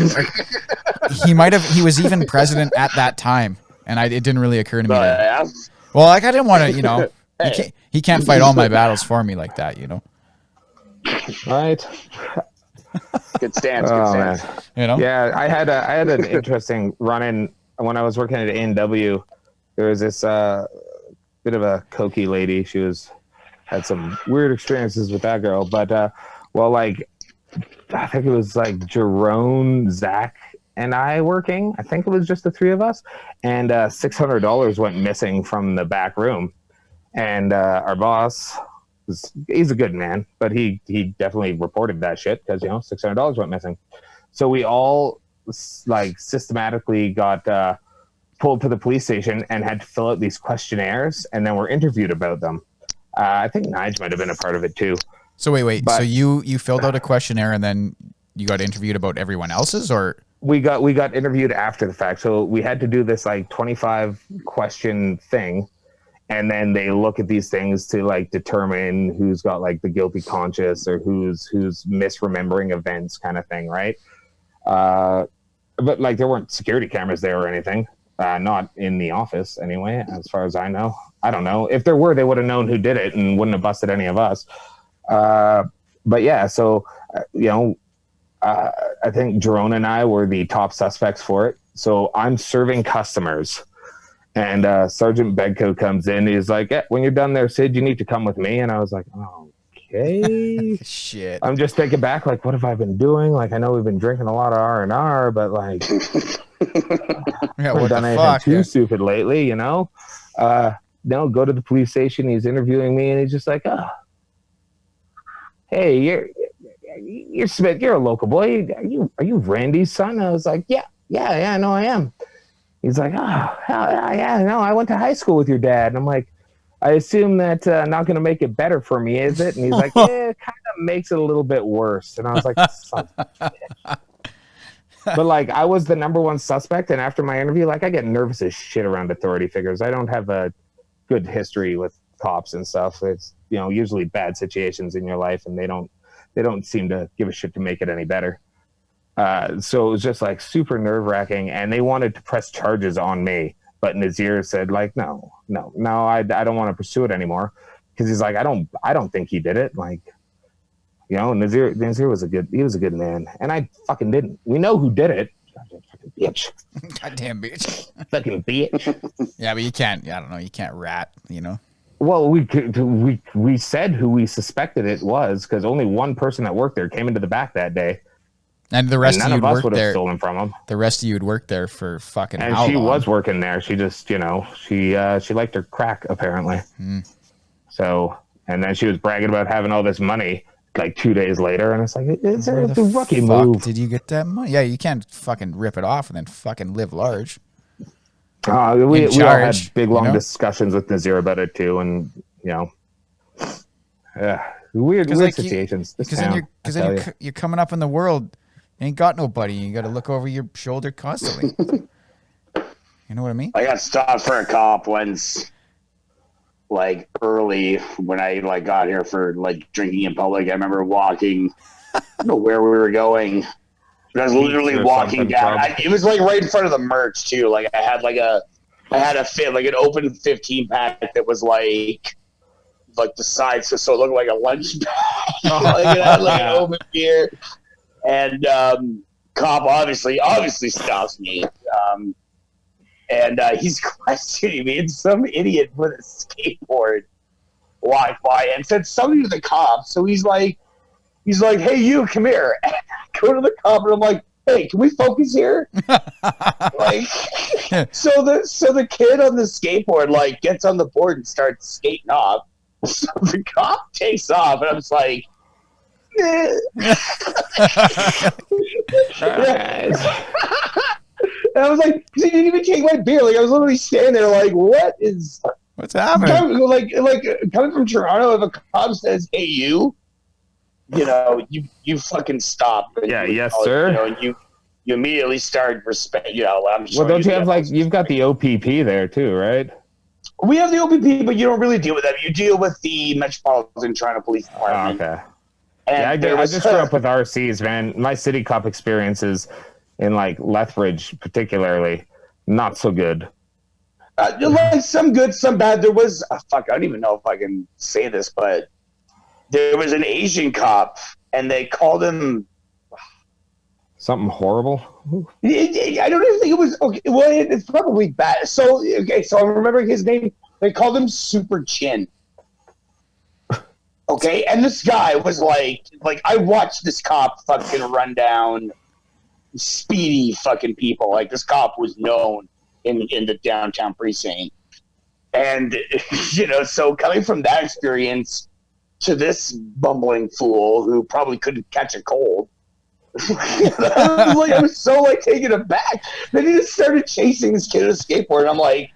He was even president at that time, and it didn't really occur to me. Well, like I didn't want to. He can't fight all my battles for me like that. Right. Good stance. Man. Yeah, I had an interesting run-in when I was working at A&W. There was this bit of a cokey lady. She had some weird experiences with that girl, but I think it was like Jerome, Zach, and I working. I think it was just the 3 of us, and $600 went missing from the back room, and our boss. He's a good man, but he definitely reported that shit because $600 went missing. So we all systematically got pulled to the police station and had to fill out these questionnaires, and then were interviewed about them. I think Nige might have been a part of it too. So wait. But, so you filled out a questionnaire and then you got interviewed about everyone else's, or we got interviewed after the fact. So we had to do this 25 question thing. And then they look at these things to determine who's got the guilty conscience or who's misremembering events kind of thing, right? But there weren't security cameras there or anything, not in the office anyway, as far as I know. I don't know. If there were, they would have known who did it and wouldn't have busted any of us. But yeah, so I think Jerome and I were the top suspects for it. So I'm serving customers. And Sergeant Bedco comes in. He's like, when you're done there, Sid, you need to come with me. And I was like, okay. Shit. I'm just thinking back, what have I been doing? I know we've been drinking a lot of R&R, but haven't done anything too stupid lately, No, go to the police station. He's interviewing me, and he's just like, hey, you're Smith. You're a local boy. Are you Randy's son? I was like, yeah, no, I am. He's like, I went to high school with your dad. And I'm like, I assume that's not going to make it better for me, is it? And he's like, it kind of makes it a little bit worse. And I was like, son of a bitch. But I was the number one suspect. And after my interview, I get nervous as shit around authority figures. I don't have a good history with cops and stuff. It's, usually bad situations in your life, and they don't seem to give a shit to make it any better. So it was just super nerve-wracking, and they wanted to press charges on me, but Nazir said no, I don't want to pursue it anymore, because he's like, I don't think he did it. Nazir was a good man, and I fucking didn't. We know who did it. Fucking bitch. Goddamn bitch. Fucking bitch. Yeah, but you can't. I don't know. You can't rat. Well, we said who we suspected it was, because only one person that worked there came into the back that day. And the rest none of of us would have stolen from him. The rest of you would work there for fucking. And she was working there. She just, she liked her crack apparently. So, and then she was bragging about having all this money 2 days later, and it's it's a rookie move. Did you get that money? Yeah, you can't fucking rip it off and then fucking live large. We all had big long discussions with Nazir about it too, and weird situations. Because then you're coming up in the world. You ain't got nobody. You got to look over your shoulder constantly. You know what I mean? I got stopped for a cop once, early when I got here for drinking in public. I remember walking. I don't know where we were going, but I was literally walking down. It was right in front of the merch too. I had an open 15 pack that was the sides, so it looked like a lunch bag. It had an open beer. And cop obviously stops me. and he's questioning me, and some idiot with a skateboard walked by and said something to the cop. So he's like, "Hey, you, come here." And I go to the cop, and I'm like, "Hey, can we focus here?" Like, so the kid on the skateboard like gets on the board and starts skating off. So the cop takes off, and I was like, eh. And I was like, he didn't even take my beer. Like, I was literally standing there like, what's happening? Coming from Toronto, if a cop says, "Hey, you fucking stop." Yeah, yes, sir. And you immediately start respect. I'm just well, don't you have you've got the OPP there too, right? We have the OPP, but you don't really deal with them. You deal with the Metropolitan Toronto Police Department. Okay. And I just grew up with RCs, man. My city cop experiences in like Lethbridge, particularly, not so good. Like some good, some bad. There was I don't even know if I can say this, but there was an Asian cop, and they called him something horrible. I don't even think it was okay. Well, it's probably bad. So I remember his name. They called him Super Chin. Okay, and this guy was like I watched this cop fucking run down speedy fucking people. Like, this cop was known in the downtown precinct, and so coming from that experience to this bumbling fool who probably couldn't catch a cold, I was so taken aback. Then he just started chasing this kid on a skateboard, and I'm like,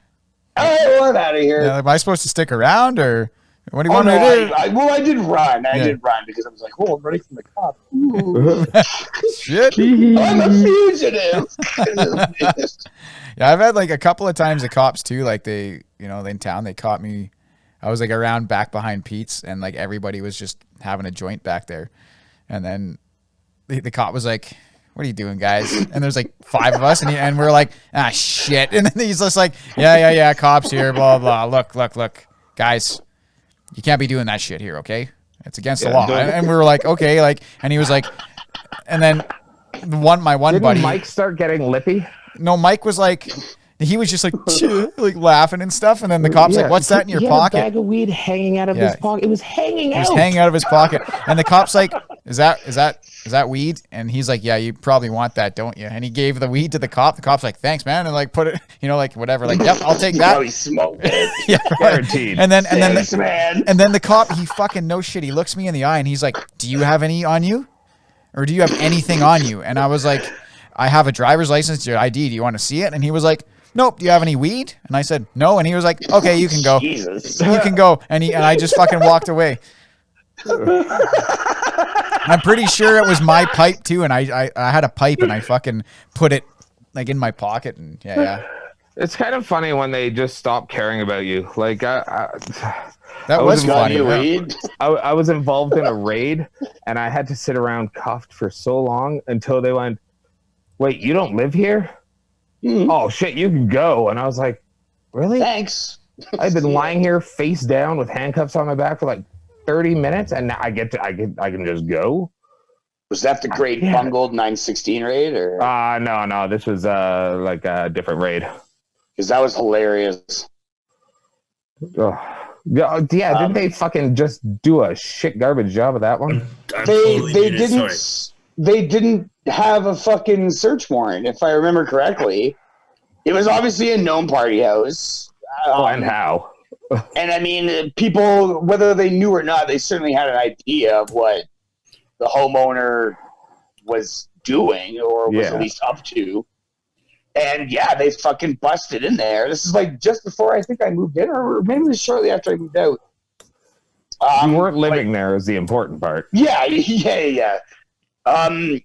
"All right, well, I'm out of here." Yeah, am I supposed to stick around, or what do you want me to do? I did run. I did run because I was like, "Oh, I'm running from the cop." Shit. I'm a fugitive. Yeah, I've had a couple of times the cops too. Like, they, in town, they caught me. I was around back behind Pete's, and everybody was just having a joint back there, and then the cop was like, "What are you doing, guys?" And there's 5 of us, and we're like, "Ah, shit." And then he's just like, yeah, cops here, blah, blah. Look, guys, you can't be doing that shit here, okay? It's against the law. And we were like, okay, and he was like, and then my one Didn't buddy. Mike start getting lippy? No, Mike was he was just laughing and stuff, and then the cop's like, "What's that in your pocket?" A bag of weed hanging out of his pocket. It was hanging out. It was hanging out of his pocket, and the cop's like, "Is that weed?" And he's like, "Yeah, you probably want that, don't you?" And he gave the weed to the cop. The cop's like, "Thanks, man," and put it, whatever. Yep, I'll take that. He smoked it. Yeah, guaranteed. And then the cop, he fucking no shit. He looks me in the eye and he's like, "Do you have any on you, or do you have anything on you?" And I was like, "I have a driver's license, your ID. Do you want to see it?" And he was like, "Nope. Do you have any weed?" And I said, "No." And he was like, "Okay, you can go." Jesus. You can go. And I just fucking walked away. I'm pretty sure it was my pipe too, and I had a pipe and I fucking put it in my pocket, and yeah. It's kind of funny when they just stop caring about you. That was funny. I was involved in a raid, and I had to sit around cuffed for so long until they went, "Wait, you don't live here? Mm-hmm. Oh shit, you can go." And I was like, "Really? Thanks." I've been lying here face down with handcuffs on my back for 30 minutes, and now I can just go. Was that the great bungled 916 raid, or? No. This was a different raid. Because that was hilarious. Yeah, didn't they fucking just do a shit garbage job of that one? They didn't have a fucking search warrant, if I remember correctly. It was obviously a known party house. And how? And I mean, people, whether they knew or not, they certainly had an idea of what the homeowner was doing or was at least up to. And they fucking busted in there. This is just before I think I moved in, or maybe it was shortly after I moved out. You weren't living there is the important part. Yeah.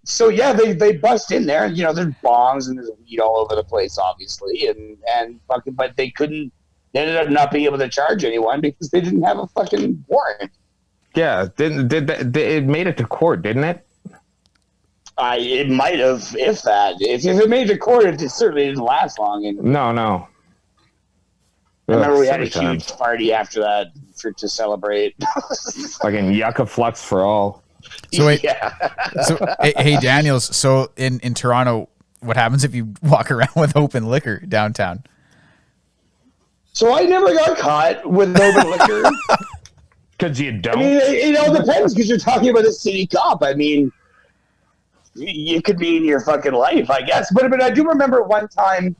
So they bust in there, and there's bombs and there's weed all over the place, obviously, and fucking, but they ended up not being able to charge anyone because they didn't have a fucking warrant. Yeah, it made it to court, didn't it? It might have, if it made it to court, it certainly didn't last long. And no. I remember we had a huge party after that to celebrate. Fucking yucca flux for all. So wait, hey Daniels. So in Toronto, what happens if you walk around with open liquor downtown? So I never got caught with open liquor. Because you don't? I mean, it all depends because you're talking about a city cop. I mean, you could be in your fucking life, I guess. But I do remember one time,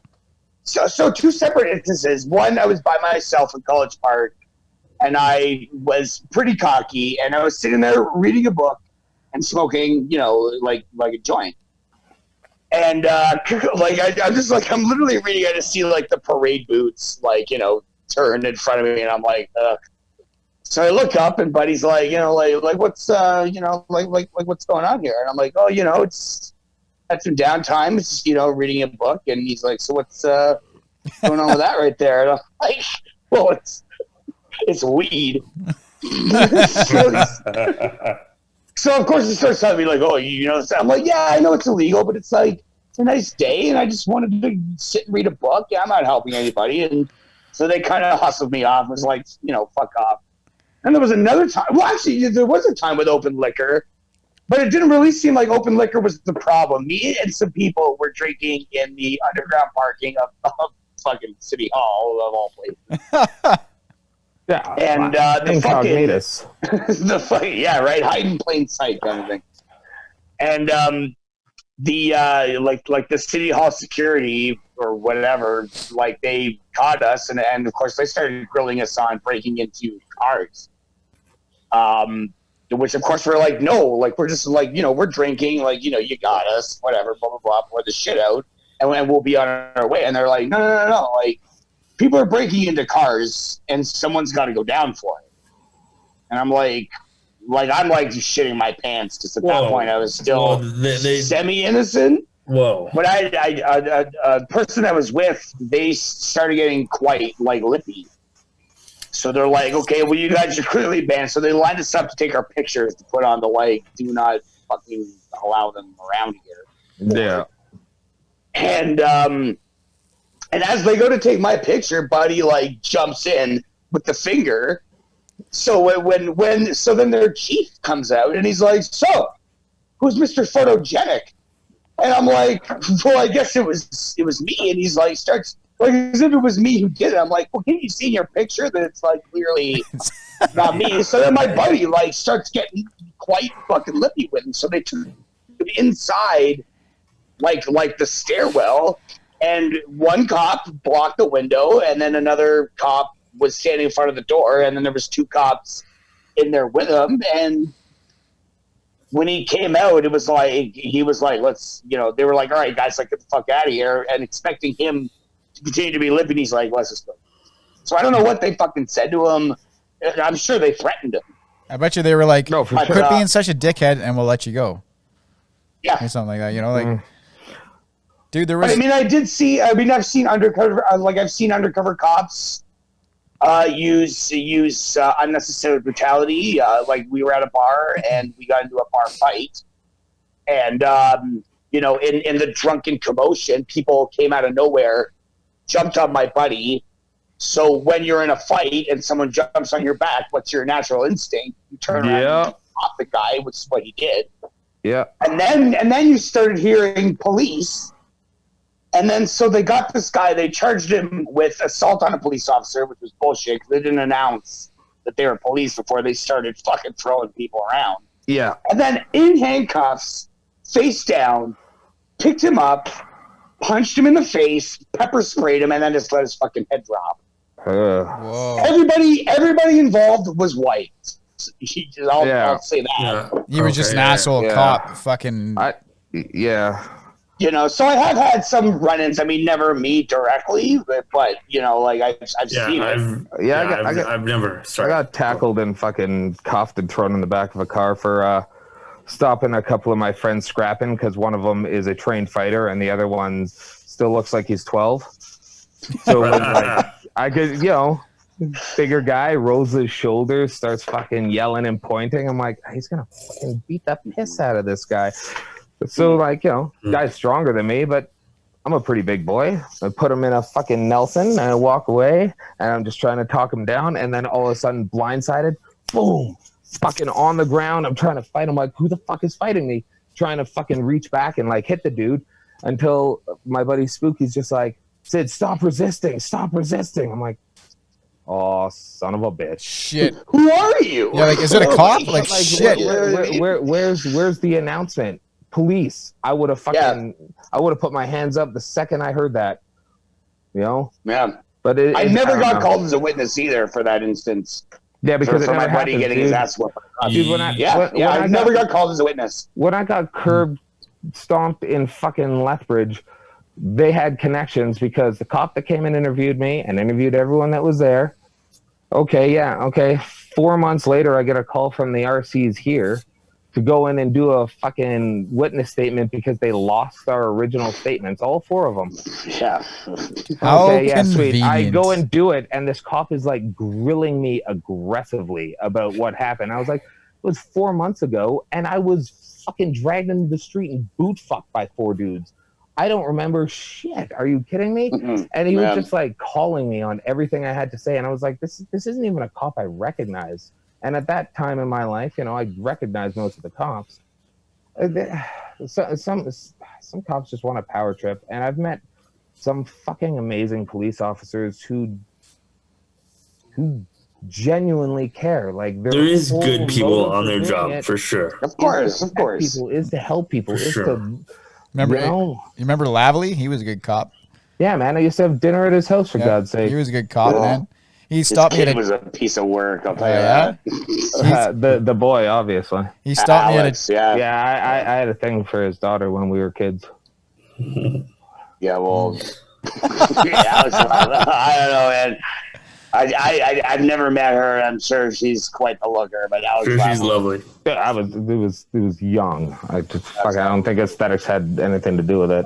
so two separate instances. One, I was by myself in College Park, and I was pretty cocky, and I was sitting there reading a book and smoking, like a joint. And I'm just like, I'm literally reading. I just see like the parade boots, turned in front of me, and I'm like, ugh. So I look up, and Buddy's like, what's, what's going on here? And I'm like, oh, it's had some downtime. It's just, reading a book. And he's like, so what's going on with that right there? And I'm like, well, it's weed. So of course he starts telling me like, oh, I'm like, yeah, I know it's illegal, but it's like, it's a nice day, and I just wanted to sit and read a book. Yeah, I'm not helping anybody. And so they kind of hustled me off. It was like, fuck off. And there was another time. Well, actually, there was a time with open liquor, but it didn't really seem like open liquor was the problem. Me and some people were drinking in the underground parking of fucking City Hall, of all places. Yeah, and incognitus. Yeah, right, hide in plain sight kind of thing. And the City Hall security or whatever, like they caught us, and of course they started grilling us on breaking into cars. Which of course we're like, no, like we're just like, we're drinking, like, you got us, whatever, blah blah blah, pour the shit out, and we'll be on our way. And they're like, no, like people are breaking into cars, and someone's got to go down for it. And I'm like I'm like just shitting my pants because at that point I was still semi-innocent. Whoa! But a person I was with, they started getting quite like lippy. So they're like, okay, well, you guys are clearly banned. So they lined us up to take our pictures to put on the do not fucking allow them around here. Yeah. And as they go to take my picture, Buddy jumps in with the finger. So so then their chief comes out and he's like, so who's Mr. Photogenic? And I'm like, well, I guess it was me. And he's like, starts like as if it was me who did it. I'm like, well, can you see in your picture that it's clearly not me? So then my buddy starts getting quite fucking lippy with him. So they took him inside like the stairwell, and one cop blocked the window, and then another cop was standing in front of the door, and then there was two cops in there with him. And when he came out, it was like he was like, let's, they were like, all right, guys, get the fuck out of here, and expecting him to continue to be lippy. He's like, let's just go. So I don't know what they fucking said to him. I'm sure they threatened him. I bet you they were like, no, for quit being such a dickhead and we'll let you go. Yeah. Or something like that, Dude, there was... I've seen undercover, I've seen undercover cops use unnecessary brutality. We were at a bar and we got into a bar fight, and in the drunken commotion, people came out of nowhere, jumped on my buddy. So when you're in a fight and someone jumps on your back, what's your natural instinct? You turn around and pop the guy, which is what he did. Yeah. And then you started hearing police. And then so they got this guy, they charged him with assault on a police officer, which was bullshit because they didn't announce that they were police before they started fucking throwing people around. Yeah. And then in handcuffs, face down, picked him up, punched him in the face, pepper sprayed him, and then just let his fucking head drop. Whoa. Everybody involved was white. I'll say that. Yeah. You were just an asshole cop. Fucking. So I have had some run-ins. I mean, never me directly, but I've seen it. I've never. Sorry. I got tackled and fucking cuffed and thrown in the back of a car for stopping a couple of my friends scrapping because one of them is a trained fighter and the other one still looks like he's 12. So I could, bigger guy rolls his shoulders, starts fucking yelling and pointing. I'm like, he's gonna fucking beat the piss out of this guy. So guy's stronger than me, but I'm a pretty big boy. I put him in a fucking Nelson and I walk away and I'm just trying to talk him down, and then all of a sudden blindsided, boom, fucking on the ground. I'm trying to fight him, like, who the fuck is fighting me? Trying to fucking reach back and hit the dude until my buddy Spooky's just like, Sid, stop resisting. I'm like, Oh, son of a bitch! Shit. Who are you? Yeah, like, is it a cop? Like shit. Where's the announcement? Police. I would have put my hands up the second I heard that. You know? Yeah. But I never got called as a witness either for that instance. Yeah, because for my buddy getting his ass whooped. Dude, I never got called as a witness. When I got curb stomped in fucking Lethbridge, they had connections because the cop that came and interviewed me and interviewed everyone that was there. Okay. 4 months later, I get a call from the RCs here to go in and do a fucking witness statement because they lost our original statements, all 4 of them. Yeah. Sweet. I go and do it, and this cop is like grilling me aggressively about what happened. I was like, it was 4 months ago, and I was fucking dragged into the street and boot fucked by 4 dudes. I don't remember shit. Are you kidding me? Mm-hmm. And he was just like calling me on everything I had to say, and I was like, this isn't even a cop I recognize. And at that time in my life, I recognized most of the cops. Some cops just want a power trip, and I've met some fucking amazing police officers who genuinely care. Like there is good people on their job for sure. Of course. People is to help people. For sure. You remember Lavely? He was a good cop. Yeah, man. I used to have dinner at his house for God's sake. He was a good cop, man. He stopped me. He was a piece of work. I'll tell you that. The boy, obviously. He stopped Alex, me at a. Yeah, I had a thing for his daughter when we were kids. Yeah, well, Alex, I don't know, man. I've never met her. I'm sure she's quite the looker, but Alex, she's lovely. Yeah, it was young. I don't think aesthetics had anything to do with it.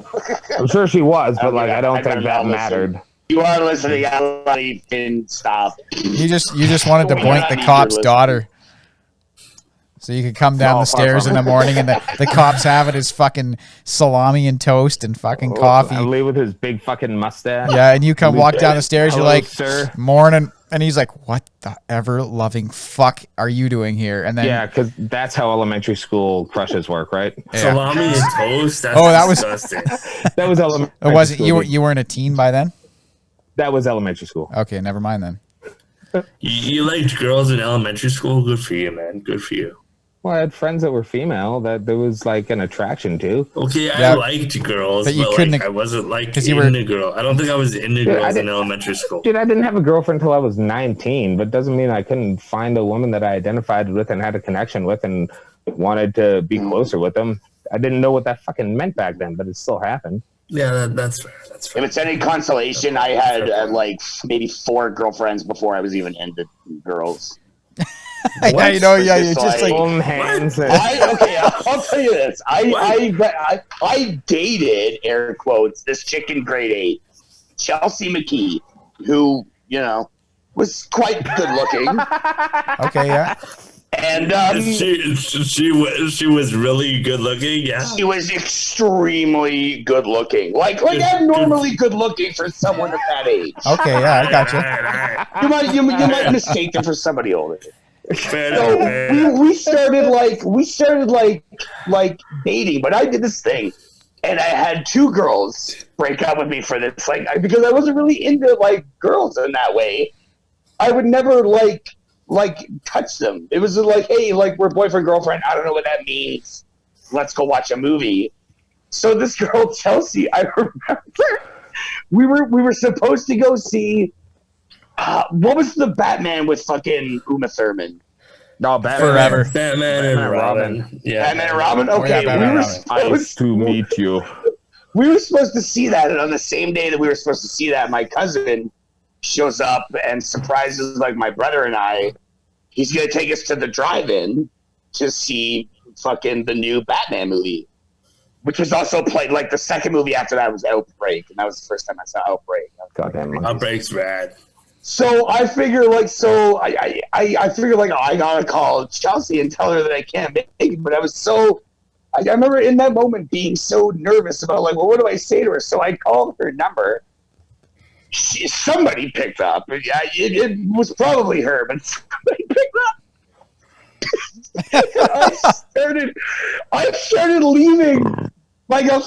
I'm sure she was, but I don't think that mattered. You are listening. I didn't stop. You just wanted to boink the cop's daughter, so you could come down the stairs in the morning and the cop's having his fucking salami and toast and fucking coffee. Lee with his big fucking mustache. Yeah, and you come walk down the stairs. Hello, you're like, sir. Morning, and he's like, what the ever loving fuck are you doing here? And then because that's how elementary school crushes work, right? Yeah. Salami and toast. That was disgusting. That was elementary. It wasn't you weren't a teen by then? That was elementary school. Okay, never mind then. You liked girls in elementary school? Good for you, man. Good for you. Well, I had friends that were female that there was an attraction to. Okay, I liked girls, but I wasn't into a girl. I don't think I was into girls in elementary school. Dude, I didn't have a girlfriend until I was 19, but doesn't mean I couldn't find a woman that I identified with and had a connection with and wanted to be closer with them. I didn't know what that fucking meant back then, but it still happened. Yeah, that's fair. If it's any consolation, I had maybe 4 girlfriends before I was even into girls. Yeah, you're just like hands. I'll tell you this. I dated, air quotes, this chick in grade 8, Chelsea McKee, who was quite good looking. Okay, yeah. And she was really good looking. Yeah, she was extremely good looking. Like abnormally good looking for someone at that age. Okay, yeah, I got you. You might mistake her for somebody older. Fair. We started dating, but I did this thing, and I had 2 girls break up with me for this, because I wasn't really into girls in that way. I would never touch them. It was hey, we're boyfriend girlfriend. I don't know what that means. Let's go watch a movie. So this girl Chelsea, I remember we were supposed to go see. What was the Batman with fucking Uma Thurman? No, Batman Forever. Batman and Robin. Yeah, Batman and Robin. Okay, Nice to meet you. We were supposed to see that, and on the same day that we were supposed to see that, my cousin shows up and surprises my brother and I. He's gonna take us to the drive-in to see fucking the new Batman movie, which was also played the second movie after that was Outbreak, and that was the first time I saw Outbreak. Goddamn, Outbreak's rad. So I figure I figure I gotta call Chelsea and tell her that I can't make it. But I was I remember in that moment being so nervous about what do I say to her? So I called her number. Somebody picked up. Yeah, it was probably her, but somebody picked up. I started leaving a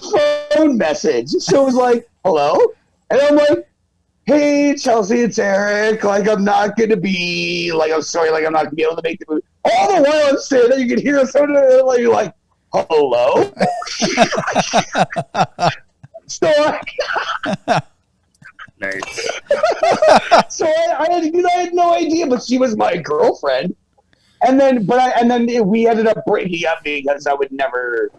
phone message. So it was hello, and I'm like, hey, Chelsea, it's Eric. Like, I'm not going to be, like, I'm sorry, like, I'm not going to be able to make the movie. All the while I'm saying that, you can hear someone like, hello? So Nice. so I had no idea, but she was my girlfriend. And then we ended up breaking up because I would never,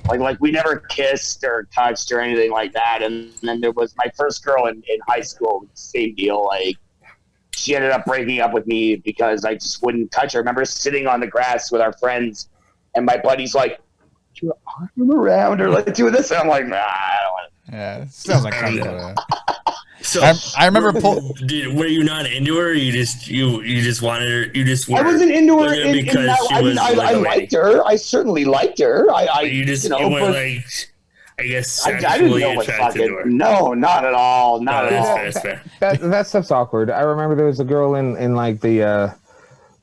like we never kissed or touched or anything like that. And then there was my first girl in high school, same deal. Like, she ended up breaking up with me because I just wouldn't touch her. I remember sitting on the grass with our friends, and my buddy's like, "Do you arm around or like doing this?" And I'm like, "Nah, I don't want to." Yeah, sounds like fun. So I remember. Were you not into her? Or you just wanted her. You just. I wasn't into her because she was. I liked her. I certainly liked her. You weren't like. I guess I didn't know what attracted to her. No, not at all. Not at all. That's fair. That stuff's awkward. I remember there was a girl in like the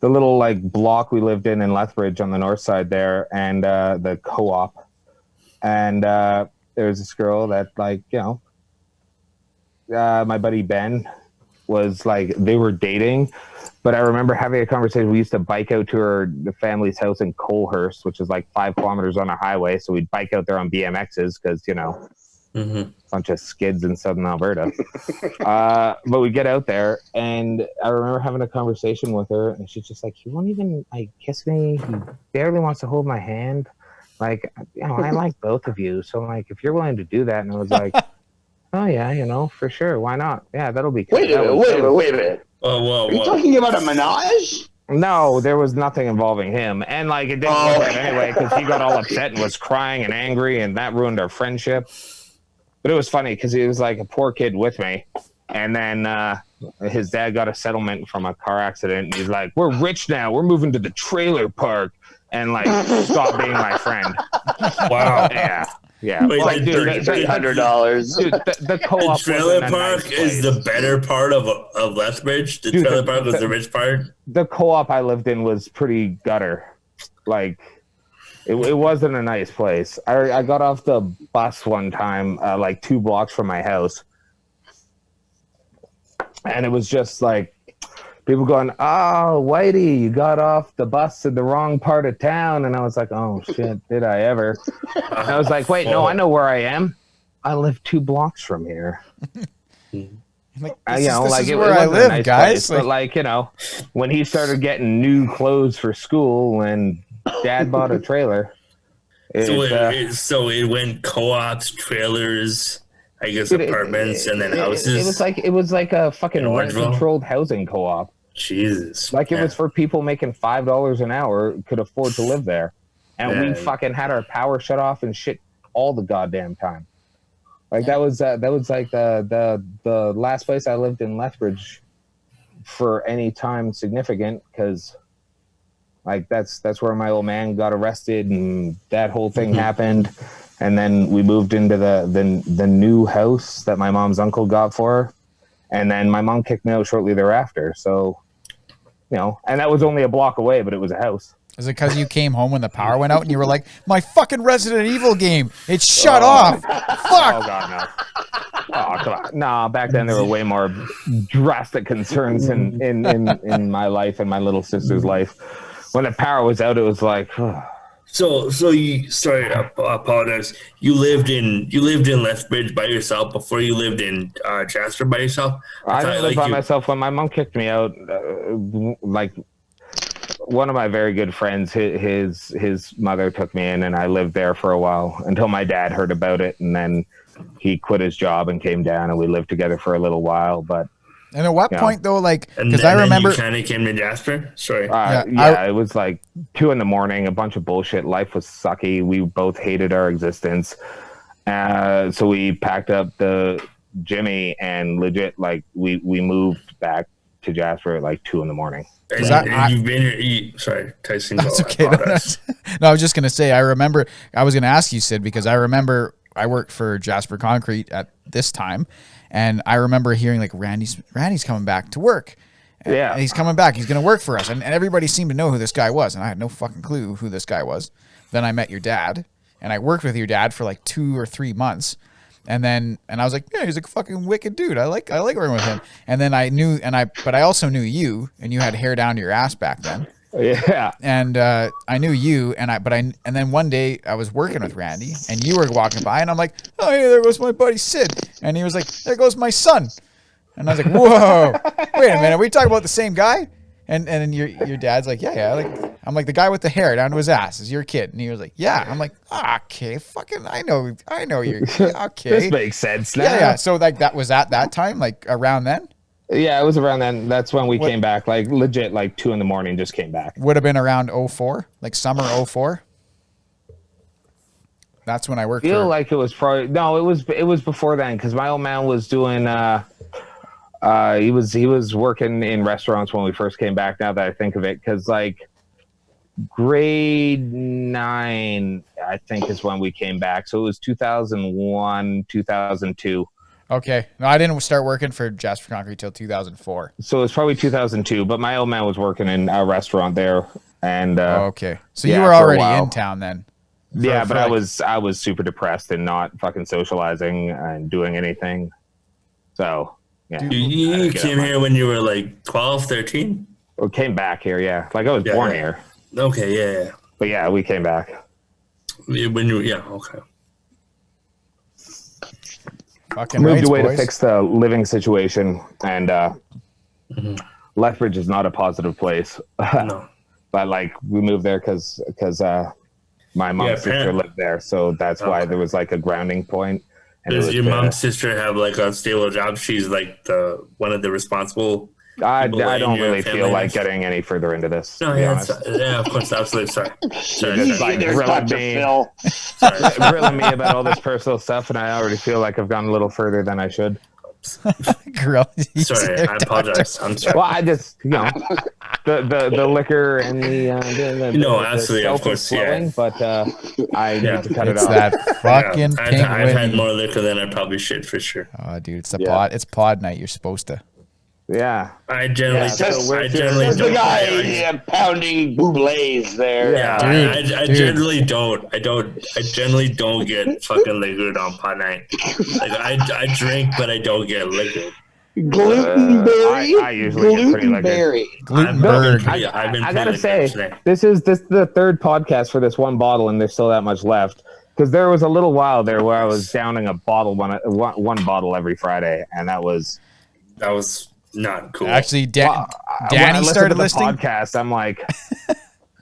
little like block we lived in Lethbridge on the north side there, and the co-op, and there was this girl that, like, you know, my buddy Ben was like, they were dating, but I remember having a conversation. We used to bike out to the family's house in Colehurst, which is like 5 kilometers on a highway. So we'd bike out there on BMXs because, you know, bunch of skids in southern Alberta. But we get out there, and I remember having a conversation with her, and she's just like, "He won't even like kiss me. He barely wants to hold my hand. Like, you know, I like both of you. So like, if you're willing to do that," and I was like, "Oh yeah, you know, for sure. Why not? Yeah, that'll be cool." Wait a minute. Are you talking about a menage? No, there was nothing involving him, and like, it didn't work out anyway because he got all upset and was crying and angry, and that ruined our friendship. But it was funny because he was like a poor kid with me, and then his dad got a settlement from a car accident, and he's like, "We're rich now. We're moving to the trailer park," and like, stop being my friend. Wow. Yeah. Wait, like, dude, $300. Dude, the co-op trailer park is the better part of Lethbridge. The trailer park was the rich part. The co-op I lived in was pretty gutter. Like, it wasn't a nice place. I got off the bus one time, like 2 blocks from my house, and it was just like people going, "Oh, Whitey, you got off the bus in the wrong part of town." And I was like, "Oh shit, did I ever?" And I was like, "Wait, no, I know where I am. I live 2 blocks from here." Like, this is where I live, nice guys. Place, but like, you know, when he started getting new clothes for school, when Dad bought a trailer, so it went co-ops, trailers, I guess, apartments, and then houses. It was like a fucking rent-controlled housing co-op. Jesus. Like, it was for people making $5 an hour could afford to live there, and we fucking had our power shut off and shit all the goddamn time. Like, that was like the last place I lived in Lethbridge for any time significant, because like that's where my old man got arrested and that whole thing happened. And then we moved into the new house that my mom's uncle got for her. And then my mom kicked me out shortly thereafter. So, you know, and that was only a block away, but it was a house. Is it because you came home when the power went out and you were like, "My fucking Resident Evil game, it's shut off"? Fuck. Oh God, no. Oh, come on. No, back then there were way more drastic concerns in my life and my little sister's life. When the power was out, it was like. So you, sorry, I apologize. You lived in Lethbridge by yourself before you lived in Jasper by yourself? I didn't live by myself. When my mom kicked me out, like one of my very good friends, his mother took me in, and I lived there for a while until my dad heard about it, and then he quit his job and came down, and we lived together for a little while. But and at what point though, like, because I remember you kind of came to Jasper. Sorry, it was like 2 a.m, a bunch of bullshit. Life was sucky. We both hated our existence, so we packed up the Jimmy and legit, like, we moved back to Jasper at like 2 a.m. You've been here. Sorry, Tyson. That's okay. No, I was just gonna say. I remember. I was gonna ask you, Sid, because I remember I worked for Jasper Concrete at this time, and I remember hearing like Randy's coming back to work. And he's coming back. He's gonna work for us, and everybody seemed to know who this guy was, and I had no fucking clue who this guy was. Then I met your dad, and I worked with your dad for like 2 or 3 months. And I was like, yeah, he's a fucking wicked dude. I like working with him. And then but I also knew you, and you had hair down to your ass back then. Yeah. And I knew you, and then one day I was working with Randy, and you were walking by, and I'm like, oh, hey, there goes my buddy Sid. And he was like, there goes my son. And I was like, whoa, wait a minute, are we talking about the same guy? And then your dad's like, yeah. Like, I'm like, the guy with the hair down to his ass is your kid. And he was like, yeah. I'm like, okay, fucking, I know you're okay. This makes sense now. Yeah. So like that was at that time, like around then? Yeah, it was around then. That's when we came back, like legit, like 2 a.m, just came back. Would have been around 04, like summer 04. That's when I worked. I feel like it was probably, no, it was before then, because my old man was doing, he was working in restaurants when we first came back, now that I think of it, because like grade 9, I think, is when we came back. So it was 2001, 2002. Okay. No, I didn't start working for Jasper Concrete till 2004. So it was probably 2002, but my old man was working in a restaurant there. And okay. So you were already in town then? Yeah, but I was super depressed and not fucking socializing and doing anything. So, yeah. You came here when you were like 12, 13? We came back here, yeah. Like I was born here. Okay, yeah. But yeah, we came back. Okay. Fucking moved rights, away boys. to fix the living situation, and Lethbridge is not a positive place. No. But like we moved there because my mom's sister lived there, so that's why there was like a grounding point. And does your mom's sister have like a stable job? She's like one of the responsible. I don't really feel like getting any further into this. No, yeah, of course, absolutely. Sorry. There's Dr. Phil. Grilling me about all this personal stuff, and I already feel like I've gone a little further than I should. Sorry, I apologize. I'm sorry. Well, I just, the liquor and the no, absolutely, of course, flowing, but I need to cut it it's off. That fucking I've had more liquor than I probably should, for sure. Oh, dude, it's pod. It's pod night. You're supposed to. Yeah, I generally don't. The guy pounding bublés there. Yeah, dude, I generally don't. I generally don't get fucking liquored on pot night. Like I drink, but I don't get liquored. Glutenberry. I usually get pretty liquored. Glutenberg. I gotta say, this is the third podcast for this one bottle, and there's still that much left. Because there was a little while there where I was downing a bottle one bottle every Friday, and that was not cool. Actually, Danny started listening. Podcast. I'm like,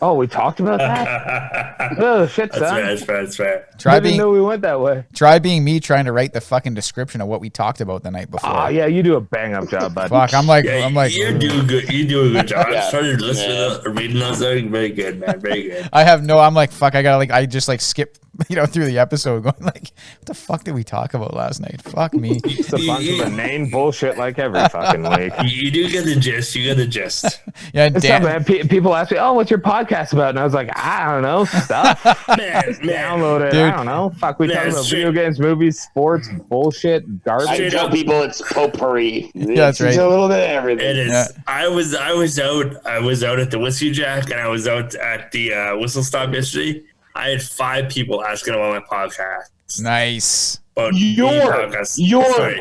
oh, we talked about that. Oh shit, son. That's right. I didn't know we went that way. Try being me trying to write the fucking description of what we talked about the night before. Oh yeah, you do a bang up job, bud. Fuck, I'm like, you do good. You do a good job. I started listening, reading those. Very good, man. Very good. I'm like, fuck. I just like skip, through the episode, going like, what the fuck did we talk about last night? Fuck me. It's a bunch of inane bullshit like every fucking week. You do get the gist. You get the gist. Yeah, people ask me, oh, what's your podcast about? And I was like, I don't know, stuff. man, download it. Dude. I don't know. Fuck, we talk about video games, movies, sports, bullshit, garbage. I tell people it's potpourri. Yeah, that's right. It's a little bit of everything. It is. Yeah. I was out at the Whiskey Jack, and I was out at the Whistle Stop yesterday. I had 5 people asking about my podcast. Nice. Your podcast. Holy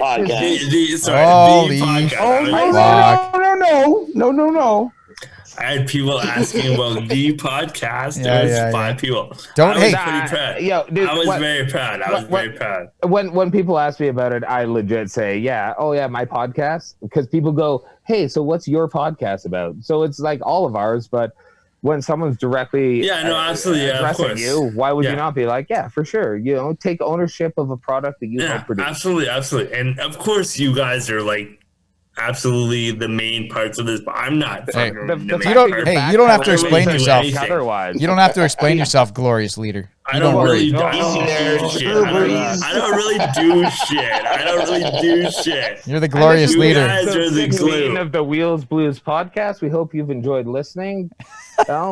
podcast. No. I had people asking about the podcast. There was 5 people. I was pretty proud. I was very proud. When people ask me about it, I legit say, my podcast. Because people go, hey, so what's your podcast about? So it's like all of ours, but when someone's directly absolutely, addressing you, why would you not be like, yeah, for sure, take ownership of a product that you help produce? Absolutely. And of course, you guys are like absolutely the main parts of this, but I'm not. You don't have to explain yourself. Otherwise, you don't have to explain yourself, glorious leader. I don't really do shit. You're the glorious leader. You guys are the glue of the Wheels Blues podcast. We hope you've enjoyed listening.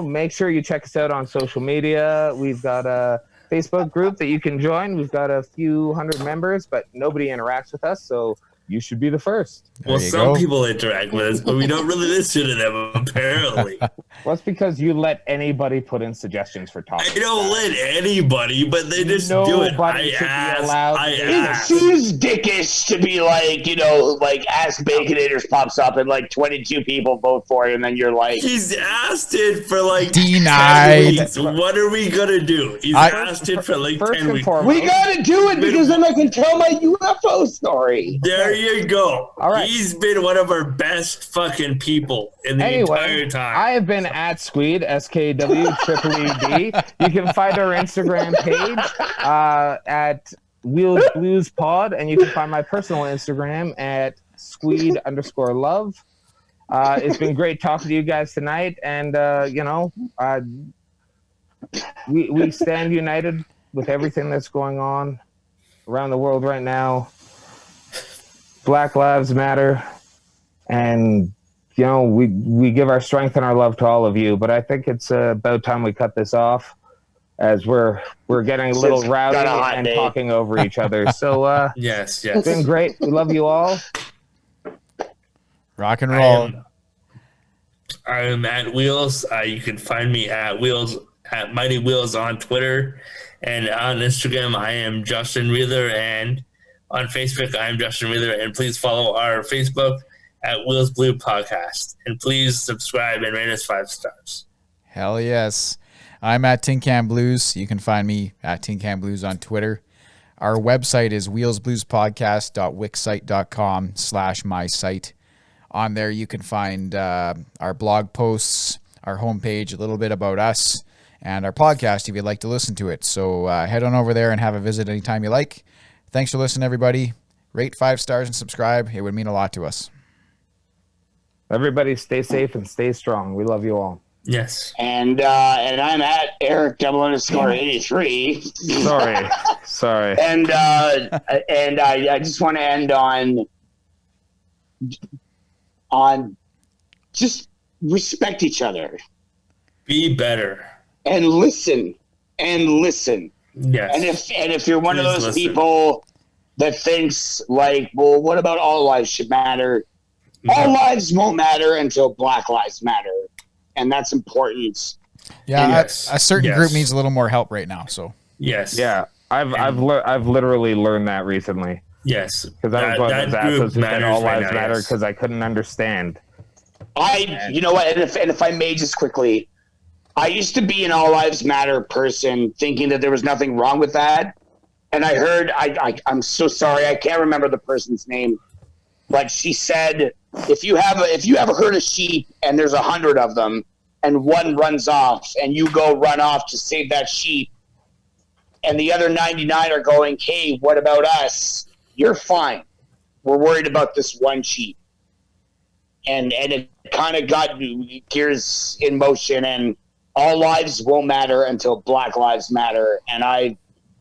Make sure you check us out on social media. We've got a Facebook group that you can join. We've got a few hundred members, but nobody interacts with us. So you should be the first. Well, some people interact with us, but we don't really listen to them, apparently. Well, it's because you let anybody put in suggestions for topics. I don't let anybody, but they just do it. It seems dickish to be like, like Ask Baconators pops up and like 22 people vote for it, and then you're like... He's asked it for like denied. 10 weeks. What are we going to do? He's asked it for like 10 weeks. We got to do it because then I can tell my UFO story. There you go. All right. He's been one of our best fucking people in the entire time. I have been at Squeed, SKW You can find our Instagram page at Wheels Blues Pod, and you can find my personal Instagram at Squeed_love. It's been great talking to you guys tonight, and we stand united with everything that's going on around the world right now. Black Lives Matter, and we give our strength and our love to all of you. But I think it's about time we cut this off, as we're getting a little rowdy and talking over each other. So yes, it's been great. We love you all. Rock and roll. I am at Wheels. You can find me at Mighty Wheels on Twitter, and on Instagram I am Justin Wheeler, and on Facebook I am Justin Wheeler. And please follow our Facebook at Wheels Blue Podcast, and please subscribe and rate us 5 stars. Hell yes. I'm at Tin Can Blues. You can find me at Tin Can Blues on Twitter. Our website is wheelsbluespodcast.wixsite.com/mysite. On there you can find our blog posts, our homepage, a little bit about us, and our podcast if you'd like to listen to it. So head on over there and have a visit anytime you like. Thanks for listening, everybody. Rate 5 stars and subscribe. It would mean a lot to us. Everybody stay safe and stay strong. We love you all. Yes. And I'm at Eric_83. Sorry. And I just want to end on just respect each other. Be better. And listen. Yes. And if you're one of those people that thinks like, well, what about all lives should matter? No. All lives won't matter until Black Lives Matter, and that's important. Yeah, a certain group needs a little more help right now. So yes, yeah, I've literally learned that recently. Yes, because I was one of those assholes who said all lives matter because I couldn't understand. You know what? And if I may just quickly, I used to be an all lives matter person, thinking that there was nothing wrong with that. And I heard, I'm so sorry, I can't remember the person's name, but she said, if you have a herd of sheep and there's 100 of them, and one runs off, and you go run off to save that sheep, and the other 99 are going, hey, what about us? You're fine. We're worried about this one sheep. And it kind of got gears in motion, and all lives won't matter until Black Lives Matter. And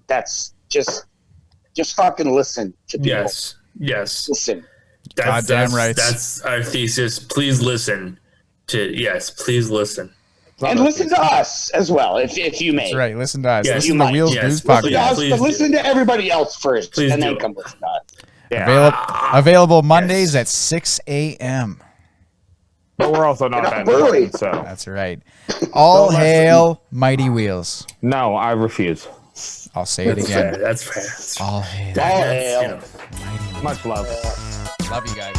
that's just fucking listen to people. Yes. Listen. Goddamn right. That's our thesis. Please listen. Please listen. And listen to us as well, if you may. That's right. Listen to us. Yes, listen to the Wheels Blues Podcast. But listen to everybody else first, and then come listen to us. Yeah. Available Mondays at 6 a.m. But we're also not that important, so. That's right. All hail Mighty Wheels. No, I refuse. I'll say it again. That's fair. All hail. All hail. Mighty Wheels. Much love. Love you guys.